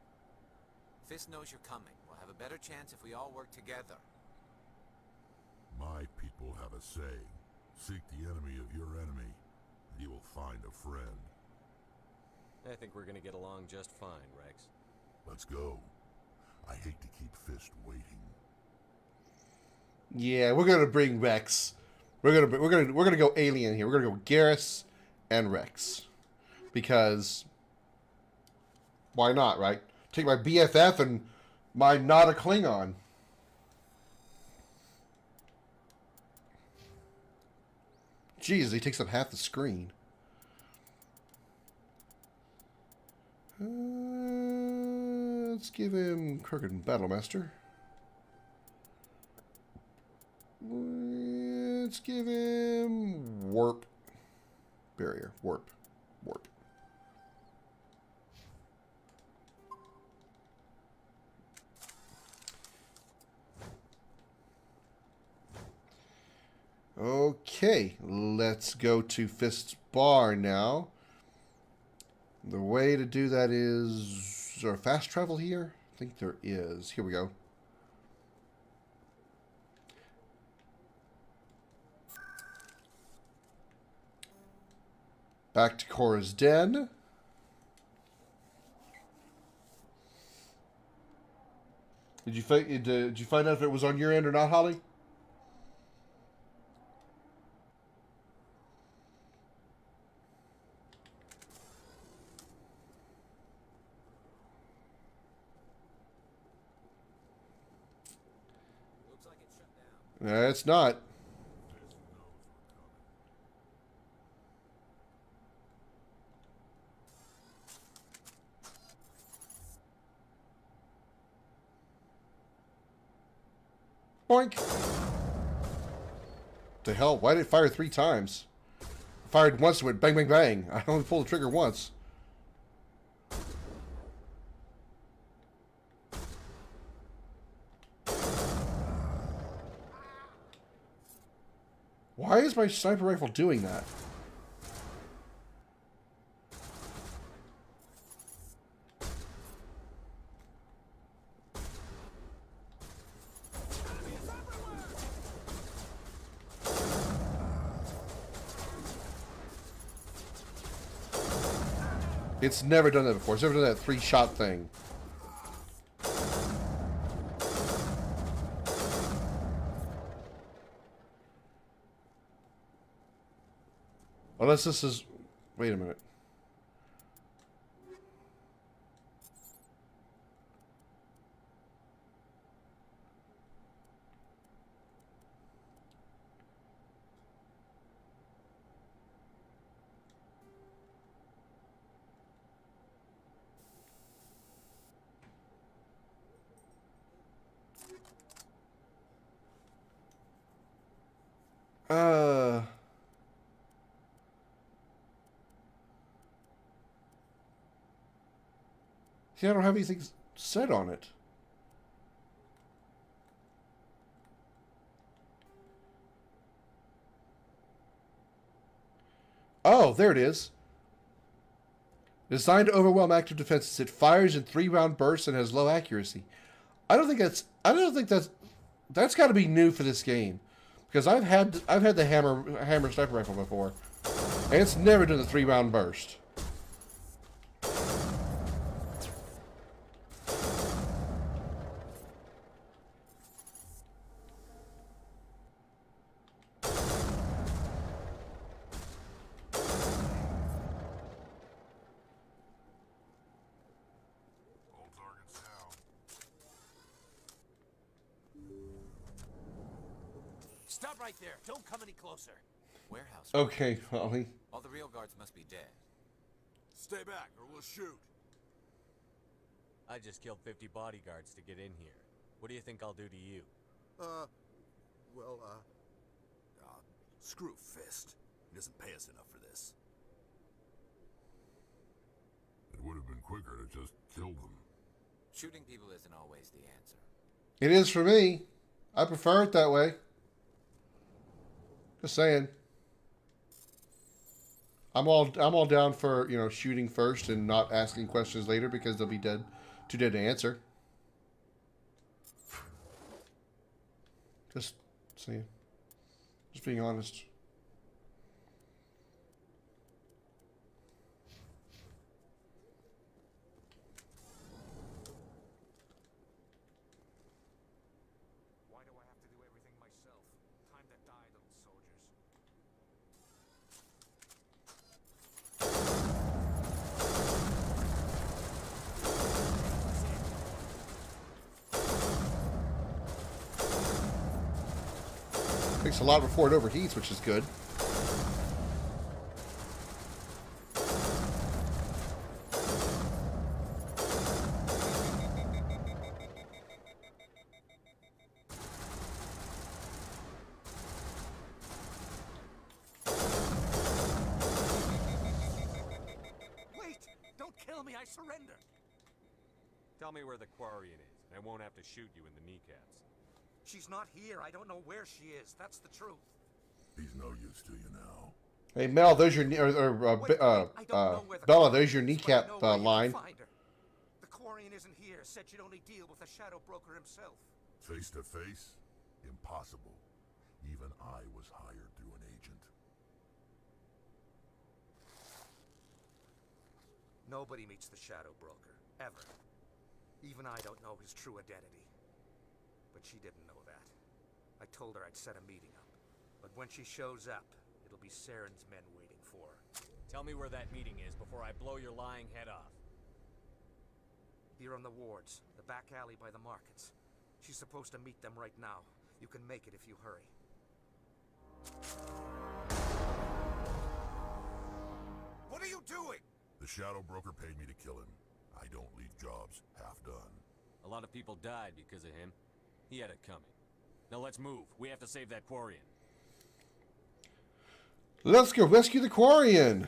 E: Fist knows you're coming. We'll have a better chance if we all work together.
I: My people have a saying. Seek the enemy of your enemy, and you will find a friend.
B: I think we're gonna get along just fine, Rex.
I: Let's go. I hate to keep Fist waiting.
A: Yeah, we're gonna bring Rex. We're gonna go alien here. We're gonna go Garrus and Rex, because why not, right? Take my BFF and my not a Klingon. Jeez, he takes up half the screen. Let's Let's give him Crooked Battlemaster. Let's give him Warp. Barrier. Warp. Warp. Okay, let's go to Fist's Bar now. The way to do that is there fast travel here? I think there is. Here we go. Back to Cora's den. Did you find out if it was on your end or not, Holly? It's not. Boink. The hell? Why did it fire 3 times? I fired once, it went bang, bang, bang. I only pulled the trigger once. Why is my sniper rifle doing that? It's never done that before. It's never done that 3-shot thing. Unless this is... Wait a minute. See, I don't have anything said on it. Oh, there it is. Designed to overwhelm active defenses, it fires in 3-round bursts and has low accuracy. I don't think that's got to be new for this game, because I've had the hammer sniper rifle before, and it's never done the 3-round burst.
K: Stop right there. Don't come any closer.
B: Warehouse.
A: Okay, Holly.
B: All the real guards must be dead.
K: Stay back or we'll shoot.
B: I just killed 50 bodyguards to get in here. What do you think I'll do to you?
K: Screw Fist. He doesn't pay us enough for this.
I: It would have been quicker to just kill them.
B: Shooting people isn't always the answer.
A: It is for me. I prefer it that way. Just saying. I'm all down for, you know, shooting first and not asking questions later because they'll be dead, too dead to answer. Just saying. Just being honest.
K: Why do I have to do everything myself? Time to die, little soldiers.
A: Takes a lot before it overheats, which is good.
K: surrender.
B: Tell me where the Quarian is, and I won't have to shoot you in the kneecaps.
K: She's not here. I don't know where she is. That's the truth.
I: He's no use to you now.
A: Hey Mel, there's your Bella. There's your kneecap line.
K: The Quarian isn't here. Said she'd only deal with the Shadow Broker himself.
I: Face to face? Impossible. Even I was hired through an agent.
K: Nobody meets the Shadow Broker, ever. Even I don't know his true identity. But she didn't know that. I told her I'd set a meeting up. But when she shows up, it'll be Saren's men waiting for her.
B: Tell me where that meeting is before I blow your lying head off.
K: Here on the wards, the back alley by the markets. She's supposed to meet them right now. You can make it if you hurry. What are you doing?
I: The Shadow Broker paid me to kill him. I don't leave jobs half done.
B: A lot of people died because of him. He had it coming. Now let's move. We have to save that Quarian.
A: Let's go rescue the Quarian.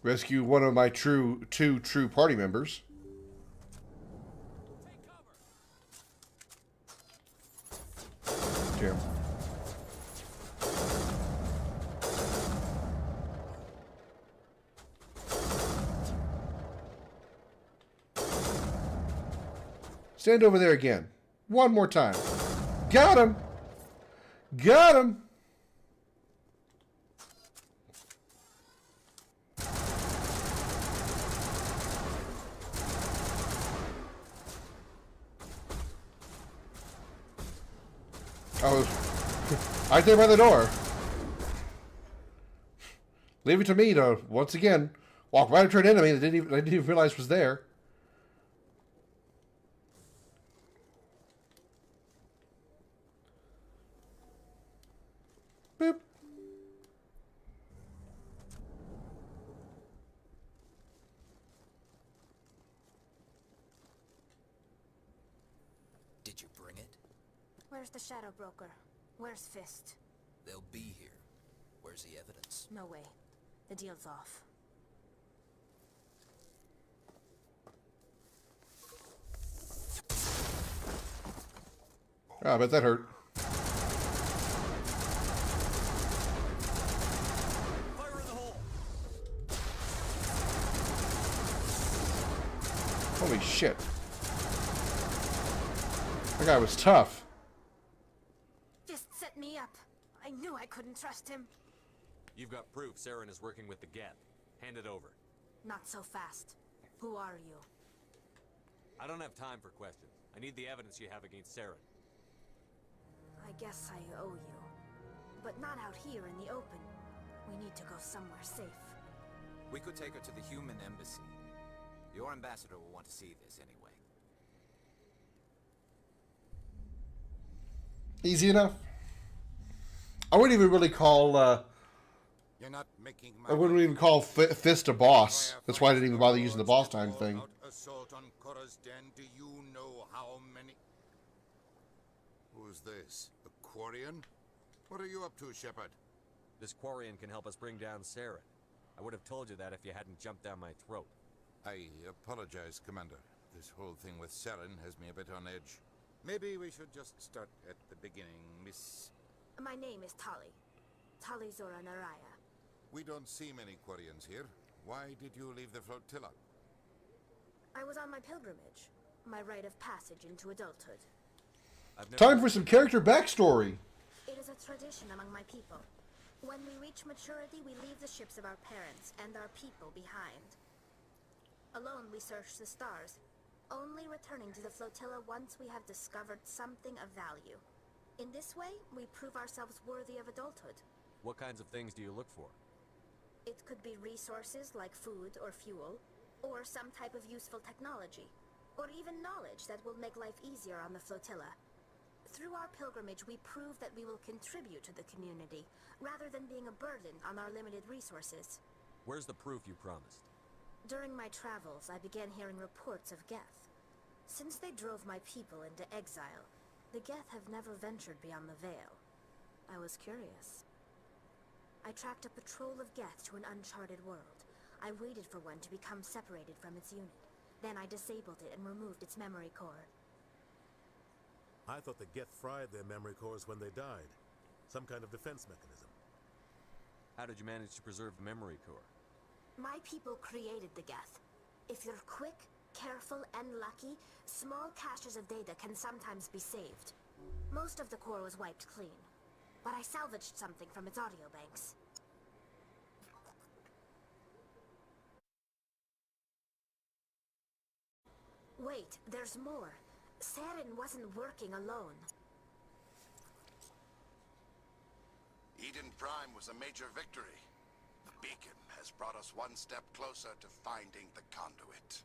A: Rescue one of my two true party members. Damn. Stand over there again. One more time. Got him. Got him. I was right there by the door. Leave it to me to, once again, walk right up to an enemy that I didn't even realize was there. Boop.
R: Did you bring it?
J: Where's the Shadow Broker? Where's Fist?
R: They'll be here. Where's the evidence?
J: No way. The deal's off.
A: Oh, I bet that hurt.
K: Fire in the hole.
A: Holy shit. That guy was tough.
J: Fist set me up. I knew I couldn't trust him.
B: You've got proof Saren is working with the Geth. Hand it over.
J: Not so fast. Who are you?
B: I don't have time for questions. I need the evidence you have against Saren.
J: I guess I owe you. But not out here in the open. We need to go somewhere safe.
R: We could take her to the human embassy. Your ambassador will want to see this anyway.
A: Easy enough. I wouldn't even really call,
P: You're not making my
A: I wouldn't even call Fist a boss. That's why I didn't even bother using the boss time thing.
P: Assault on Korra's den. Do you know how many? Who's this? A Quarian? What are you up to, Shepard?
B: This Quarian can help us bring down Saren. I would have told you that if you hadn't jumped down my throat.
P: I apologize, Commander. This whole thing with Saren has me a bit on edge. Maybe we should just start at the beginning, Miss...
J: My name is Tali. Tali Zora Naraya.
P: We don't see many Quarians here. Why did you leave the flotilla?
J: I was on my pilgrimage. My rite of passage into adulthood.
A: Time for some character backstory.
J: It is a tradition among my people. When we reach maturity, we leave the ships of our parents and our people behind. Alone, we search the stars, only returning to the flotilla once we have discovered something of value. In this way, we prove ourselves worthy of adulthood.
B: What kinds of things do you look for?
J: It could be resources like food or fuel, or some type of useful technology, or even knowledge that will make life easier on the flotilla. Through our pilgrimage, we prove that we will contribute to the community, rather than being a burden on our limited resources.
B: Where's the proof you promised?
J: During my travels, I began hearing reports of Geth. Since they drove my people into exile, the Geth have never ventured beyond the Veil. I was curious. I tracked a patrol of Geth to an uncharted world. I waited for one to become separated from its unit. Then I disabled it and removed its memory core.
G: I thought the Geth fried their memory cores when they died. Some kind of defense mechanism.
B: How did you manage to preserve the memory core?
J: My people created the Geth. If you're quick, careful, and lucky, small caches of data can sometimes be saved. Most of the core was wiped clean, but I salvaged something from its audio banks. Wait, there's more. Saren wasn't working alone.
I: Eden Prime was a major victory. The beacon has brought us one step closer to finding the conduit.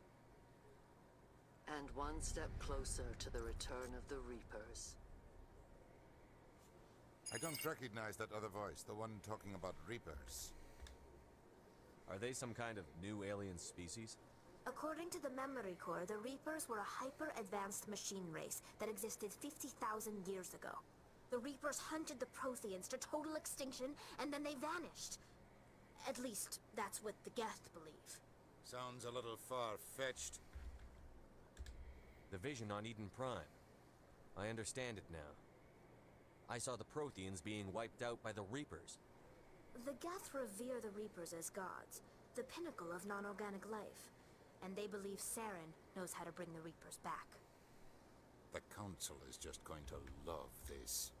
U: And one step closer to the return of the Reapers.
P: I don't recognize that other voice, the one talking about Reapers.
B: Are they some kind of new alien species?
J: According to the memory core, the Reapers were a hyper-advanced machine race that existed 50,000 years ago. The Reapers hunted the Protheans to total extinction, and then they vanished. At least, that's what the Geth believe.
P: Sounds a little far-fetched.
B: The vision on Eden Prime. I understand it now. I saw the Protheans being wiped out by the Reapers.
J: The Geth revere the Reapers as gods, the pinnacle of non-organic life. And they believe Saren knows how to bring the Reapers back.
P: The Council is just going to love this.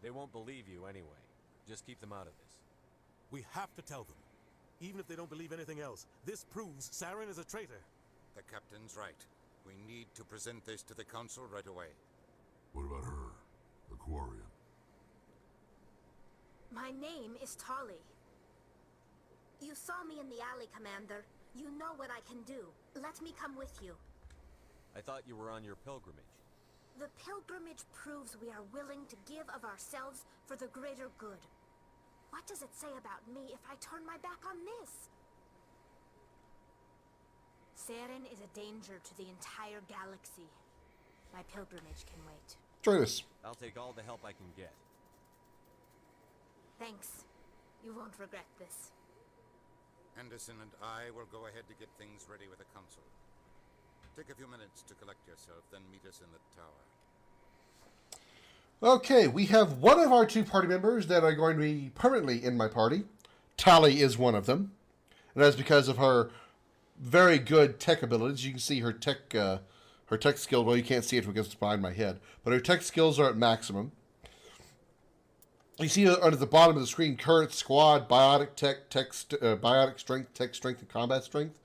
B: They won't believe you anyway. Just keep them out of this.
G: We have to tell them. Even if they don't believe anything else, this proves Saren is a traitor.
P: The Captain's right. We need to present this to the Council right away.
I: What about her? The Quarian?
J: My name is Tali. You saw me in the alley, Commander. You know what I can do. Let me come with you.
B: I thought you were on your pilgrimage.
J: The pilgrimage proves we are willing to give of ourselves for the greater good. What does it say about me if I turn my back on this? Saren is a danger to the entire galaxy. My pilgrimage can wait.
A: Join us.
B: I'll take all the help I can get.
J: Thanks. You won't regret this.
P: Anderson and I will go ahead to get things ready with the Council. Take a few minutes to collect yourself, then meet us in the tower.
A: Okay, we have one of our two party members that are going to be permanently in my party. Tali is one of them. And that's because of her very good tech abilities. You can see her tech skill. Well, you can't see it because it's behind my head. But her tech skills are at maximum. You see under the bottom of the screen, current squad, biotic tech, biotic strength, tech strength, and combat strength.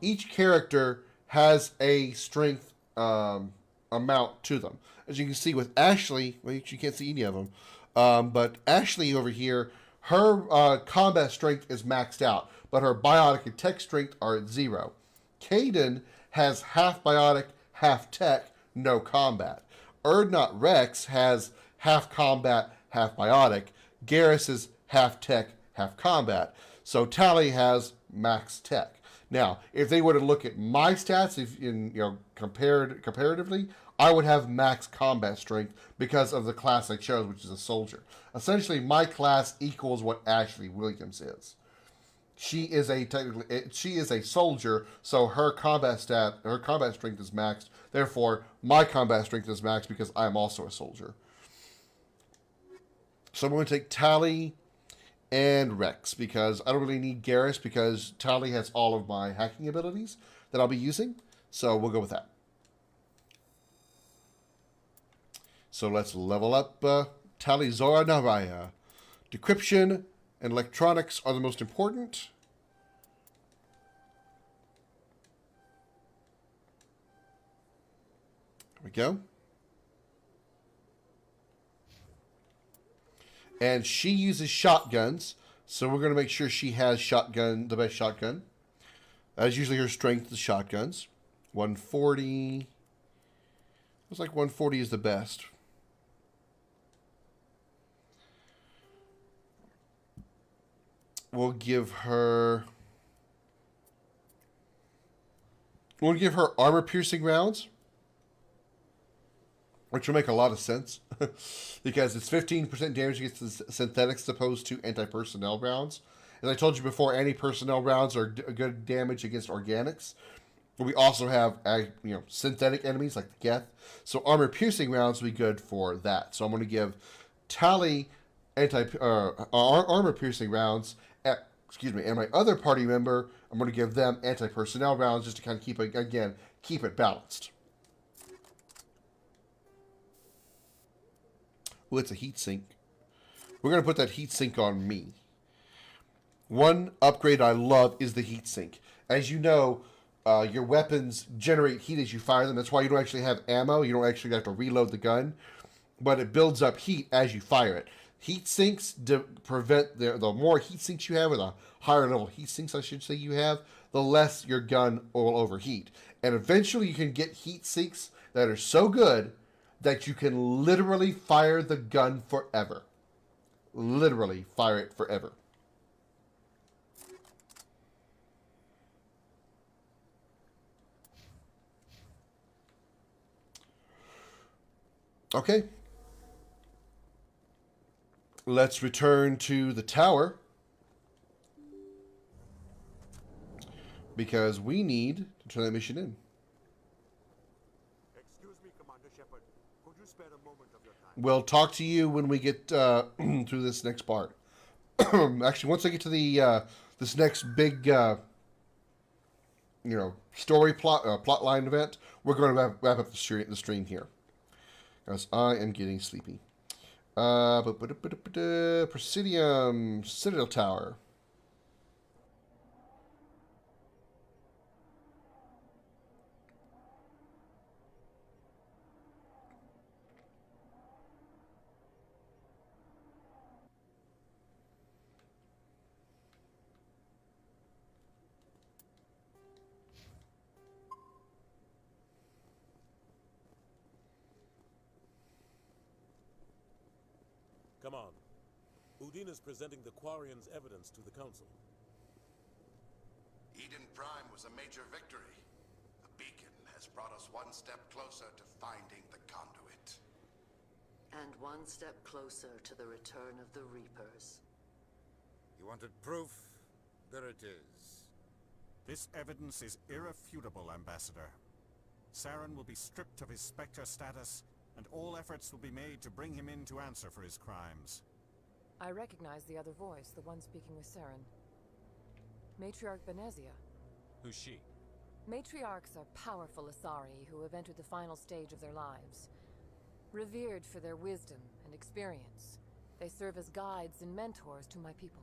A: Each character has a strength amount to them. As you can see with Ashley, well, you can't see any of them, but Ashley over here, her combat strength is maxed out, but her biotic and tech strength are at 0. Caden has half biotic, half tech, no combat. Erdnot Rex has half combat, half biotic. Garrus is half tech, half combat. So Tali has max tech. Now, if they were to look at my stats, comparatively, I would have max combat strength because of the class I chose, which is a soldier. Essentially, my class equals what Ashley Williams is. She is a soldier, so her combat strength is maxed. Therefore, my combat strength is maxed because I'm also a soldier. So I'm going to take Tali and Rex because I don't really need Garrus because Tali has all of my hacking abilities that I'll be using. So we'll go with that. So let's level up Tali Zora Naraya. Decryption and electronics are the most important. There we go. And she uses shotguns, so we're going to make sure she has the best shotgun. As usually her strength is shotguns. 140. Looks like 140 is the best. We'll give her armor piercing rounds. which will make a lot of sense because it's 15% damage against the synthetics opposed to anti-personnel rounds. As I told you before, anti-personnel rounds are good damage against organics. But we also have synthetic enemies like the Geth. So armor-piercing rounds will be good for that. So I'm going to give Tally armor-piercing rounds. And my other party member, I'm going to give them anti-personnel rounds just to kind of keep it balanced. Oh, it's a heat sink. We're going to put that heat sink on me. One upgrade I love is the heat sink. As you know, your weapons generate heat as you fire them. That's why you don't actually have ammo. You don't actually have to reload the gun. But it builds up heat as you fire it. Heat sinks prevent the more heat sinks you have, or the higher level heat sinks I should say you have, the less your gun will overheat. And eventually you can get heat sinks that are so good that you can literally fire the gun forever. Literally fire it forever. Okay. Let's return to the tower. Because we need to turn that mission in.
I: Excuse me, Commander Shepard. Could you spare a moment of your time?
A: We'll talk to you when we get through this next part. Actually, once I get to the this next big story plot line event, we're going to wrap up the stream here. Because I am getting sleepy. Presidium Citadel Tower.
G: Come on. Udine is presenting the Quarian's evidence to the Council.
S: Eden Prime was a major victory. A beacon has brought us one step closer to finding the conduit.
U: And one step closer to the return of the Reapers.
F: You wanted proof? There it is. This evidence is irrefutable, Ambassador. Saren will be stripped of his Spectre status, and all efforts will be made to bring him in to answer for his crimes.
T: I recognize the other voice, the one speaking with Saren. Matriarch Benezia.
B: Who's she?
T: Matriarchs are powerful Asari who have entered the final stage of their lives. Revered for their wisdom and experience, they serve as guides and mentors to my people.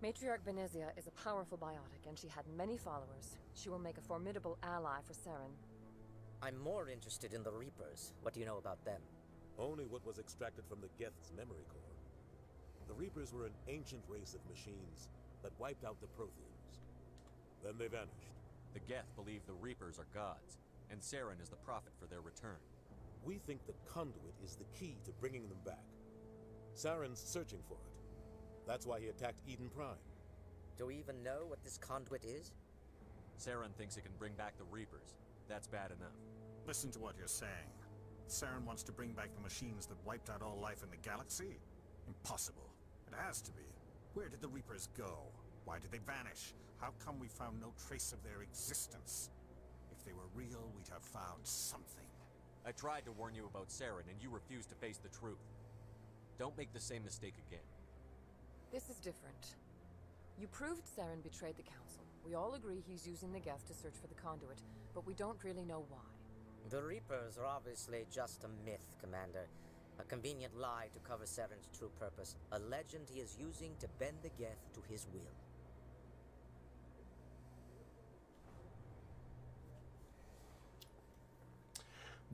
T: Matriarch Benezia is a powerful biotic, and she had many followers. She will make a formidable ally for Saren.
D: I'm more interested in the Reapers. What do you know about them?
G: Only what was extracted from the Geth's memory core. The Reapers were an ancient race of machines that wiped out the Protheans. Then they vanished.
B: The Geth believe the Reapers are gods, and Saren is the prophet for their return.
G: We think the conduit is the key to bringing them back. Saren's searching for it. That's why he attacked Eden Prime.
D: Do we even know what this conduit is?
B: Saren thinks it can bring back the Reapers. That's bad enough.
F: Listen to what you're saying. Saren wants to bring back the machines that wiped out all life in the galaxy? Impossible. It has to be. Where did the Reapers go? Why did they vanish? How come we found no trace of their existence? If they were real, we'd have found something.
B: I tried to warn you about Saren, and you refused to face the truth. Don't make the same mistake again.
T: This is different. You proved Saren betrayed the Council. We all agree he's using the Geth to search for the conduit, but we don't really know why.
D: The Reapers are obviously just a myth, Commander. A convenient lie to cover Saren's true purpose. A legend he is using to bend the Geth to his will.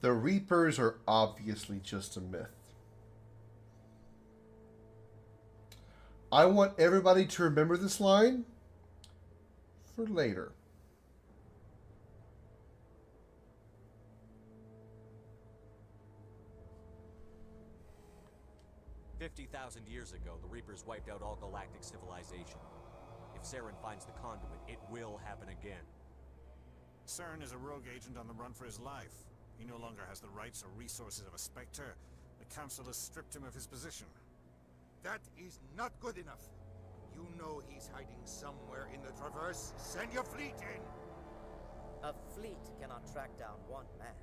A: The Reapers are obviously just a myth. I want everybody to remember this line for later.
B: "50,000 years ago, the Reapers wiped out all galactic civilization. If Saren finds the conduit, it will happen again.
F: Saren is a rogue agent on the run for his life. He no longer has the rights or resources of a Spectre. The Council has stripped him of his position.
P: That is not good enough. You know he's hiding somewhere in the Traverse. Send your fleet in!
D: A fleet cannot track down one man.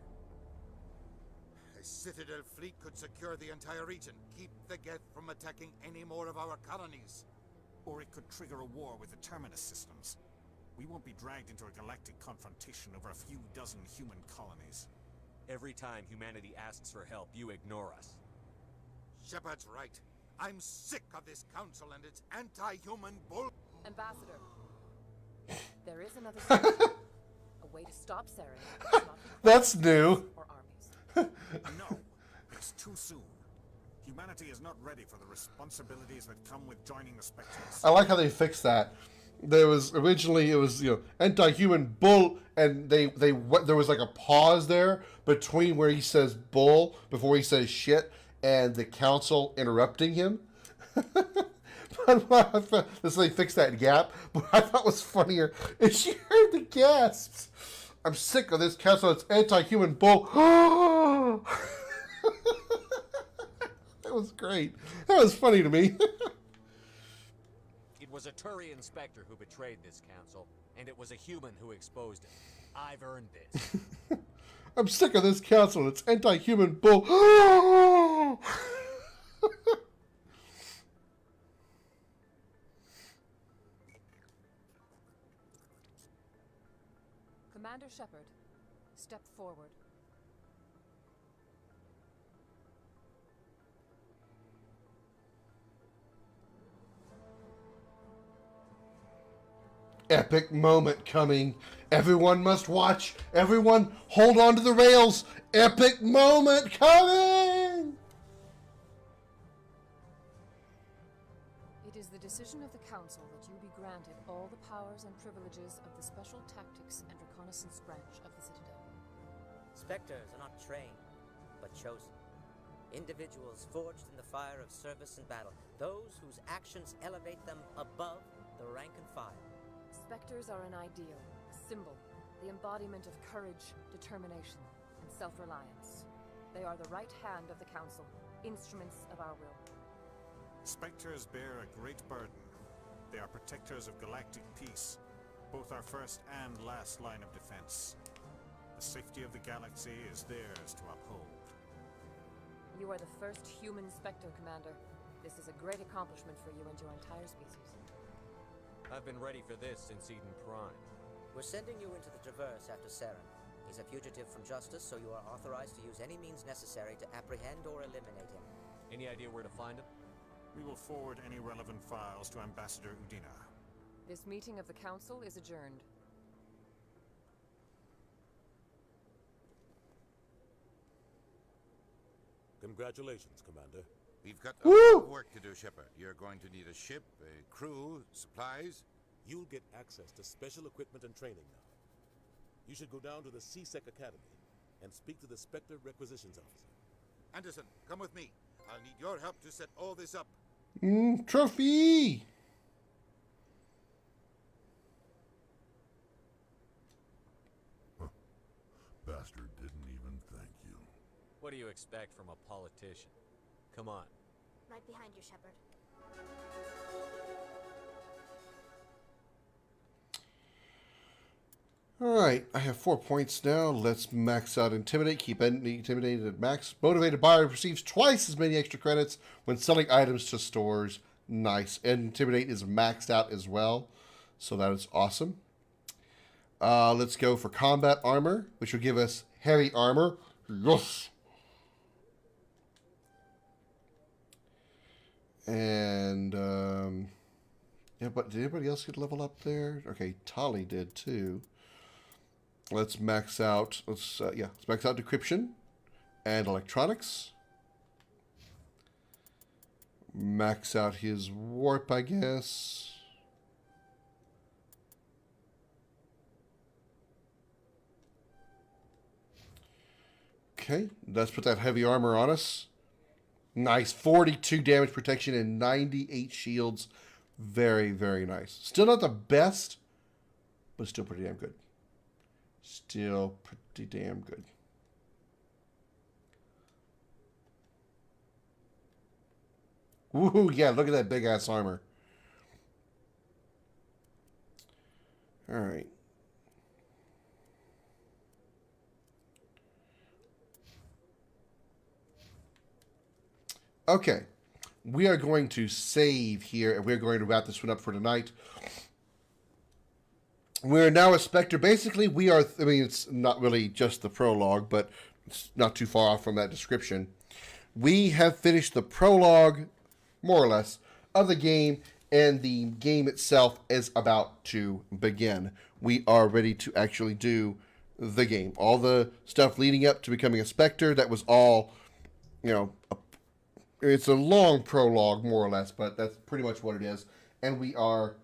P: A Citadel fleet could secure the entire region, keep the Geth from attacking any more of our colonies.
F: Or it could trigger a war with the Terminus systems. We won't be dragged into a galactic confrontation over a few dozen human colonies.
B: Every time humanity asks for help, you ignore us.
P: Shepard's right. I'm sick of this council and its anti-human bull.
T: Ambassador, there is another solution. A way to stop Saren.
A: That's new.
T: Or armies.
F: No, it's too soon. Humanity is not ready for the responsibilities that come with joining the Spectres.
A: I like how they fixed that. There was originally it was anti-human bull, and there was like a pause there between where he says bull before he says shit, and the council interrupting him. So they fixed that gap. What I thought was funnier is you heard the gasps. I'm sick of this council. It's anti-human bull. That was great. That was funny to me.
B: It was a Turian Spectre who betrayed this council, and it was a human who exposed it. I've earned this.
A: I'm sick of this council. It's anti-human bull.
T: Commander Shepard, step forward.
A: Epic moment coming. Everyone must watch. Everyone hold on to the rails. Epic moment coming.
T: It is the decision of the Council that you be granted all the powers and privileges of the Special Tactics and Reconnaissance branch of the Citadel.
D: Spectres are not trained, but chosen. Individuals forged in the fire of service and battle. Those whose actions elevate them above the rank and file.
T: Spectres are an ideal, a symbol, the embodiment of courage, determination, and self-reliance. They are the right hand of the Council, instruments of our will.
F: Spectres bear a great burden. They are protectors of galactic peace, both our first and last line of defense. The safety of the galaxy is theirs to uphold.
T: You are the first human Spectre, Commander. This is a great accomplishment for you and your entire species.
B: I've been ready for this since Eden Prime.
D: We're sending you into the Traverse after Saren. He's a fugitive from justice, so you are authorized to use any means necessary to apprehend or eliminate him.
B: Any idea where to find him?
F: We will forward any relevant files to Ambassador Udina.
T: This meeting of the Council is adjourned.
G: Congratulations, Commander.
P: We've got a lot of work to do, Shepard. You're going to need a ship, a crew, supplies.
G: You'll get access to special equipment and training now. You should go down to the C-Sec Academy and speak to the Spectre Requisitions Officer.
P: Anderson, come with me. I'll need your help to set all this up.
A: Trophy!
I: Bastard didn't even thank you.
B: What do you expect from a politician? Come on.
J: Right behind you, Shepard.
A: Alright, I have 4 points now. Let's max out Intimidate. Keep Intimidated at max. Motivated buyer receives twice as many extra credits when selling items to stores. Nice. And Intimidate is maxed out as well. So that is awesome. Let's go for Combat Armor, which will give us Heavy Armor. Yes! And, yeah, but did anybody else get level up there? Okay, Tali did too. Let's max out, let's max out Decryption and Electronics. Max out his Warp, I guess. Okay, let's put that Heavy Armor on us. Nice. 42 damage protection and 98 shields. Very, very nice. Still not the best, but still pretty damn good. Still pretty damn good. Woohoo! Yeah, look at that big ass armor. All right. Okay. We are going to save here, and we're going to wrap this one up for tonight. We're now a Spectre. Basically, we are... I mean, it's not really just the prologue, but it's not too far off from that description. We have finished the prologue, more or less, of the game, and the game itself is about to begin. We are ready to actually do the game. All the stuff leading up to becoming a Spectre, that was all, you know, it's a long prologue, more or less, but that's pretty much what it is. And we're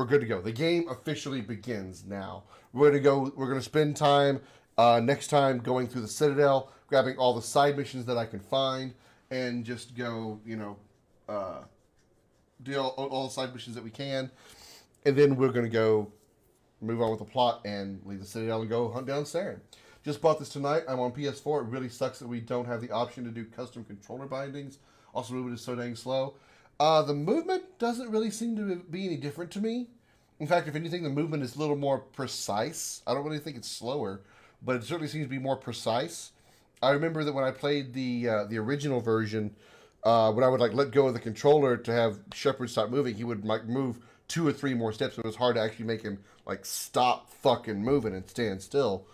A: good to go. The game officially begins now. We're going to spend time next time going through the Citadel, grabbing all the side missions that I can find, and just go, you know, do all the side missions that we can. And then we're going to go move on with the plot and leave the Citadel and go hunt down Saren. Just bought this tonight. I'm on PS4. It really sucks that we don't have the option to do custom controller bindings. Also, movement is so dang slow. The movement doesn't really seem to be any different to me. In fact, if anything, the movement is a little more precise. I don't really think it's slower, but it certainly seems to be more precise. I remember that when I played the original version, when I would like let go of the controller to have Shepard stop moving, he would like move 2 or 3 more steps. It was hard to actually make him like stop fucking moving and stand still.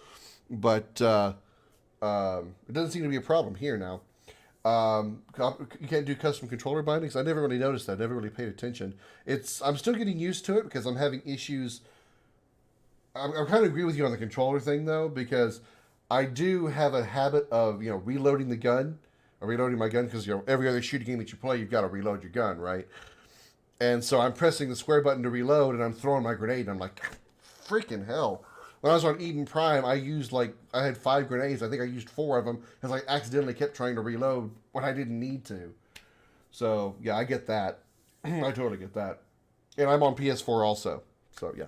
A: But it doesn't seem to be a problem here now. You can't do custom controller bindings. I never really noticed that. I never really paid attention. I'm still getting used to it because I'm having issues. I kind of agree with you on the controller thing though, because I do have a habit of, you know, reloading the gun, or reloading my gun, because, you know, every other shooting game that you play, you've got to reload your gun, right? And so I'm pressing the square button to reload, and I'm throwing my grenade, and I'm like, freaking hell. When I was on Eden Prime, I had 5 grenades. I think I used 4 of them because I accidentally kept trying to reload when I didn't need to. So, yeah, I get that. I totally get that. And I'm on PS4 also. So, yeah.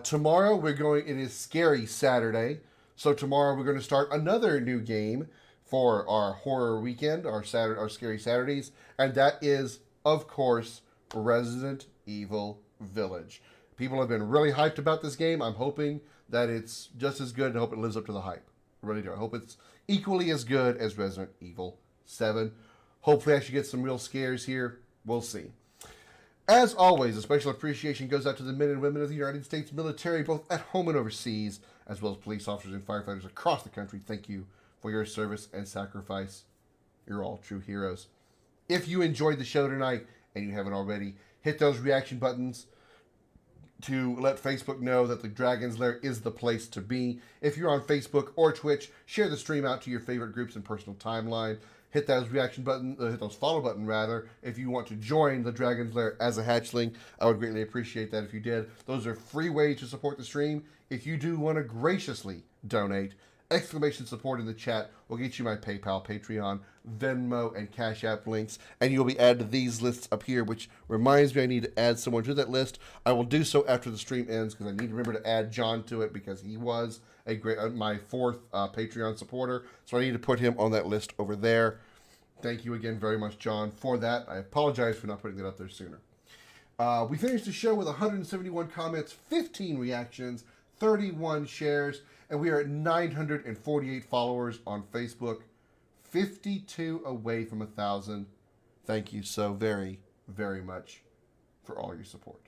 A: Tomorrow, it is Scary Saturday. So, tomorrow we're going to start another new game for our horror weekend, our Scary Saturdays. And that is, of course, Resident Evil Village. People have been really hyped about this game. I'm hoping that it's just as good, and I hope it lives up to the hype. I really do. I hope it's equally as good as Resident Evil 7. Hopefully I should get some real scares here. We'll see. As always, a special appreciation goes out to the men and women of the United States military, both at home and overseas, as well as police officers and firefighters across the country. Thank you for your service and sacrifice. You're all true heroes. If you enjoyed the show tonight, and you haven't already, hit those reaction buttons to let Facebook know that the Dragon's Lair is the place to be. If you're on Facebook or Twitch, share the stream out to your favorite groups and personal timeline. Hit those reaction button, hit those follow button rather, if you want to join the Dragon's Lair as a hatchling. I would greatly appreciate that if you did. Those are free ways to support the stream. If you do want to graciously donate, exclamation support in the chat will get you my PayPal, Patreon, Venmo, and Cash App links, and you'll be added to these lists up here, which reminds me I need to add someone to that list. I will do so after the stream ends, because I need to remember to add John to it, because he was my 4th Patreon supporter, so I need to put him on that list over there. Thank you again very much, John, for that. I apologize for not putting that up there sooner. We finished the show with 171 comments, 15 reactions, 31 shares, and we are at 948 followers on Facebook, 52 away from 1,000. Thank you so very, very much for all your support.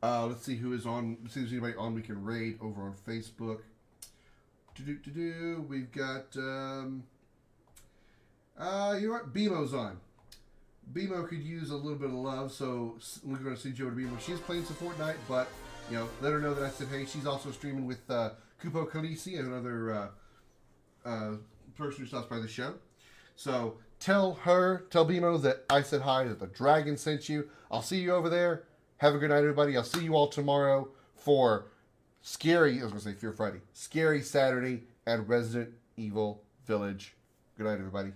A: Let's see who is on. Let's see if there's anybody on we can raid over on Facebook. We've got, you know what? BMO's on. BMO could use a little bit of love, so we're going to see Joe to BMO. She's playing some Fortnite, but, you know, let her know that I said, hey, she's also streaming with Kupo Khaleesi, another person who stops by the show. So tell BMO that I said hi, that the dragon sent you. I'll see you over there. Have a good night, everybody. I'll see you all tomorrow for Scary Saturday and Resident Evil Village. Good night, everybody.